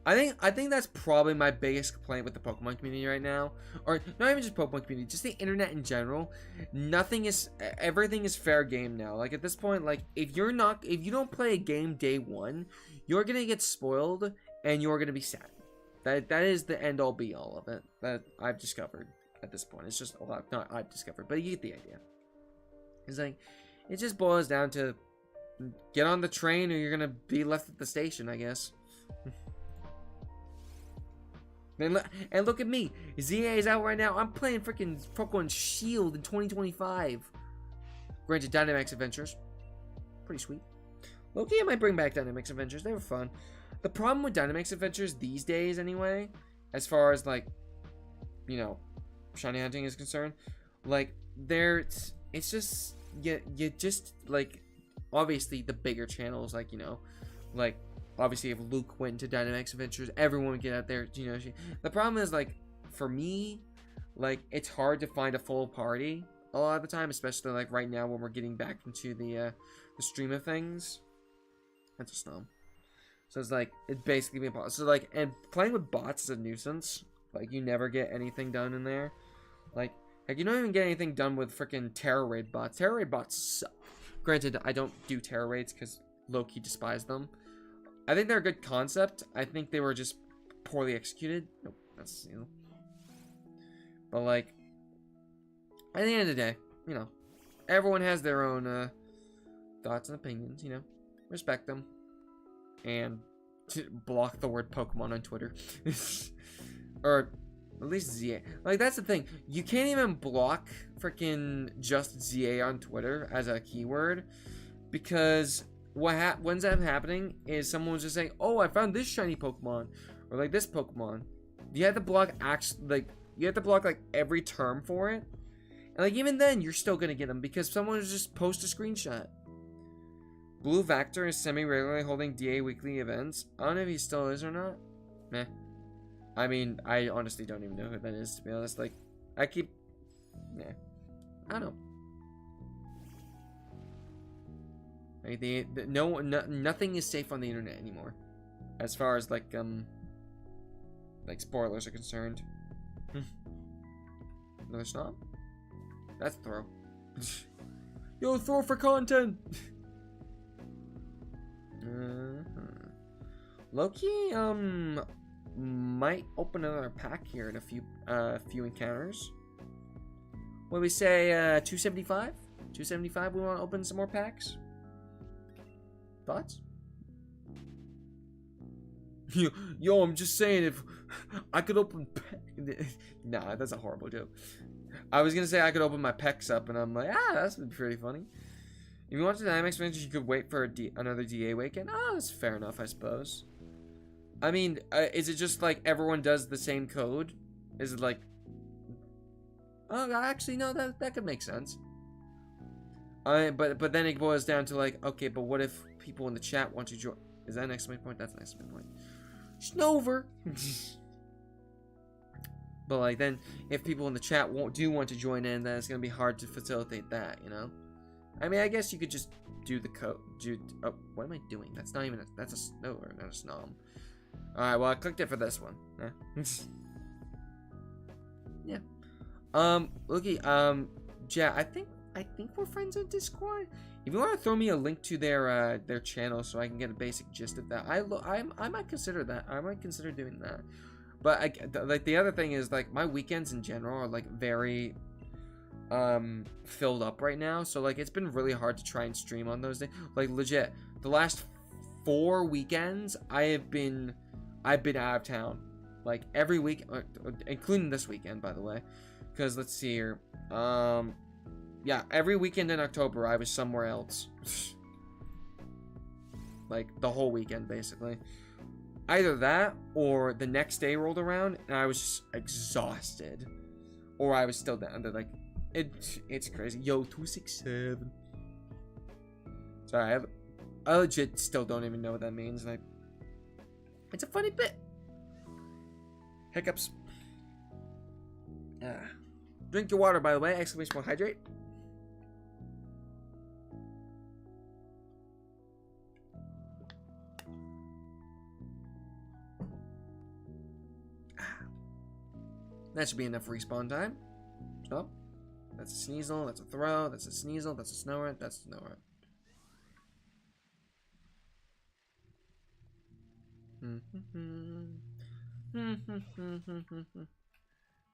I think that's probably my biggest complaint with the Pokemon community right now, or not even just Pokemon community, just the internet in general. Everything is fair game now. Like at this point, like if you don't play a game day one, you're gonna get spoiled and you're gonna be sad. That is the end all be all of it that I've discovered at this point. It's just a lot, not I've discovered, but you get the idea. It's like it just boils down to get on the train or you're gonna be left at the station, I guess. And look at me. ZA is out right now. I'm playing freaking Pokemon Shield in 2025. Granted, Dynamax Adventures. Pretty sweet. Loki, I might bring back Dynamax Adventures. They were fun. The problem with Dynamax Adventures these days, anyway, as far as, like, you know, shiny hunting is concerned, like, it's just, you just, like, obviously the bigger channels, like, you know, like, obviously, if Luke went to Dynamax Adventures, everyone would get out there, you know. The problem is, like, for me, like, it's hard to find a full party a lot of the time, especially, like, right now when we're getting back into the stream of things. That's a Snom. So it's, like, it's basically impossible. So, like, and playing with bots is a nuisance. Like, you never get anything done in there. Like, you don't even get anything done with freaking Terror Raid bots. Terror Raid bots suck. Granted, I don't do Terror Raids because low-key despise them. I think they're a good concept. I think they were just poorly executed. Nope, that's, you know. But, like, at the end of the day, you know, everyone has their own thoughts and opinions, you know. Respect them. And block the word Pokemon on Twitter. Or at least ZA. Like, that's the thing. You can't even block freaking just ZA on Twitter as a keyword. Because what ends up happening is someone was just saying, oh, I found this shiny Pokemon, or like this Pokemon. You have to block like every term for it, and like even then you're still gonna get them because someone will just post a screenshot. Blue Vector is semi-regularly holding DA weekly events. I don't know if he still is or not. Meh. I mean, I honestly don't even know who that is, to be honest. Like, I don't know. Like nothing is safe on the internet anymore, as far as like spoilers are concerned. Another Snom? That's Throw. Yo, Throw for content. Loki might open another pack here in a few encounters. What do we say? 275. 275. We want to open some more packs. Thoughts? Yo, I'm just saying, if I could open nah, that's a horrible joke. I was gonna say I could open my pecs up, and I'm like, that's pretty funny. If you want the Dynamax Adventures, you could wait for another DA weekend. That's fair enough, I suppose. I mean, is it just like everyone does the same code? Is it like, oh, actually, no, that could make sense. But then it boils down to like, okay, but what if people in the chat want to join? Is that an exclamation point? That's an exclamation point. Snover. But like, then if people in the chat do want to join in, then it's gonna be hard to facilitate that, you know. I mean, I guess you could just do the code. Oh, what am I doing? That's not even that's a Snover, not a Snom. All right, well, I clicked it for this one. Yeah. Looky, yeah, I think we're friends on Discord. If you want to throw me a link to their channel so I can get a basic gist of that, I might consider that. I might consider doing that. But like the other thing is like my weekends in general are like very filled up right now. So like it's been really hard to try and stream on those days. Like legit, the last 4 weekends I've been out of town. Like every week, including this weekend, by the way. Because let's see here. Yeah, every weekend in October, I was somewhere else. Like, the whole weekend, basically. Either that, or the next day rolled around, and I was just exhausted. Or I was still down. They're like, it's crazy. Yo, 267. Sorry, I legit still don't even know what that means. Like, it's a funny bit. Hiccups. Drink your water, by the way. Exclamation point, hydrate. That should be enough respawn time. Stop. That's a Sneasel, that's a Throw, that's a Sneasel, that's a Snorunt, that's a Snorunt.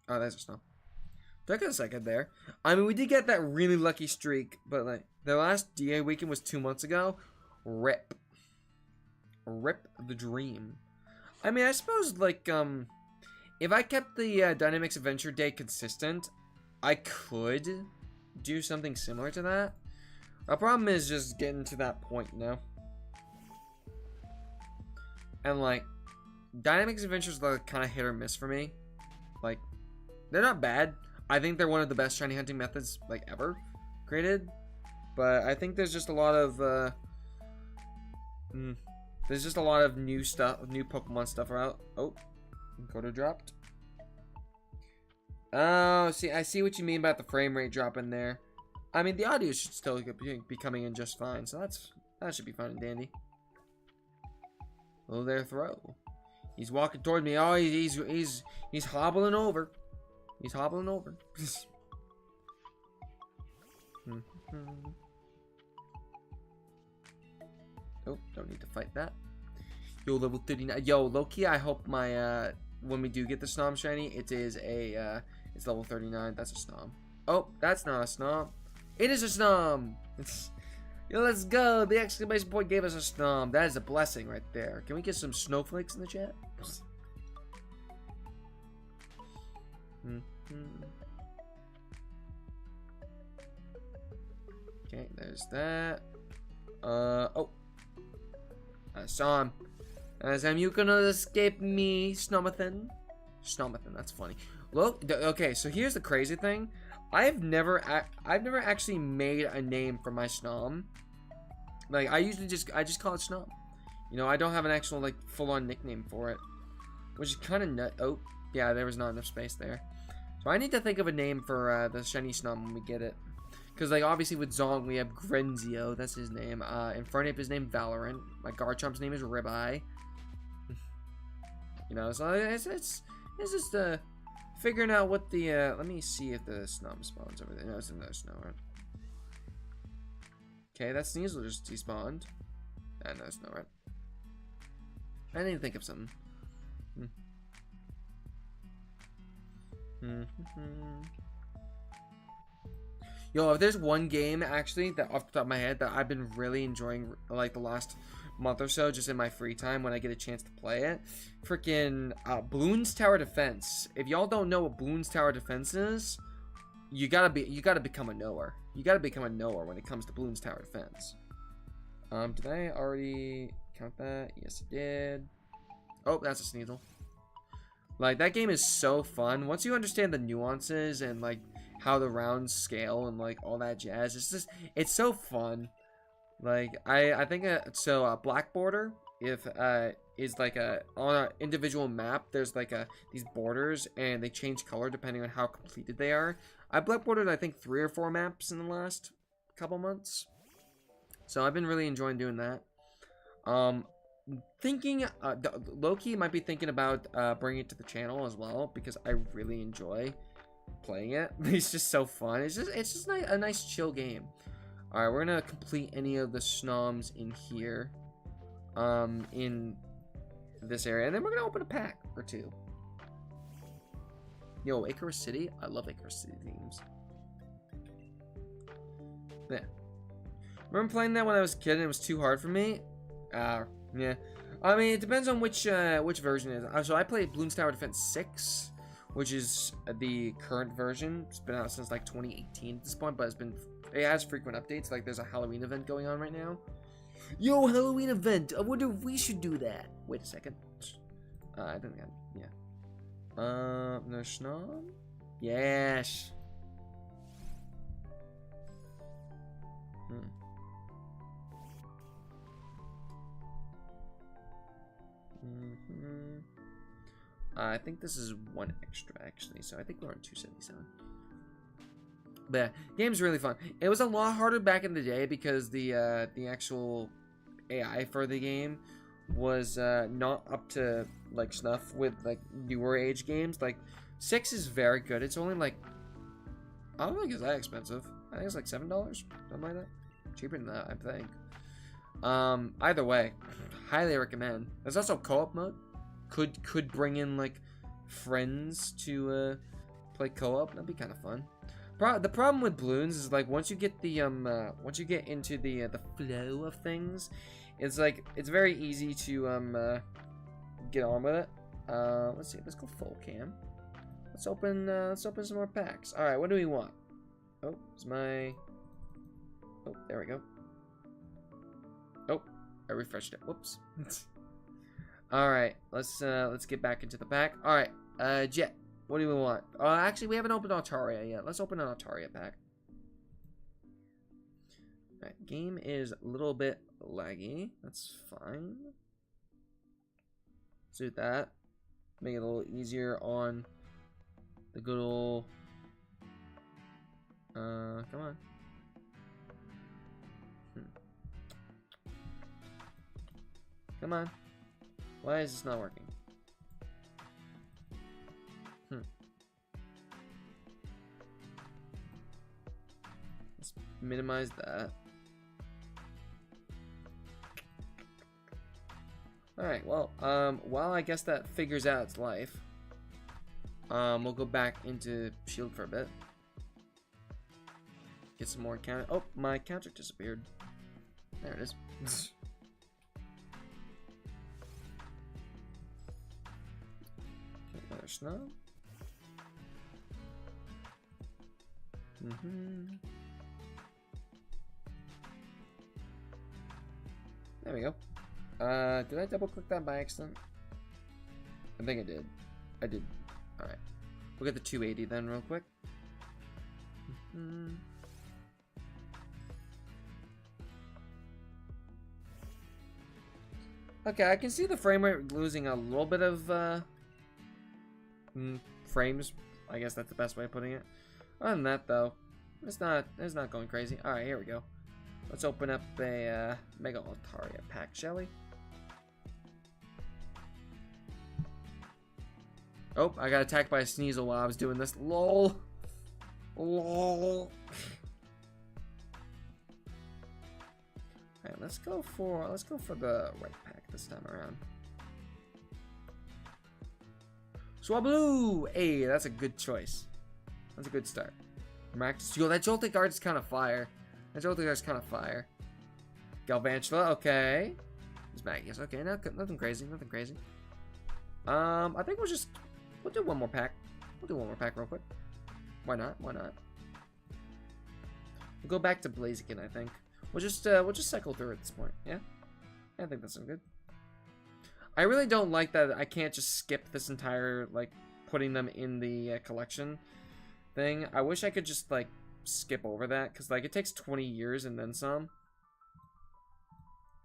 Oh, that's a Snom. Took a second there. I mean, we did get that really lucky streak, but like the last DA weekend was 2 months ago. Rip. Rip the dream. I mean, I suppose like if I kept the Dynamics Adventure Day consistent, I could do something similar to that. The problem is just getting to that point, you know? And like, Dynamics Adventures are kind of hit or miss for me. Like, they're not bad. I think they're one of the best shiny hunting methods, like, ever created. But I think there's just a lot of, there's just a lot of new stuff, new Pokemon stuff out. Oh, Encoder dropped. Oh, see, I see what you mean about the frame rate drop in there. I mean, the audio should still be coming in just fine, so that should be fine and dandy. Oh, there, Throw. He's walking toward me. Oh, he's hobbling over. He's hobbling over. Oh, don't need to fight that. Yo, level 39. Yo, low-key, I hope my when we do get the Snom shiny, it is a it's level 39. That's a Snom. Oh, that's not a Snom. It is a Snom. Yo, let's go. The exclamation point gave us a Snom. That is a blessing right there. Can we get some snowflakes in the chat? Okay, there's that. Oh. I saw him. You cannot escape me, Snomathan. Snomathan, that's funny. Look, okay, so here's the crazy thing. I've never actually made a name for my Snom. Like, I just call it Snom. You know, I don't have an actual, like, full-on nickname for it. Which is kind of nut. Oh, yeah, there was not enough space there. So I need to think of a name for the shiny Snom when we get it. Because, like, obviously with Zong, we have Grenzio. That's his name. Infernape is named Valorant. My Garchomp's name is Ribeye. You know, so it's just figuring out what the let me see if the Snom spawns over there. No, it's another Snorunt. Okay, that Sneasel just despawned. No, Snorunt. I need to think of something. Yo, if there's one game actually that off the top of my head that I've been really enjoying like the last month or so, just in my free time when I get a chance to play it, freaking Bloons Tower Defense. If y'all don't know what Bloons Tower Defense is, you gotta become a knower. You gotta become a knower when it comes to Bloons Tower Defense. Did I already count that? Yes, I did. Oh, that's a Sneasel. Like, that game is so fun. Once you understand the nuances and like how the rounds scale and like all that jazz, it's so fun. Like, I think Black Border, if is like on an individual map, there's like these borders and they change color depending on how completed they are. I Black Bordered I think 3 or 4 maps in the last couple months, so I've been really enjoying doing that. Thinking Loki might be thinking about bringing it to the channel as well, because I really enjoy playing it. It's just so fun. It's just a nice chill game. All right, we're gonna complete any of the Snoms in here, in this area, and then we're gonna open a pack or 2. Yo, Icarus City. I love Icarus City themes. Yeah. Remember playing that when I was a kid and it was too hard for me? Yeah. I mean, it depends on which version it is. So I played Bloons Tower Defense 6, which is the current version. It's been out since like 2018 at this point, but it has frequent updates. Like, there's a Halloween event going on right now. Yo, Halloween event! I wonder if we should do that. Wait a second. I don't know. Yeah. No Snom? Yes. I think this is 1 extra, actually, so I think we're on 277. But yeah, game's really fun. It was a lot harder back in the day because the actual AI for the game was not up to like snuff with like newer age games. Like 6 is very good. It's only like, I don't think it's that expensive. I think it's like $7, something like that. Cheaper than that, I think. Either way, highly recommend. There's also co-op mode. Could bring in like friends to play co-op. That'd be kind of fun. The problem with balloons is like once you get the once you get into the flow of things, it's like it's very easy to get on with it. Let's see. Let's go full cam. Let's open some more packs. All right, what do we want? Oh, it's my. Oh, there we go. Oh, I refreshed it. Whoops. All right, let's get back into the pack. All right, Jet. What do we want? Actually, we haven't opened Altaria yet. Let's open an Altaria pack. All right, game is a little bit laggy. That's fine. Let's do that. Make it a little easier on the good old. Come on. Come on. Why is this not working? Let's minimize that. Alright, well, while I guess that figures out its life, we'll go back into Shield for a bit. Get some more counter. Oh, my counter disappeared. There it is. Another Snom. There we go. Did I double click that by accident? I think I did. I did. Alright. We'll get the 280 then real quick. Okay, I can see the frame rate losing a little bit of frames. I guess that's the best way of putting it. Other than that, though, it's not going crazy. All right, here we go. Let's open up a Mega Altaria pack, shall we? Oh, I got attacked by a Sneasel while I was doing this. Lol. Lol. Alright, let's go for the right pack this time around. Swablu! Hey, that's a good choice. That's a good start. Maractus. Yo, that Joltik Guard is kind of fire. That Joltik Guard is kind of fire. Galvantula, okay. It's Magius, okay, nothing crazy, nothing crazy. I think we'll do one more pack. We'll do one more pack real quick. Why not? Why not? We'll go back to Blaziken, I think. We'll just cycle through at this point. Yeah? I think that's good. I really don't like that I can't just skip this entire, like, putting them in the collection thing. I wish I could just, like, skip over that, because, like, it takes 20 years and then some.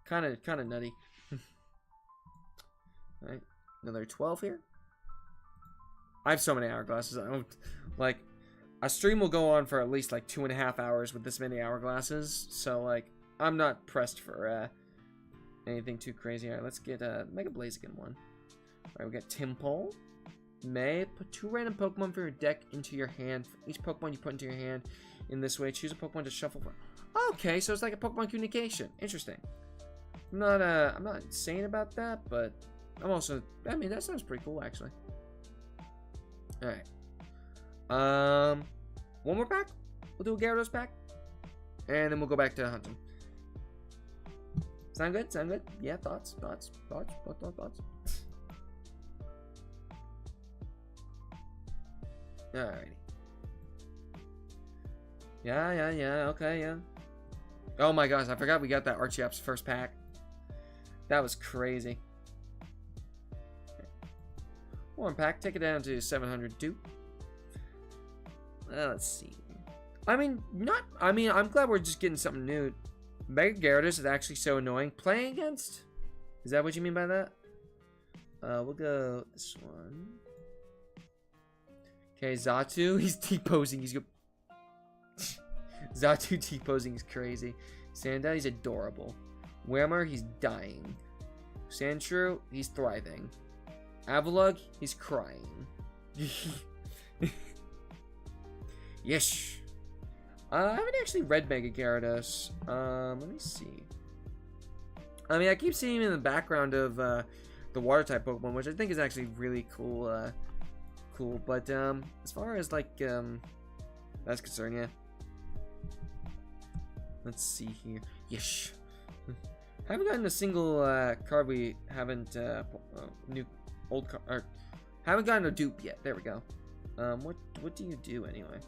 Kind of nutty. Alright, another 12 here. I have so many hourglasses. I don't, like, a stream will go on for at least, like, 2.5 hours with this many hourglasses, so, like, I'm not pressed for, anything too crazy. Alright, let's get a Mega Blaziken one. Alright, we got Timpole. May put 2 random Pokemon from your deck into your hand. For each Pokemon you put into your hand in this way, choose a Pokemon to shuffle from. Okay, so it's like a Pokemon communication. Interesting. I'm not insane about that, but I'm also, I mean, that sounds pretty cool actually. Alright. One more pack? We'll do a Gyarados pack. And then we'll go back to hunting. Sound good? Sound good? Yeah, thoughts? Alrighty. Yeah, okay, yeah. Oh my gosh, I forgot we got that Archeop's first pack. That was crazy. One pack, take it down to 702. Let's see. I'm glad we're just getting something new. Mega Gyarados is actually so annoying. Playing against? Is that what you mean by that? We'll go this one. Okay, Xatu, he's T-posing. He's good. Xatu T-posing is crazy. Sandile, he's adorable. Whammer, he's dying. Sandshrew, he's thriving. Avalugg, he's crying. Yes. I haven't actually read Mega Gyarados. Let me see. I mean, I keep seeing him in the background of the water type Pokemon, which I think is actually really cool. Cool. But as far as like that's concerned, yeah. Let's see here. Yes. Haven't gotten a single card we haven't new old card. Or, haven't gotten a dupe yet. There we go. What do you do anyway?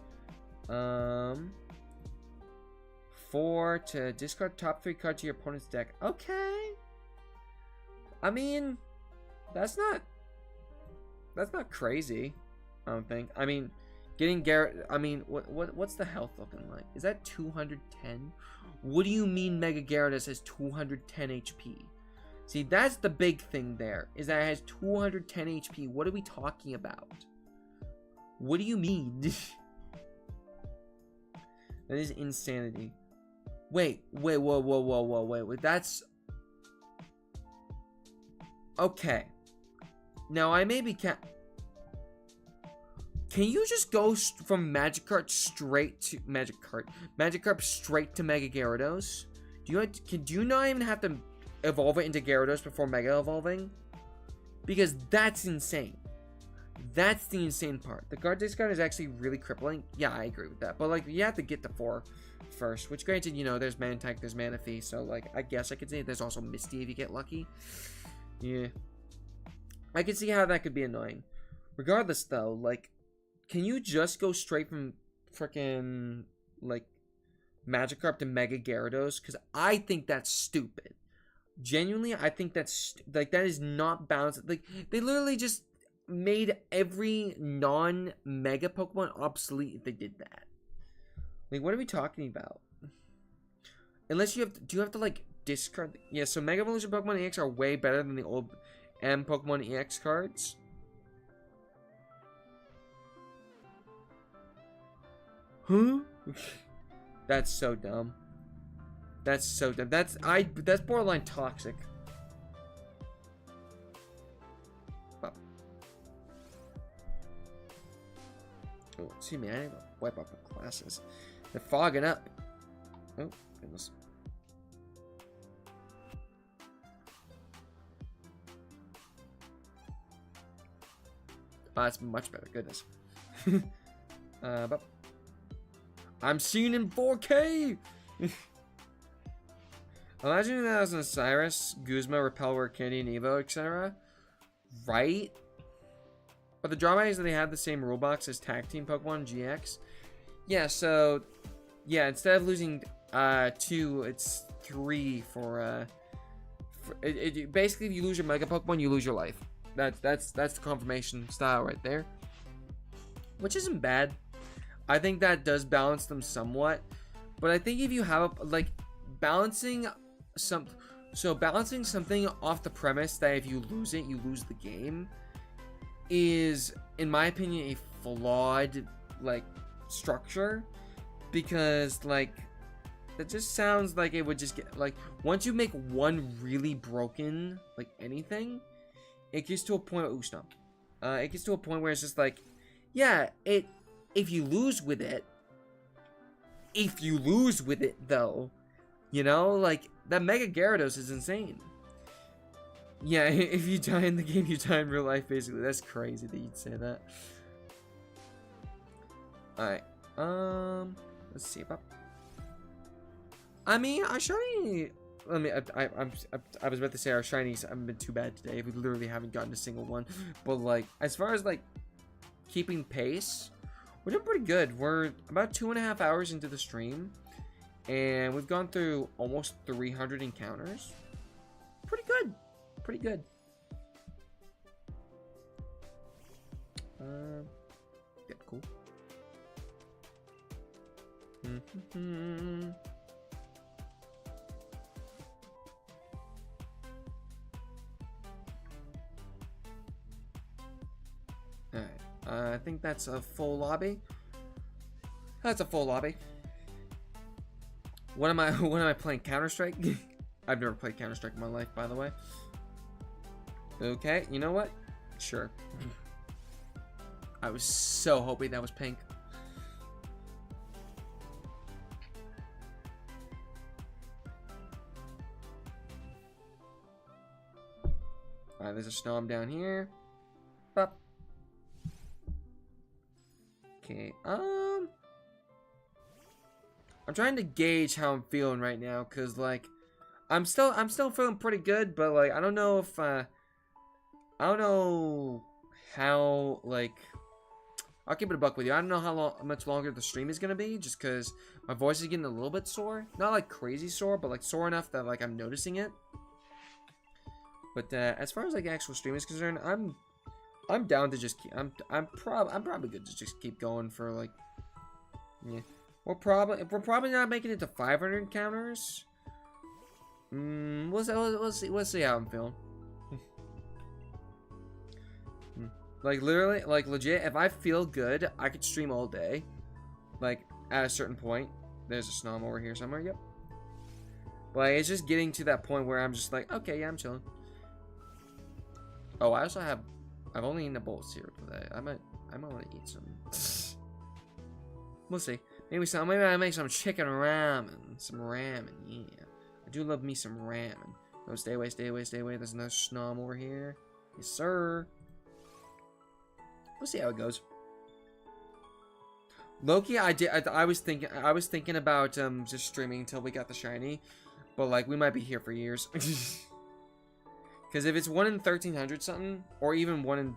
4 to discard top 3 cards to your opponent's deck. Okay. I mean, that's not crazy. I don't think. I mean, getting Garrett. I mean, what's the health looking like? Is that 210? What do you mean Mega Gyarados has 210 HP? See, that's the big thing there. Is that it has 210 HP. What are we talking about? What do you mean? That is insanity. Wait, whoa, that's... Okay. Now, I maybe can't... Can you just go from Magikarp straight to... Magikarp straight to Mega Gyarados? Do you not even have to evolve it into Gyarados before Mega Evolving? Because that's insane. That's the insane part. The guard discard is actually really crippling. Yeah, I agree with that. But, like, you have to get to 4 first. Which, granted, you know, there's Manatech, there's Manaphy. So, like, I guess I could say there's also Misty if you get lucky. Yeah. I can see how that could be annoying. Regardless, though, like, can you just go straight from frickin', like, Magikarp to Mega Gyarados? Because I think that's stupid. Genuinely, I think that's, like, that is not balanced. Like, they literally just made every non-Mega Pokemon obsolete if they did that. Like, what are we talking about? Unless you have, do you have to, like, discard? Yeah, so Mega Evolution Pokemon EX are way better than the old M Pokemon EX cards. Huh? That's so dumb. That's so dumb. That's borderline toxic. Oh, see me, I need to wipe up my glasses. They're fogging up. Oh, goodness. Oh, that's much better. Goodness. But I'm seeing in 4K! Imagine that as an Cyrus, Guzma, Repelwer, Candy, and Evo, etc. Right? But the drawback is that they have the same rule box as Tag Team Pokemon GX. Yeah, so... Yeah, instead of losing 2, it's 3 for basically, if you lose your Mega Pokemon, you lose your life. That's the confirmation style right there. Which isn't bad. I think that does balance them somewhat. But I think if you have, like, balancing something off the premise that if you lose it, you lose the game, is, in my opinion, a flawed, like, structure. Because, like, that just sounds like it would just get, like, once you make one really broken, like, anything, it gets to a point, Snom. It gets to a point where it's just like, yeah, if you lose with it, though, you know, like, that Mega Gyarados is insane. Yeah, if you die in the game, you die in real life, basically. That's crazy that you'd say that. Alright, let's see about... I mean, our shiny... I mean, I was about to say our shinies haven't been too bad today. We literally haven't gotten a single one. But, like, as far as, like, keeping pace, we're doing pretty good. We're about 2.5 hours into the stream. And we've gone through almost 300 encounters. Pretty good. Pretty good. Yeah, cool. Alright, I think that's a full lobby. That's a full lobby. What am I playing? Counter-Strike? I've never played Counter-Strike in my life, by the way. Okay, you know what? Sure. I was so hoping that was pink. Alright, there's a Snom down here. Pop. Okay, I'm trying to gauge how I'm feeling right now, cause like I'm still feeling pretty good, but like I don't know if I don't know how, like, I'll keep it a buck with you. I don't know how much longer the stream is gonna be, just cause my voice is getting a little bit sore. Not like crazy sore, but like sore enough that like I'm noticing it. But as far as like actual stream is concerned, I'm down to just keep. I'm probably good to just keep going for like. Yeah, we're probably not making it to 500 encounters. We'll see how I'm feeling. Like literally, like legit, if I feel good, I could stream all day. Like at a certain point, there's a Snom over here somewhere. Yep. But like, it's just getting to that point where I'm just like, okay, yeah, I'm chilling. Oh, I also have. I've only eaten a bowl of cereal today. I might want to eat some. We'll see. Maybe I make some chicken ramen. Some ramen, yeah. I do love me some ramen. Oh, stay away, stay away, stay away. There's another Snom over here. Yes, sir. We'll see how it goes. Loki, I was thinking about just streaming until we got the shiny, but like we might be here for years. Because if it's 1 in 1300 something, or even 1 in,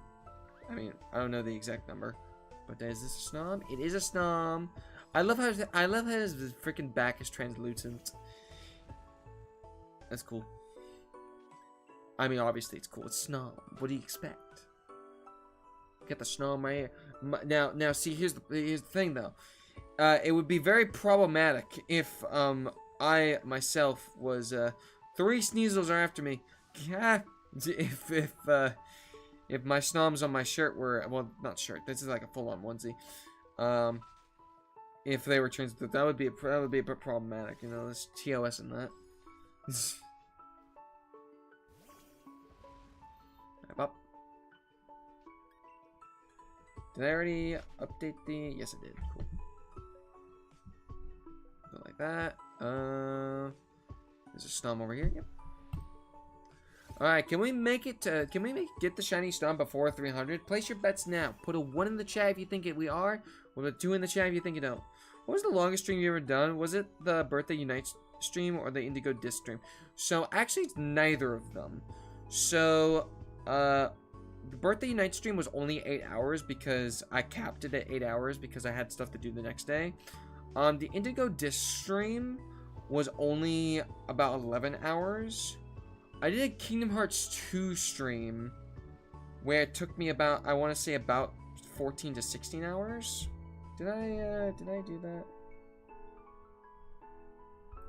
I mean, I don't know the exact number, but is this a Snom? It is a Snom. I love how his freaking back is translucent. That's cool. I mean, obviously it's cool. It's Snom. What do you expect? Get the Snom right here. Now, see, here's the thing though. It would be very problematic if I myself was 3 Sneasels are after me. If my Snoms on my shirt were, well, not shirt. This is like a full-on onesie. If they were translucent, that would be a bit problematic. You know, this TOS and that. Up. Did I already update the? Yes, I did. Cool. Go like that. There's a Snom over here. Yep. All right. Can we make it to? Get the shiny Snom before 300? Place your bets now. Put a 1 in the chat if you think we are. Put a 2 in the chat if you think you don't. What was the longest stream you ever done? Was it the Birthday Unite stream or the Indigo Disc stream? So actually, it's neither of them. So the Birthday Unite stream was only 8 hours because I capped it at 8 hours because I had stuff to do the next day. The Indigo Disc stream was only about 11 hours. I did a Kingdom Hearts 2 stream where it took me about, I want to say about 14 to 16 hours. Did I do that?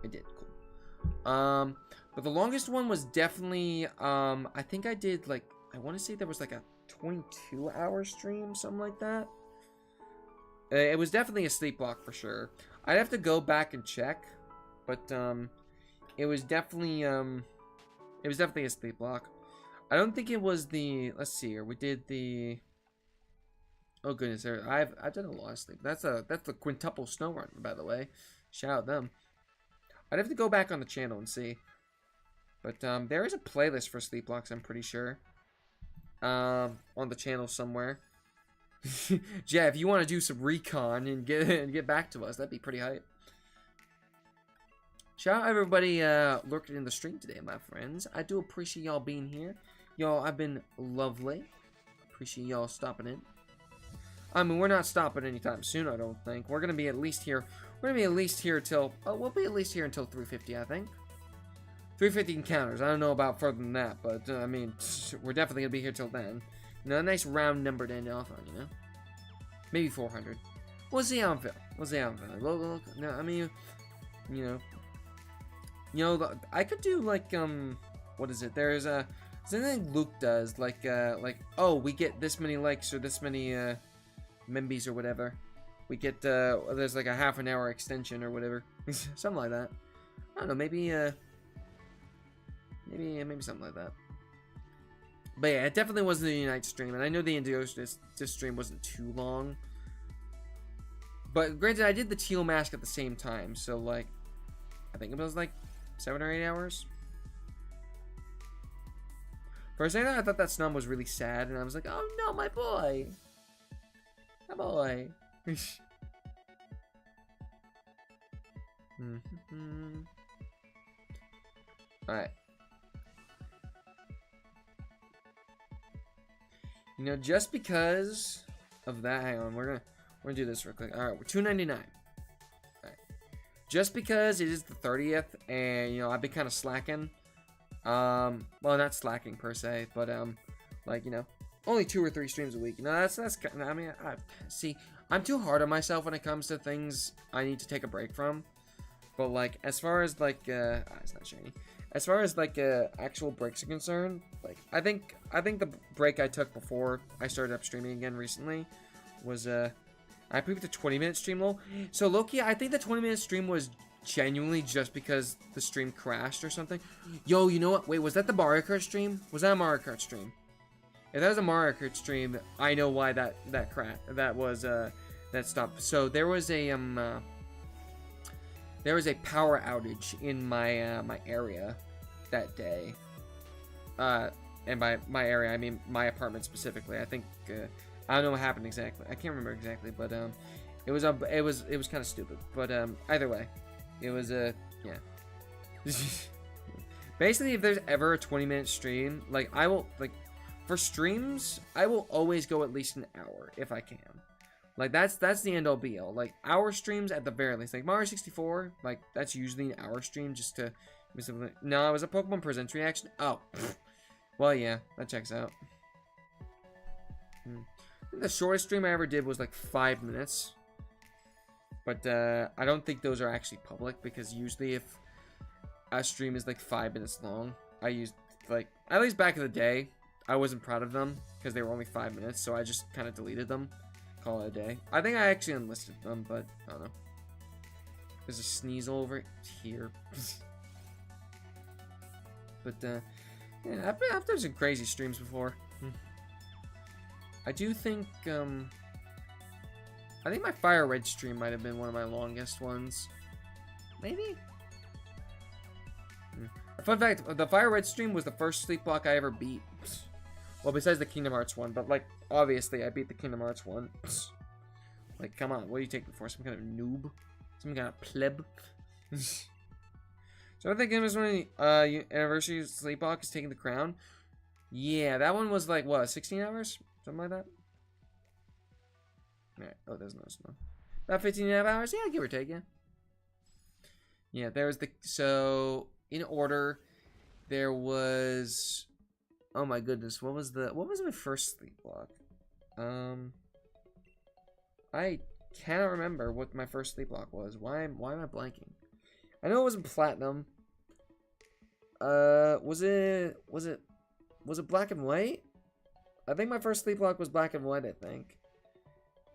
I did. Cool. But the longest one was definitely, I think I did like, I want to say there was like a 22-hour stream, something like that. It was definitely a sleep block for sure. I'd have to go back and check, but it was definitely a sleep block. I don't think it was the. Let's see here. We did the. Oh goodness, I've done a lot of sleep. That's the quintuple snow run, by the way. Shout out them. I'd have to go back on the channel and see. But there is a playlist for sleep blocks, I'm pretty sure. On the channel somewhere. Yeah, if you want to do some recon and get back to us, that'd be pretty hype. Shout out everybody lurking in the stream today, my friends. I do appreciate y'all being here. Y'all, I've been lovely. Appreciate y'all stopping in. I mean, we're not stopping anytime soon, I don't think. We're gonna be at least here. We're gonna be at least here till. Oh, we'll be at least here until 350, I think. 350 encounters. I don't know about further than that, but I mean, we're definitely gonna be here till then. You know, a nice round number to end off on, you know. Maybe 400. We'll see how I'm feeling. We'll see how I'm feeling. Look, no, I mean, you know, I could do like what is it? There's something Luke does, like oh, we get this many likes or this many membies or whatever. We get there's like a half an hour extension or whatever, something like that. I don't know, maybe something like that. But yeah, it definitely wasn't a Unite stream, and I know the Indigo this stream wasn't too long. But granted, I did the teal mask at the same time, so like, I think it was like 7 or 8 hours. For a second, I thought that Snom was really sad, and I was like, oh no, my boy. My boy. Alright. You know, just because of that, hang on, we're gonna do this real quick. Alright, we're $2.99. Alright. Just because it is the 30th, and you know, I've been kind of slacking. Well, not slacking per se, but like, you know, only 2 or 3 streams a week. You know, that's kind of, I mean, see, I'm too hard on myself when it comes to things I need to take a break from. But like, as far as like, it's not shiny. As far as like actual breaks are concerned, like I think the break I took before I started up streaming again recently was I believe the 20-minute stream low. So Loki, I think the 20-minute stream was genuinely just because the stream crashed or something. Yo, you know what? Wait, was that the Mario Kart stream? Was that a Mario Kart stream? If that was a Mario Kart stream, I know why that stopped. So there was a power outage in my my area that day. And by my area, I mean my apartment specifically. I think I don't know what happened exactly. I can't remember exactly, but it was kind of stupid. But either way, it was yeah. Basically, if there's ever a 20-minute stream, like I will like for streams, I will always go at least an hour if I can. Like that's the end all be all. Like hour streams at the very least. Like Mario 64, like that's usually an hour stream just to. No, it was a Pokemon Presents reaction. Oh, well yeah, that checks out. I think the shortest stream I ever did was like 5 minutes. But I don't think those are actually public because usually if a stream is like 5 minutes long, I used like at least back in the day, I wasn't proud of them because they were only 5 minutes, so I just kind of deleted them. Call it a day. I think I actually enlisted them, but I don't know. There's a Sneasel over here. But yeah, I've done some crazy streams before. I do think I think my Fire Red stream might have been one of my longest ones. Maybe. Fun fact: the Fire Red stream was the first sleep block I ever beat. Well, besides the Kingdom Hearts one, but like obviously I beat the Kingdom Hearts one. Like, come on, what do you take me for? Some kind of noob? Some kind of pleb? So I think it was when anniversary of Sleepwalk is taking the crown. Yeah, that one was like what, 16 hours, something like that. Alright, oh, there's no snow. About 15.5 hours, yeah, give or take, yeah. Yeah, there was the so in order, there was. Oh my goodness, what was my first Sleepwalk? I cannot remember what my first Sleepwalk was. Why am I blanking? I know it wasn't platinum. Was it black and white? I think my first Sleepwalk was black and white, I think.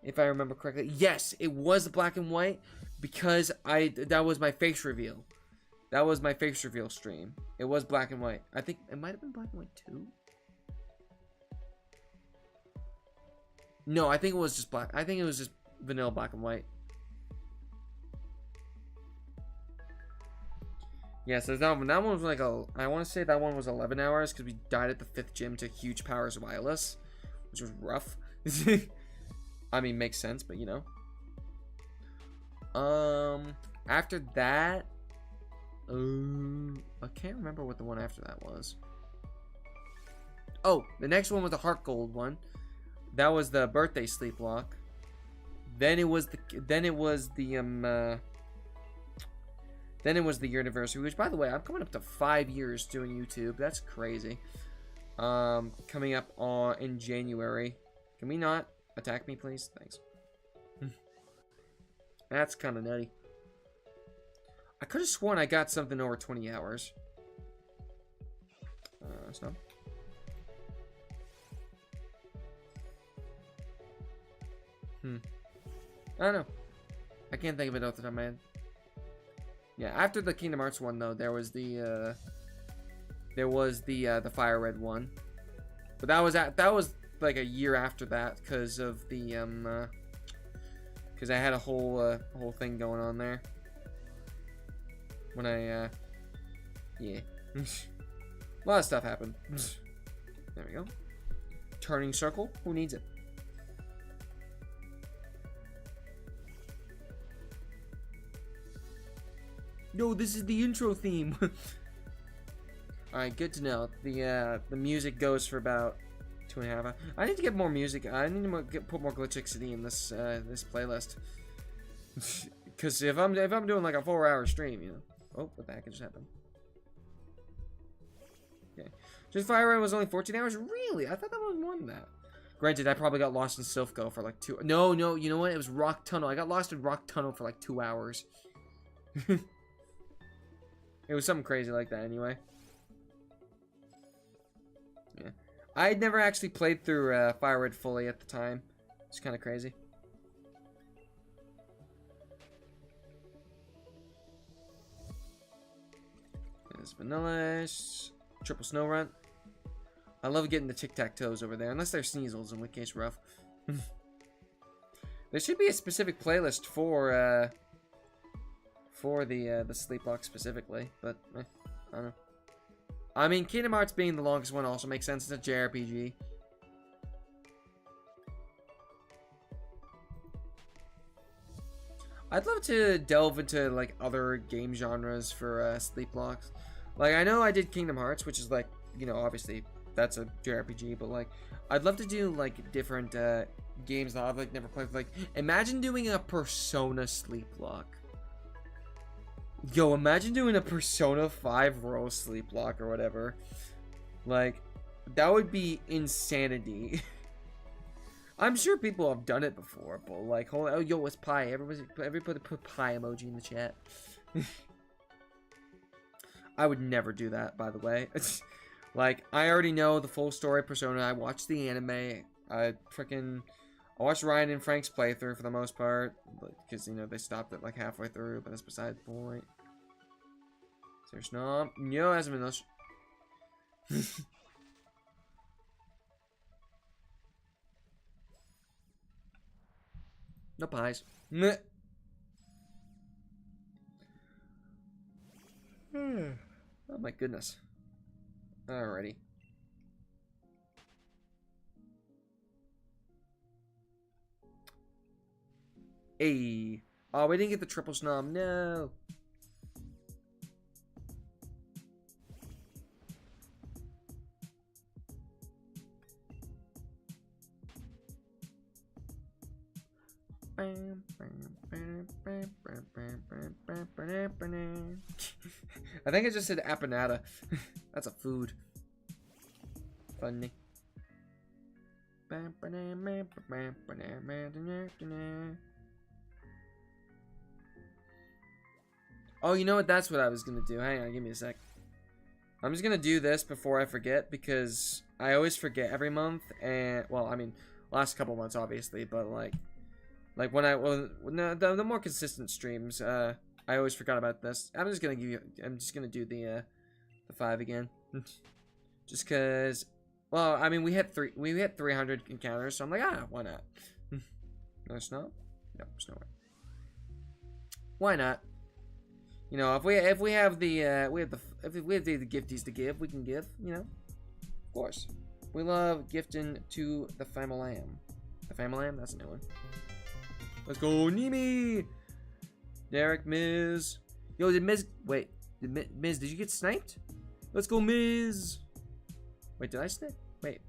If I remember correctly. Yes, it was black and white because that was my face reveal. That was my face reveal stream. It was black and white. I think it might have been black and white too. No, I think it was just black. I think it was just vanilla black and white. Yeah, so that one was like I want to say that one was 11 hours because we died at the 5th gym to huge powers wireless, which was rough. I mean, makes sense, but you know. After that, I can't remember what the one after that was. Oh, the next one was the Heart Gold one. That was the birthday sleepwalk. Then it was the year anniversary, which by the way, I'm coming up to 5 years doing YouTube. That's crazy. Coming up in January. Can we not attack me, please? Thanks. That's kind of nutty. I could have sworn I got something over 20 hours. Snom. I don't know. I can't think of it off the top of my head. Yeah, after the Kingdom Hearts one though, there was the Fire Red one. But that was like a year after that because of the because I had a whole thing going on there. When I yeah. A lot of stuff happened. There we go. Turning circle. Who needs it? No, this is the intro theme. Alright, good to know. The music goes for about 2.5 hours. I need to get more music. I need to put more glitchixity in this this playlist. Because if I'm doing like a 4-hour stream, you know. Oh, what the heck just happened? Okay. Just Fire Red was only 14 hours? Really? I thought that was more than that. Granted, I probably got lost in Silphco for like 2... No, you know what? It was Rock Tunnel. I got lost in Rock Tunnel for like 2 hours. It was something crazy like that anyway. Yeah. I had never actually played through Fire Red fully at the time. It's kind of crazy. There's Vanilla, Triple Snow Run. I love getting the tic-tac-toes over there, unless they're Sneasels, in which case rough. There should be a specific playlist for the sleep block specifically, but I don't know. I mean, Kingdom Hearts being the longest one also makes sense. It's a JRPG. I'd love to delve into like other game genres for sleep blocks. Like, I know I did Kingdom Hearts, which is like, you know, obviously that's a JRPG, but like, I'd love to do like different games that I've like never played. Like, imagine doing a Persona sleep block. Yo, imagine doing a Persona 5 row sleep block or whatever. Like, that would be insanity. I'm sure people have done it before, but like, hold on. Oh, yo, it's pie. Everybody put pie emoji in the chat. I would never do that, by the way. Like, I already know the full story of Persona. I watched the anime. I watched Ryan and Frank's playthrough for the most part, because, you know, they stopped it like halfway through, but that's beside the point. There's no... No, hasn't been those... No pies. Meh. Oh my goodness. Alrighty. Hey. Oh, we didn't get the triple snom. No. I think I just said apanada. That's a food. Funny. Oh, you know what? That's what I was gonna do. Hang on, give me a sec. I'm just gonna do this before I forget, because I always forget every month. And well, I mean, last couple months obviously, but like when no, the more consistent streams, I always forgot about this. I'm just gonna do the 5 again, just cause. Well, I mean, we hit 300 encounters, so I'm like, why not? No snow? No, snow. Why not? You know, if we have the gifties to give, we can give. You know, of course. We love gifting to the family. The family, that's a new one. Let's go, Nimi! Derek, Miz. Yo, did Miz... Wait. Miz, did you get sniped? Let's go, Miz! Wait, did I snipe? Wait.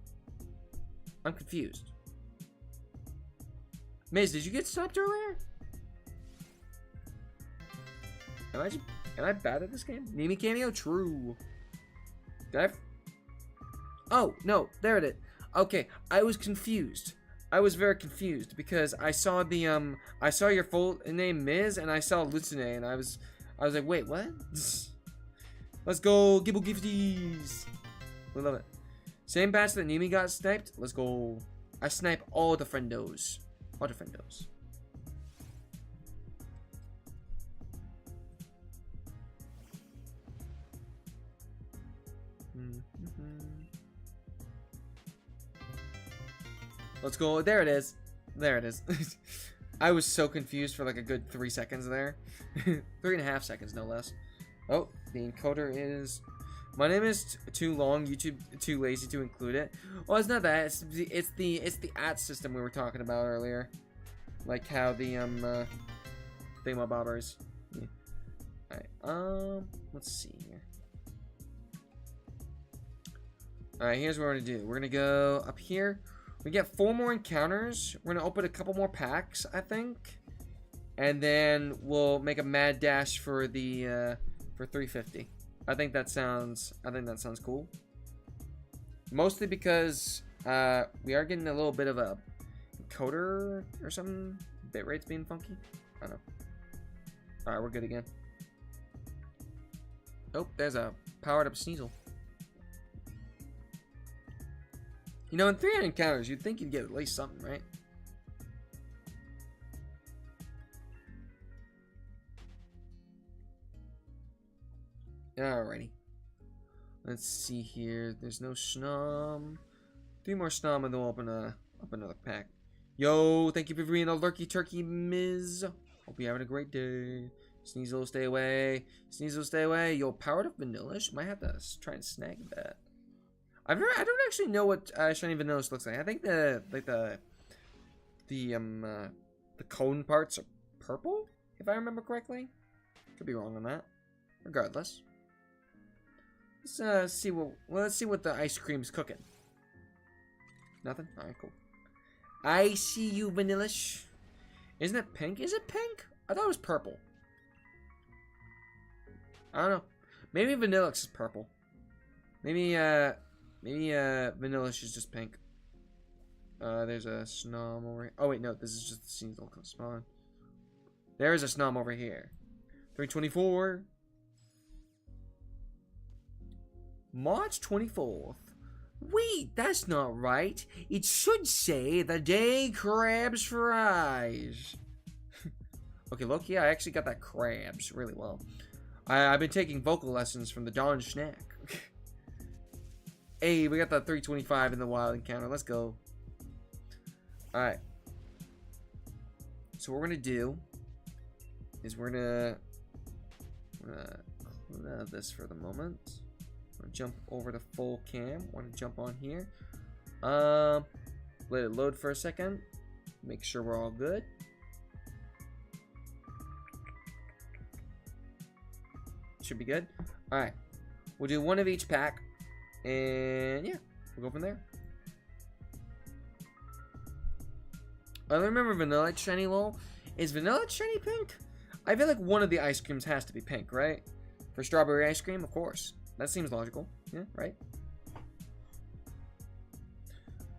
I'm confused. Miz, did you get sniped earlier? Am I bad at this game? Nimi cameo? True. Did I... Oh, no. There it is. Okay, I was confused. I was very confused because I saw the I saw your full name Miz and I saw Lucine and I was like, wait, what? Let's go, Gibble Gifties. We love it. Same batch that Nimi got sniped. Let's go. I snipe all the friendos. All the friendos. Let's go. There it is. There it is. I was so confused for like a good 3 seconds there. 3.5 seconds, no less. Oh, the encoder is... My name is too long. YouTube too lazy to include it. Well, it's not that. It's the @ system we were talking about earlier. Like how the thingamabobbers. Yeah. Alright, let's see here. Alright, here's what we're gonna do. We're gonna go up here. We get 4 more encounters. We're gonna open a couple more packs, I think. And then we'll make a mad dash for the for 350. I think that sounds cool. Mostly because we are getting a little bit of a encoder or something. Bitrate's being funky. I don't know. Alright, we're good again. Oh, there's a powered up Sneasel. You know, in 300 encounters, you'd think you'd get at least something, right? Alrighty. Let's see here. There's no Snom. 3 more Snom and then we'll open up another pack. Yo, thank you for being a lurky turkey, Ms. Hope you're having a great day. Sneasel, stay away. Sneasel, stay away. Yo, powered up Vanillish. Might have to try and snag that. I don't actually know what shiny Vanillish looks like. I think the cone parts are purple, if I remember correctly. Could be wrong on that. Regardless. Let's see what the ice cream's cooking. Nothing? Alright, cool. I see you, Vanillish. Isn't it pink? Is it pink? I thought it was purple. I don't know. Maybe Vanillish is purple. Maybe Vanillish is just pink. There's a Snom over here. Oh wait, no, this is just the seasonal spawn. There's a Snom over here. 324. March 24th. Wait, that's not right. It should say the day crabs fries. Okay, look, yeah, I actually got that crabs really well. I've been taking vocal lessons from the Dawn Schnack. Hey, we got that 325 in the wild encounter. Let's go. Alright. So what we're going to do is we're going to clean out this for the moment. I'm going to jump over to full cam. Want to jump on here. Let it load for a second. Make sure we're all good. Should be good. Alright. We'll do one of each pack. And yeah, we'll go from there. I remember Vanilla Shiny lol. Is Vanilla Shiny pink? I feel like one of the ice creams has to be pink, right? For strawberry ice cream, of course. That seems logical. Yeah, right?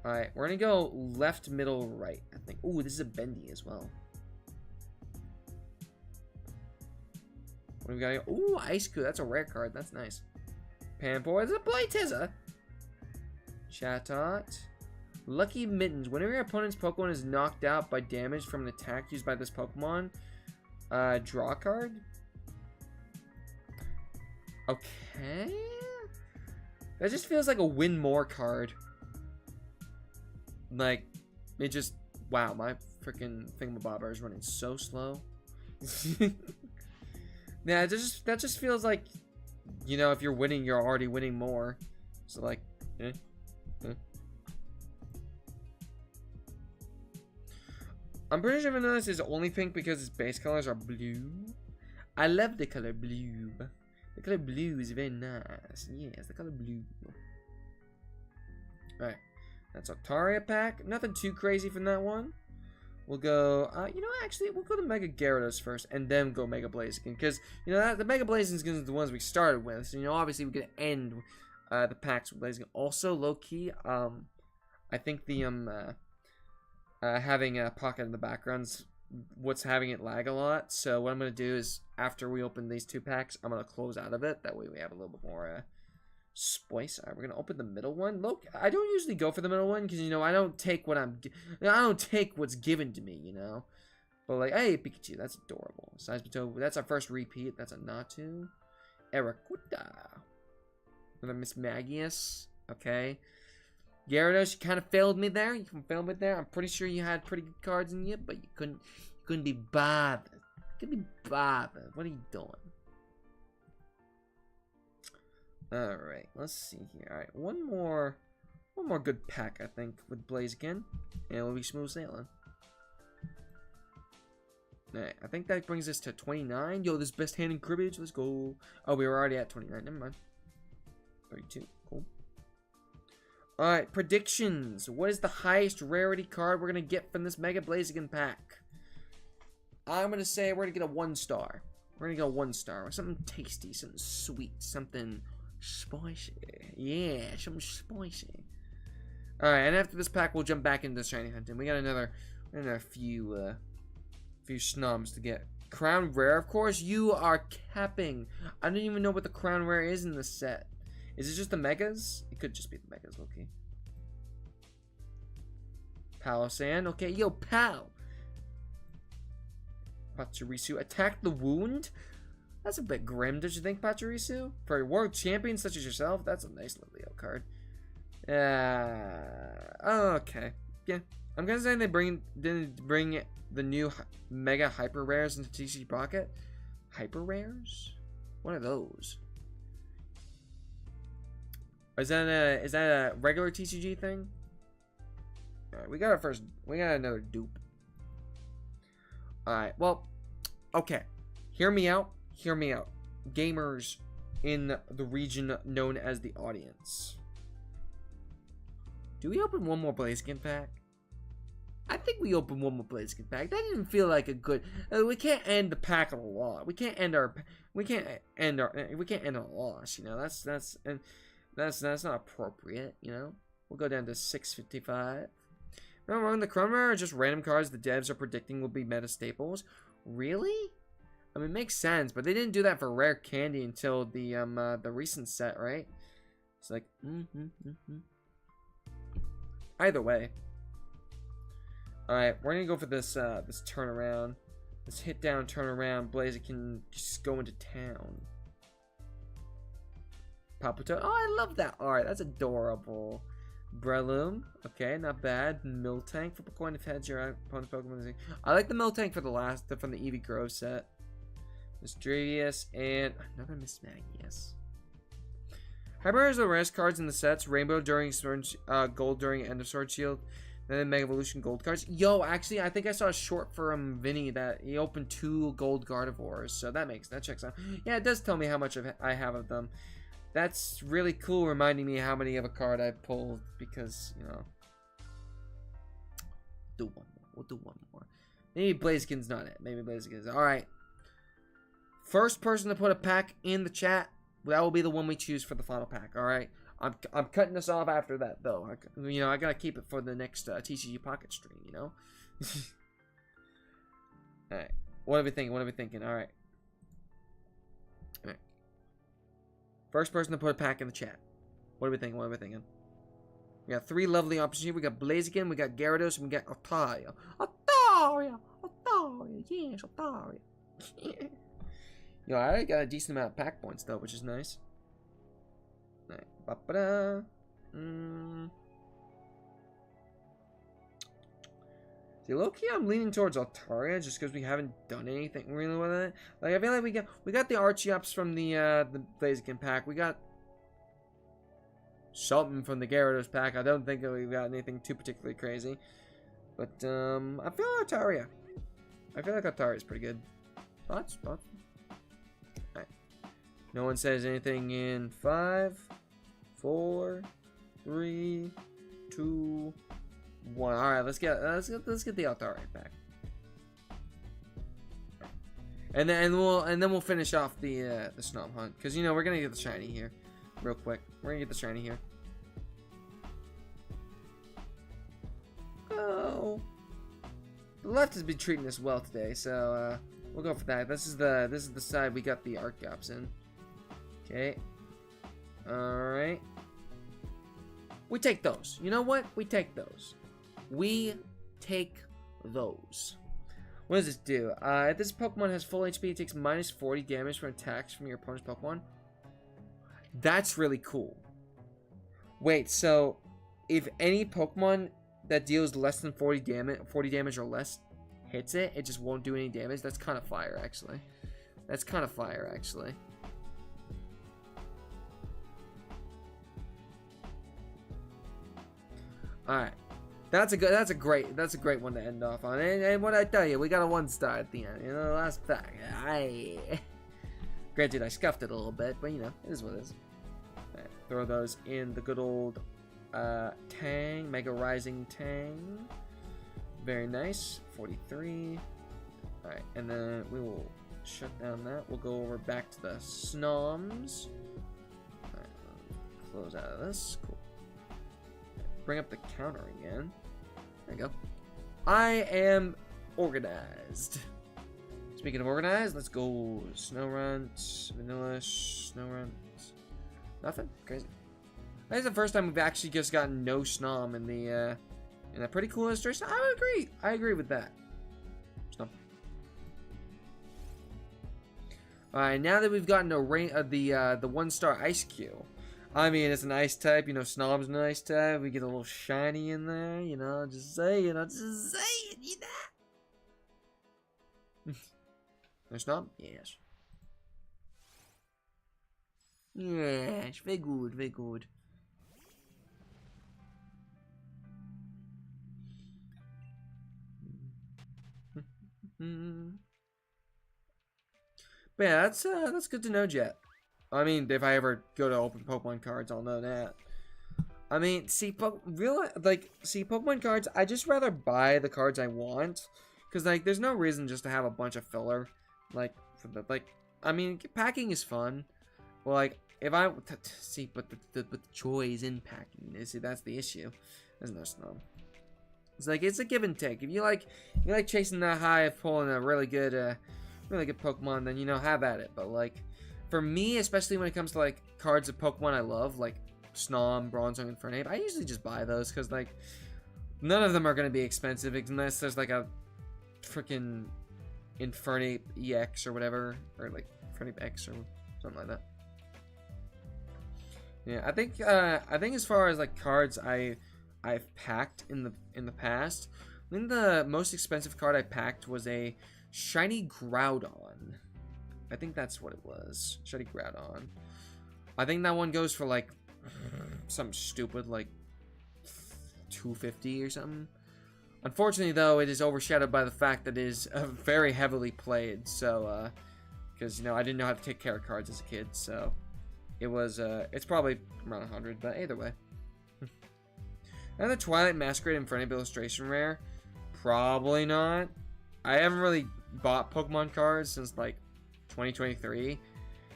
Alright, we're gonna go left, middle, right, I think. Ooh, this is a bendy as well. What do we got here? Ooh, Ice Coo. That's a rare card. That's nice. Panpour. It's a Blyteza. Chatot. Lucky Mittens. Whenever your opponent's Pokemon is knocked out by damage from an attack used by this Pokemon, draw a card. Okay. That just feels like a win more card. Like, it just... Wow, my freaking thingamabobber is running so slow. Yeah, that just feels like... You know, if you're winning, you're already winning more. So, like, I'm pretty sure Vanilla is only pink because its base colors are blue. I love the color blue. The color blue is very nice. Yes, the color blue. Alright. That's Octaria pack. Nothing too crazy from that one. We'll go, you know, actually, we'll go to Mega Gyarados first, and then go Mega Blaziken. Because, you know, the Mega Blaziken is the ones we started with. So, you know, obviously, we're going to end the packs with Blaziken. Also, low-key, I think the, having a pocket in the background's what's having it lag a lot. So, what I'm going to do is, after we open these 2 packs, I'm going to close out of it. That way, we have a little bit more, spice. Alright, we're gonna open the middle one. Look, I don't usually go for the middle one because, you know, I don't take what's given to me, you know. But like, hey, Pikachu, that's adorable. Seismitoad, that's our first repeat. That's a Natu. Eraquita. Another Miss Magius. Okay. Gyarados, you kind of failed me there. I'm pretty sure you had pretty good cards in you, but you couldn't be bothered. What are you doing? Alright, let's see here. Alright, one more good pack, I think, with Blaziken. And we'll be smooth sailing. Alright, I think that brings us to 29. Yo, this best hand in cribbage. Let's go. Oh, we were already at 29. Never mind. 32. Cool. Alright, predictions. What is the highest rarity card we're going to get from this Mega Blaziken pack? I'm going to say we're going to get a 1-star. We're going to go 1-star. Something tasty, something sweet, something spicy. Yeah, something spicy. Alright, and after this pack, we'll jump back into shiny hunting. We got another few Snoms to get. Crown Rare, of course. You are capping. I don't even know what the Crown Rare is in this set. Is it just the Megas? It could just be the Megas, okay. Palossand, okay. Yo, Pal. Pachirisu, attack the wound? That's a bit grim, don't you think, Pachirisu? For a world champion such as yourself, that's a nice little Leo card. Okay. Yeah. I'm gonna say they didn't bring the new Mega Hyper Rares into TCG Pocket. Hyper Rares? What are those? Is that a regular TCG thing? Alright, we got another dupe. Alright, well, okay. Hear me out. Gamers in the region known as the audience. Do we open one more Blaziken pack? I think we open one more Blaziken pack. That didn't feel like a good. We can't end the pack on a loss. We can't end a loss. You know, that's not appropriate. You know, we'll go down to 655. Remember, the Crown Rare are just random cards the devs are predicting will be meta staples. Really? I mean, it makes sense, but they didn't do that for Rare Candy until the recent set, right? It's like, Either way. Alright, we're gonna go for this this turnaround. This hit down turnaround. Blaziken just go into town. Paputo. Oh, I love that art. That's adorable. Breloom. Okay, not bad. Miltank. Flip a coin if heads your opponent's Pokemon. I like the Miltank for from the Eevee Grove set. Misdrevious and another Miss Magius. Hyper is the rarest cards in the sets. Rainbow during Sword, Gold during End of Sword Shield. Then Mega Evolution Gold cards. Yo, actually, I think I saw a short for Vinny that he opened 2 Gold Gardevoirs. So that checks out. Yeah, it does tell me how much I have of them. That's really cool, reminding me how many of a card I pulled. Because, you know. Do one more. We'll do one more. Maybe Blaziken's not it. Maybe Blaziken's. Alright. First person to put a pack in the chat, that will be the one we choose for the final pack. Alright. I'm cutting this off after that, though. I gotta keep it for the next TCG Pocket stream, you know? Alright. What are we thinking? Alright. Alright. First person to put a pack in the chat. What are we thinking? We got 3 lovely options here. We got Blaziken, we got Gyarados, and we got Altaria. Yes, Altaria. Yo, I already got a decent amount of pack points, though, which is nice. Alright. Ba-ba-da. See, low-key, I'm leaning towards Altaria just because we haven't done anything really with it. Like, I feel like we got the Archie-ups from the Blaziken pack. We got something from the Gyarados pack. I don't think that we've got anything too particularly crazy. But, I feel Altaria. I feel like Altaria is pretty good. Thoughts? Alright. No one says anything in 5, 4, 3, 2, 1. All right, let's get the Altaria back, and then we'll finish off the Snom hunt because we're gonna get the shiny here, real quick. We're gonna get the shiny here. Oh, the left has been treating us well today, so we'll go for that. This is the side we got the Archeops in. Okay. Alright. We take those. You know what? We take those. What does this do? If this Pokemon has full HP, it takes minus 40 damage from attacks from your opponent's Pokemon. That's really cool. Wait, so if any Pokemon that deals less than 40 damage or less hits it, it just won't do any damage. That's kind of fire, actually. That's kind of fire, actually. All right. That's a great one to end off on. And what I tell you, we got a 1-star at the end. You know, the last pack. Granted, I scuffed it a little bit, but you know, it is what it is. Right, throw those in the good old Tang, Mega Rising Tang. Very nice. 43. All right, and then we will shut down that. We'll go over back to the Snoms. All right, close out of this. Cool. Bring up the counter again. There you go. I am organized. Speaking of organized, let's go. Snow runs, vanilla, snow runs. Nothing crazy. That's the first time we've actually just gotten no Snom in a pretty cool illustration. I would agree. I agree with that. Snom. All right, now that we've gotten a ring of the 1-star Ice Cube. I mean, it's an ice type, you know, Snom's an ice type. We get a little shiny in there, you know, just saying, you know. There's Snom? Yes. Yes, very good, very good. But yeah, that's good to know, Jet. I mean, if I ever go to open Pokemon cards, I'll know that. I mean, see, Pokemon cards, I just rather buy the cards I want, because like, there's no reason just to have a bunch of filler, like I mean, packing is fun, but like, if I see, but the joy is in packing. See, that's the issue. There's no Snow. It's like it's a give and take. If you like chasing that high of pulling a really good Pokemon, then you know, have at it. But like, for me, especially when it comes to like cards of Pokemon I love, like Snom, Bronzong, and Infernape, I usually just buy those because like none of them are gonna be expensive unless there's like a freaking Infernape EX or whatever, or like Infernape X or something like that. Yeah, I think as far as like cards I've packed in the past, I think the most expensive card I packed was a shiny Groudon. I think that's what it was. Shiny Groudon. I think that one goes for like something stupid like $250 or something. Unfortunately, though, it is overshadowed by the fact that it is very heavily played. So, because you know I didn't know how to take care of cards as a kid, so it was it's probably around 100. But either way. And the Twilight Masquerade Infernape illustration rare, probably not. I haven't really bought Pokemon cards since like 2023,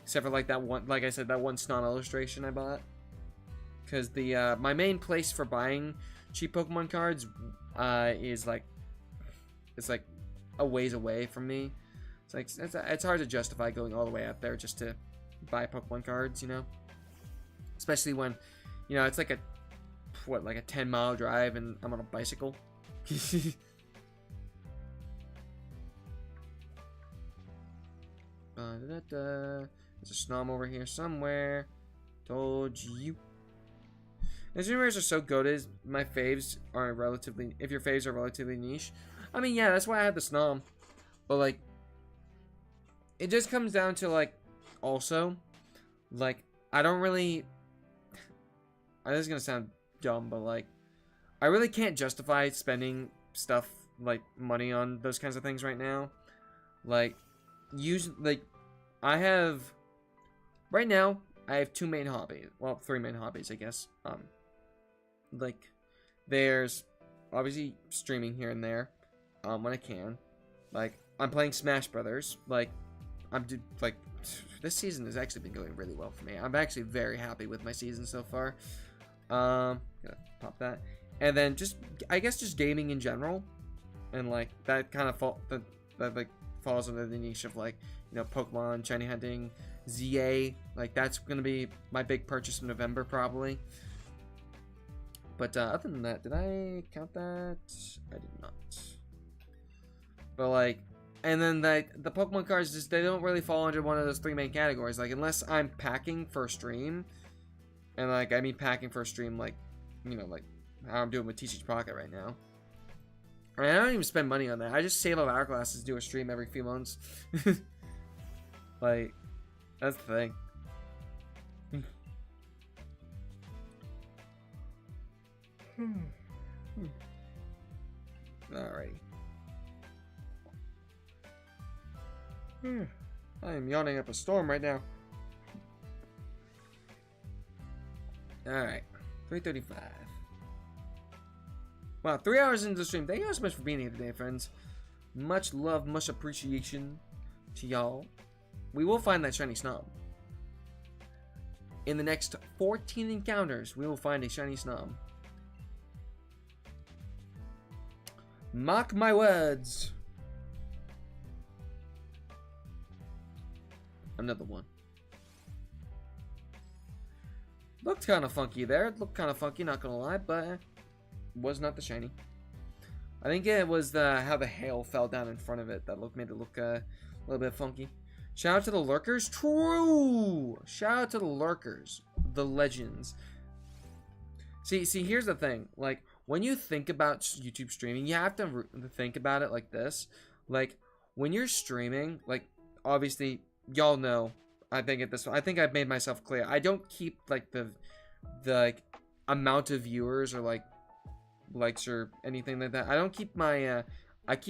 except for like that one, like I said, that one Snom illustration I bought. Because the my main place for buying cheap Pokemon cards is like a ways away from me. It's like it's hard to justify going all the way out there just to buy Pokemon cards, you know. Especially when, you know, it's like a 10-mile drive and I'm on a bicycle. There's a Snom over here somewhere. Told you. These rares are so goated. My faves are relatively, if your faves are relatively niche. I mean, yeah, that's why I had the Snom. But like, it just comes down to like, also, like, I don't really. This is gonna sound dumb, but like, I really can't justify spending stuff like money on those kinds of things right now. Like, I have right now. I have 2 main hobbies. Well, 3 main hobbies, I guess. Like, there's obviously streaming here and there, when I can. Like, I'm playing Smash Brothers. Like, this season has actually been going really well for me. I'm actually very happy with my season so far. Gonna pop that, and then I guess just gaming in general, and like that kind of falls under the niche of like, you know, Pokemon, shiny hunting, ZA. Like that's gonna be my big purchase in November probably. But other than that, did I count that? I did not. But like, and then the Pokemon cards they don't really fall under one of those 3 main categories. Like unless I'm packing for a stream. And, like, I mean packing for a stream, like, you know, like, how I'm doing with Teacher's Pocket right now. I mean, I don't even spend money on that. I just save up hourglasses to do a stream every few months. Like, that's the thing. Alrighty. I am yawning up a storm right now. Alright. 3:35. Wow, 3 hours into the stream. Thank you all so much for being here today, friends. Much love, much appreciation to y'all. We will find that shiny Snom. In the next 14 encounters, we will find a shiny Snom. Mark my words. Another one. Looked kind of funky there. It looked kind of funky, not gonna lie, but was not the shiny. I think it was how the hail fell down in front of it that made it look a little bit funky. Shout out to the lurkers. True. Shout out to the lurkers, the legends. See, here's the thing. Like, when you think about YouTube streaming, you have to think about it like this. Like, when you're streaming, like, obviously, y'all know. I think I've made myself clear. I don't keep like the like amount of viewers or like likes or anything like that. I don't keep my like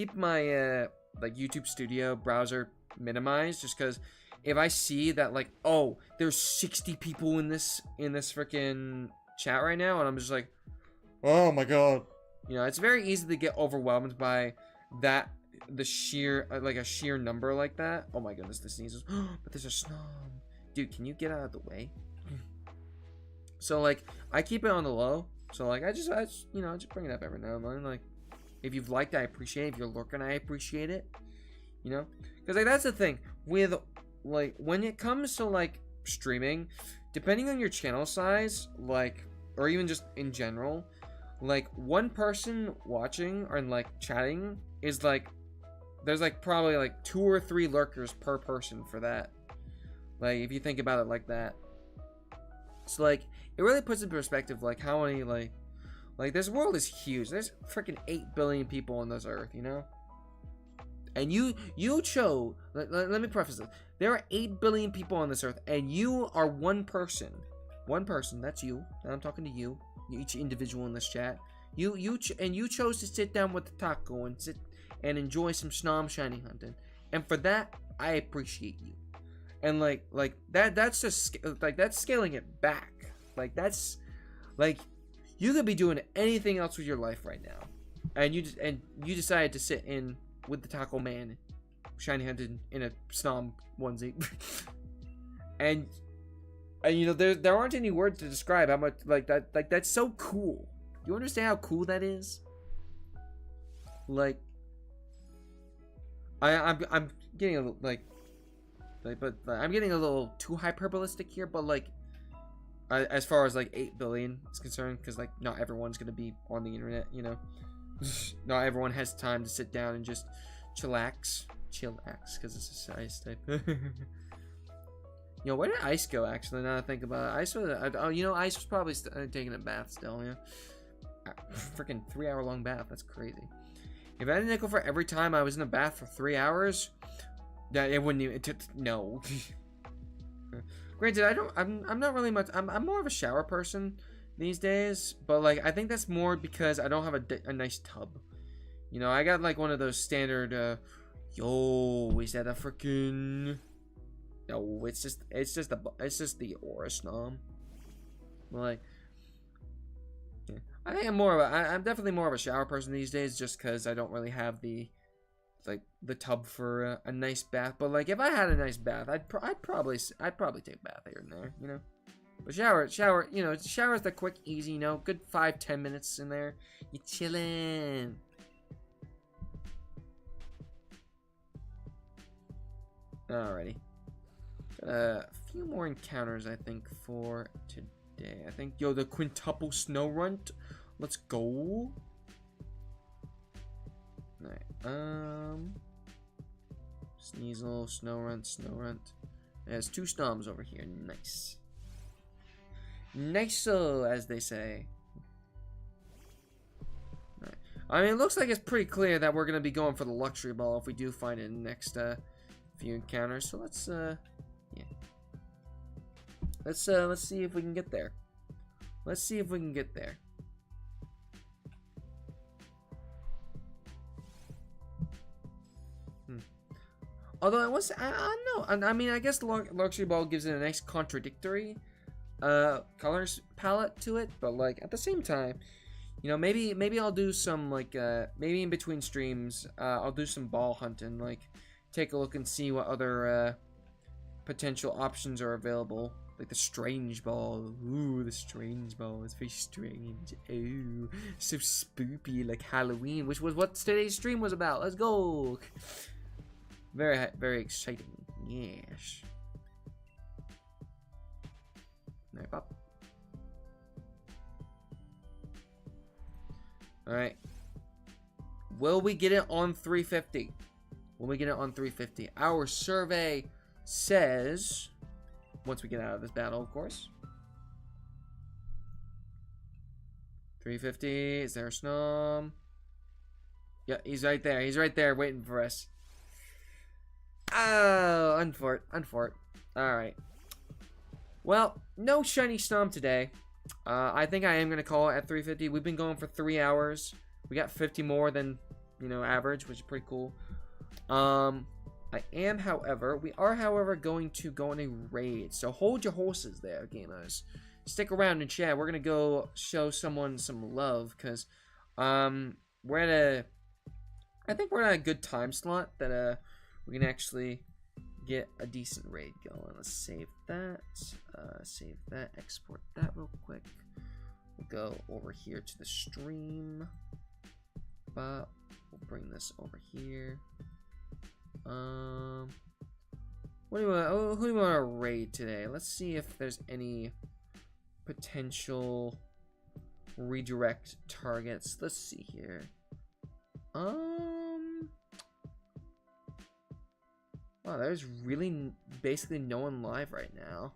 YouTube Studio browser minimized, just because if I see that like, oh, there's 60 people in this freaking chat right now, and I'm just like, oh my god, you know, it's very easy to get overwhelmed by that, the sheer like a sheer number like that. Oh my goodness, the sneezes. But there's a Snom. Dude, can you get out of the way? So like, I keep it on the low. So like, I just you know, just bring it up every now and then. Like, if you've liked it, I appreciate it. If you're lurking, I appreciate it. You know, because like that's the thing with like when it comes to like streaming, depending on your channel size, like, or even just in general, like one person watching or like chatting is like, there's like probably like 2 or 3 lurkers per person for that. Like, if you think about it like that. So like, it really puts in perspective like how many like this world is huge. There's freaking 8 billion people on this earth, you know? And you chose, let me preface this. There are 8 billion people on this earth, and you are one person. One person, that's you. And I'm talking to you, each individual in this chat. You chose to sit down with the taco and sit and enjoy some Snom shiny hunting. And for that, I appreciate you. And like that's just like, that's scaling it back. Like, that's like, you could be doing anything else with your life right now, and you decided to sit in with the taco man shiny hunted in a Snom onesie. and you know, there aren't any words to describe how much like that's so cool. You understand how cool that is? Like, I'm getting a little but I'm getting a little too hyperbolistic here, but like, as far as like 8 billion is concerned, because like not everyone's gonna be on the internet, you know. Not everyone has time to sit down and just chillax, because it's a ice type. Yo, where did Ice go? Actually, now that I think about it, Ice was, you know, Ice was probably taking a bath still. Yeah, freaking 3-hour-long bath. That's crazy. If I had a nickel for every time I was in a bath for 3 hours, that it wouldn't even. No. Granted, I'm not really much. I'm more of a shower person these days, but like, I think that's more because I don't have a nice tub. You know, I got like one of those standard. Yo, is that a freaking? No, it's just the Aura Snom. Like, yeah. I think I'm definitely more of a shower person these days, just because I don't really have the tub for a nice bath. But like, if I had a nice bath, I'd probably take a bath here and there, you know. But shower, you know, shower's the quick, easy, you know, good 5-10 minutes in there, you chillin'. Alrighty. A few more encounters, I think, for today. I think, yo, the quintuple snow runt. Let's go. Alright, Sneasel, snow runt. There's 2 Snoms over here. Nice. Nice, as they say. I mean, it looks like it's pretty clear that we're gonna be going for the luxury ball if we do find it in the next few encounters. So let's yeah. Let's see if we can get there. Let's see if we can get there. Although I don't know. I mean, I guess the luxury ball gives it a nice contradictory colors palette to it, but like at the same time, you know, maybe I'll do some like maybe in between streams, I'll do some ball hunting, like take a look and see what other potential options are available. Like the strange ball. Ooh, the strange ball is very strange. Ooh, so spoopy, like Halloween, which was what today's stream was about. Let's go. Very, very exciting. Yes. Alright, pop. Alright. Will we get it on 350? Will we get it on 350? Our survey says, once we get out of this battle, of course. 350. Is there a Snom? Yeah, he's right there. He's right there waiting for us. Oh, unfort. Alright. Well, no shiny Snom today. I think I am going to call it at 350. We've been going for 3 hours. We got 50 more than, you know, average, which is pretty cool. We are, however, going to go on a raid. So hold your horses there, gamers. Stick around and chat. We're going to go show someone some love, because, we're at I think we're at a good time slot that, we can actually get a decent raid going. Let's save that, export that real quick. We'll go over here to the stream. We'll bring this over here. What do you want? Who do you want to raid today? Let's see if there's any potential redirect targets. Let's see here. Wow, there's really basically no one live right now.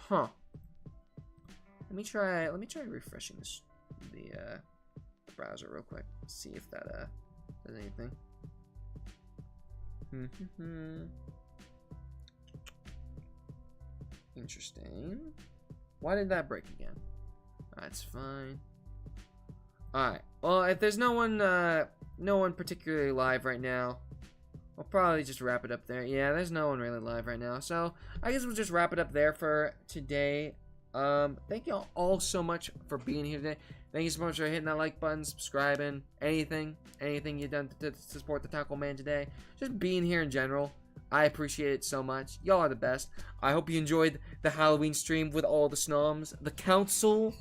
Huh. Let me try refreshing the browser real quick. See if that does anything. Interesting. Why did that break again? That's fine. Alright. Well, if there's no one particularly live right now, I'll probably just wrap it up there. Yeah, there's no one really live right now. So, I guess we'll just wrap it up there for today. Thank y'all all so much for being here today. Thank you so much for hitting that like button, subscribing, anything you've done to support the Taco Man today. Just being here in general. I appreciate it so much. Y'all are the best. I hope you enjoyed the Halloween stream with all the Snoms. The council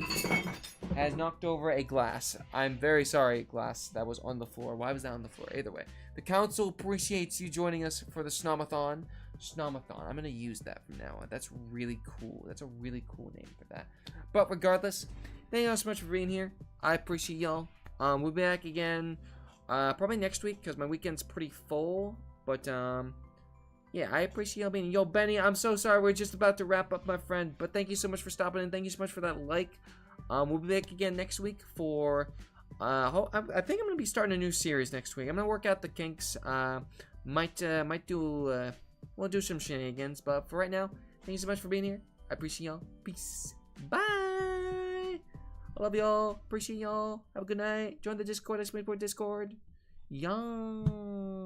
has knocked over a glass. I'm very sorry, glass that was on the floor. Why was that on the floor? Either way. The council appreciates you joining us for the Snomathon. Snomathon. I'm going to use that from now on. That's really cool. That's a really cool name for that. But regardless, thank y'all so much for being here. I appreciate y'all. We'll be back again probably next week because my weekend's pretty full. But, yeah, I appreciate y'all being here. Yo, Benny, I'm so sorry. We're just about to wrap up, my friend. But thank you so much for stopping in. Thank you so much for that like. We'll be back again next week for... I think I'm going to be starting a new series next week. I'm going to work out the kinks. Might do... we'll do some shenanigans. But for right now, thank you so much for being here. I appreciate y'all. Peace. Bye. I love y'all. Appreciate y'all. Have a good night. Join the Discord. !Discord. Y'all.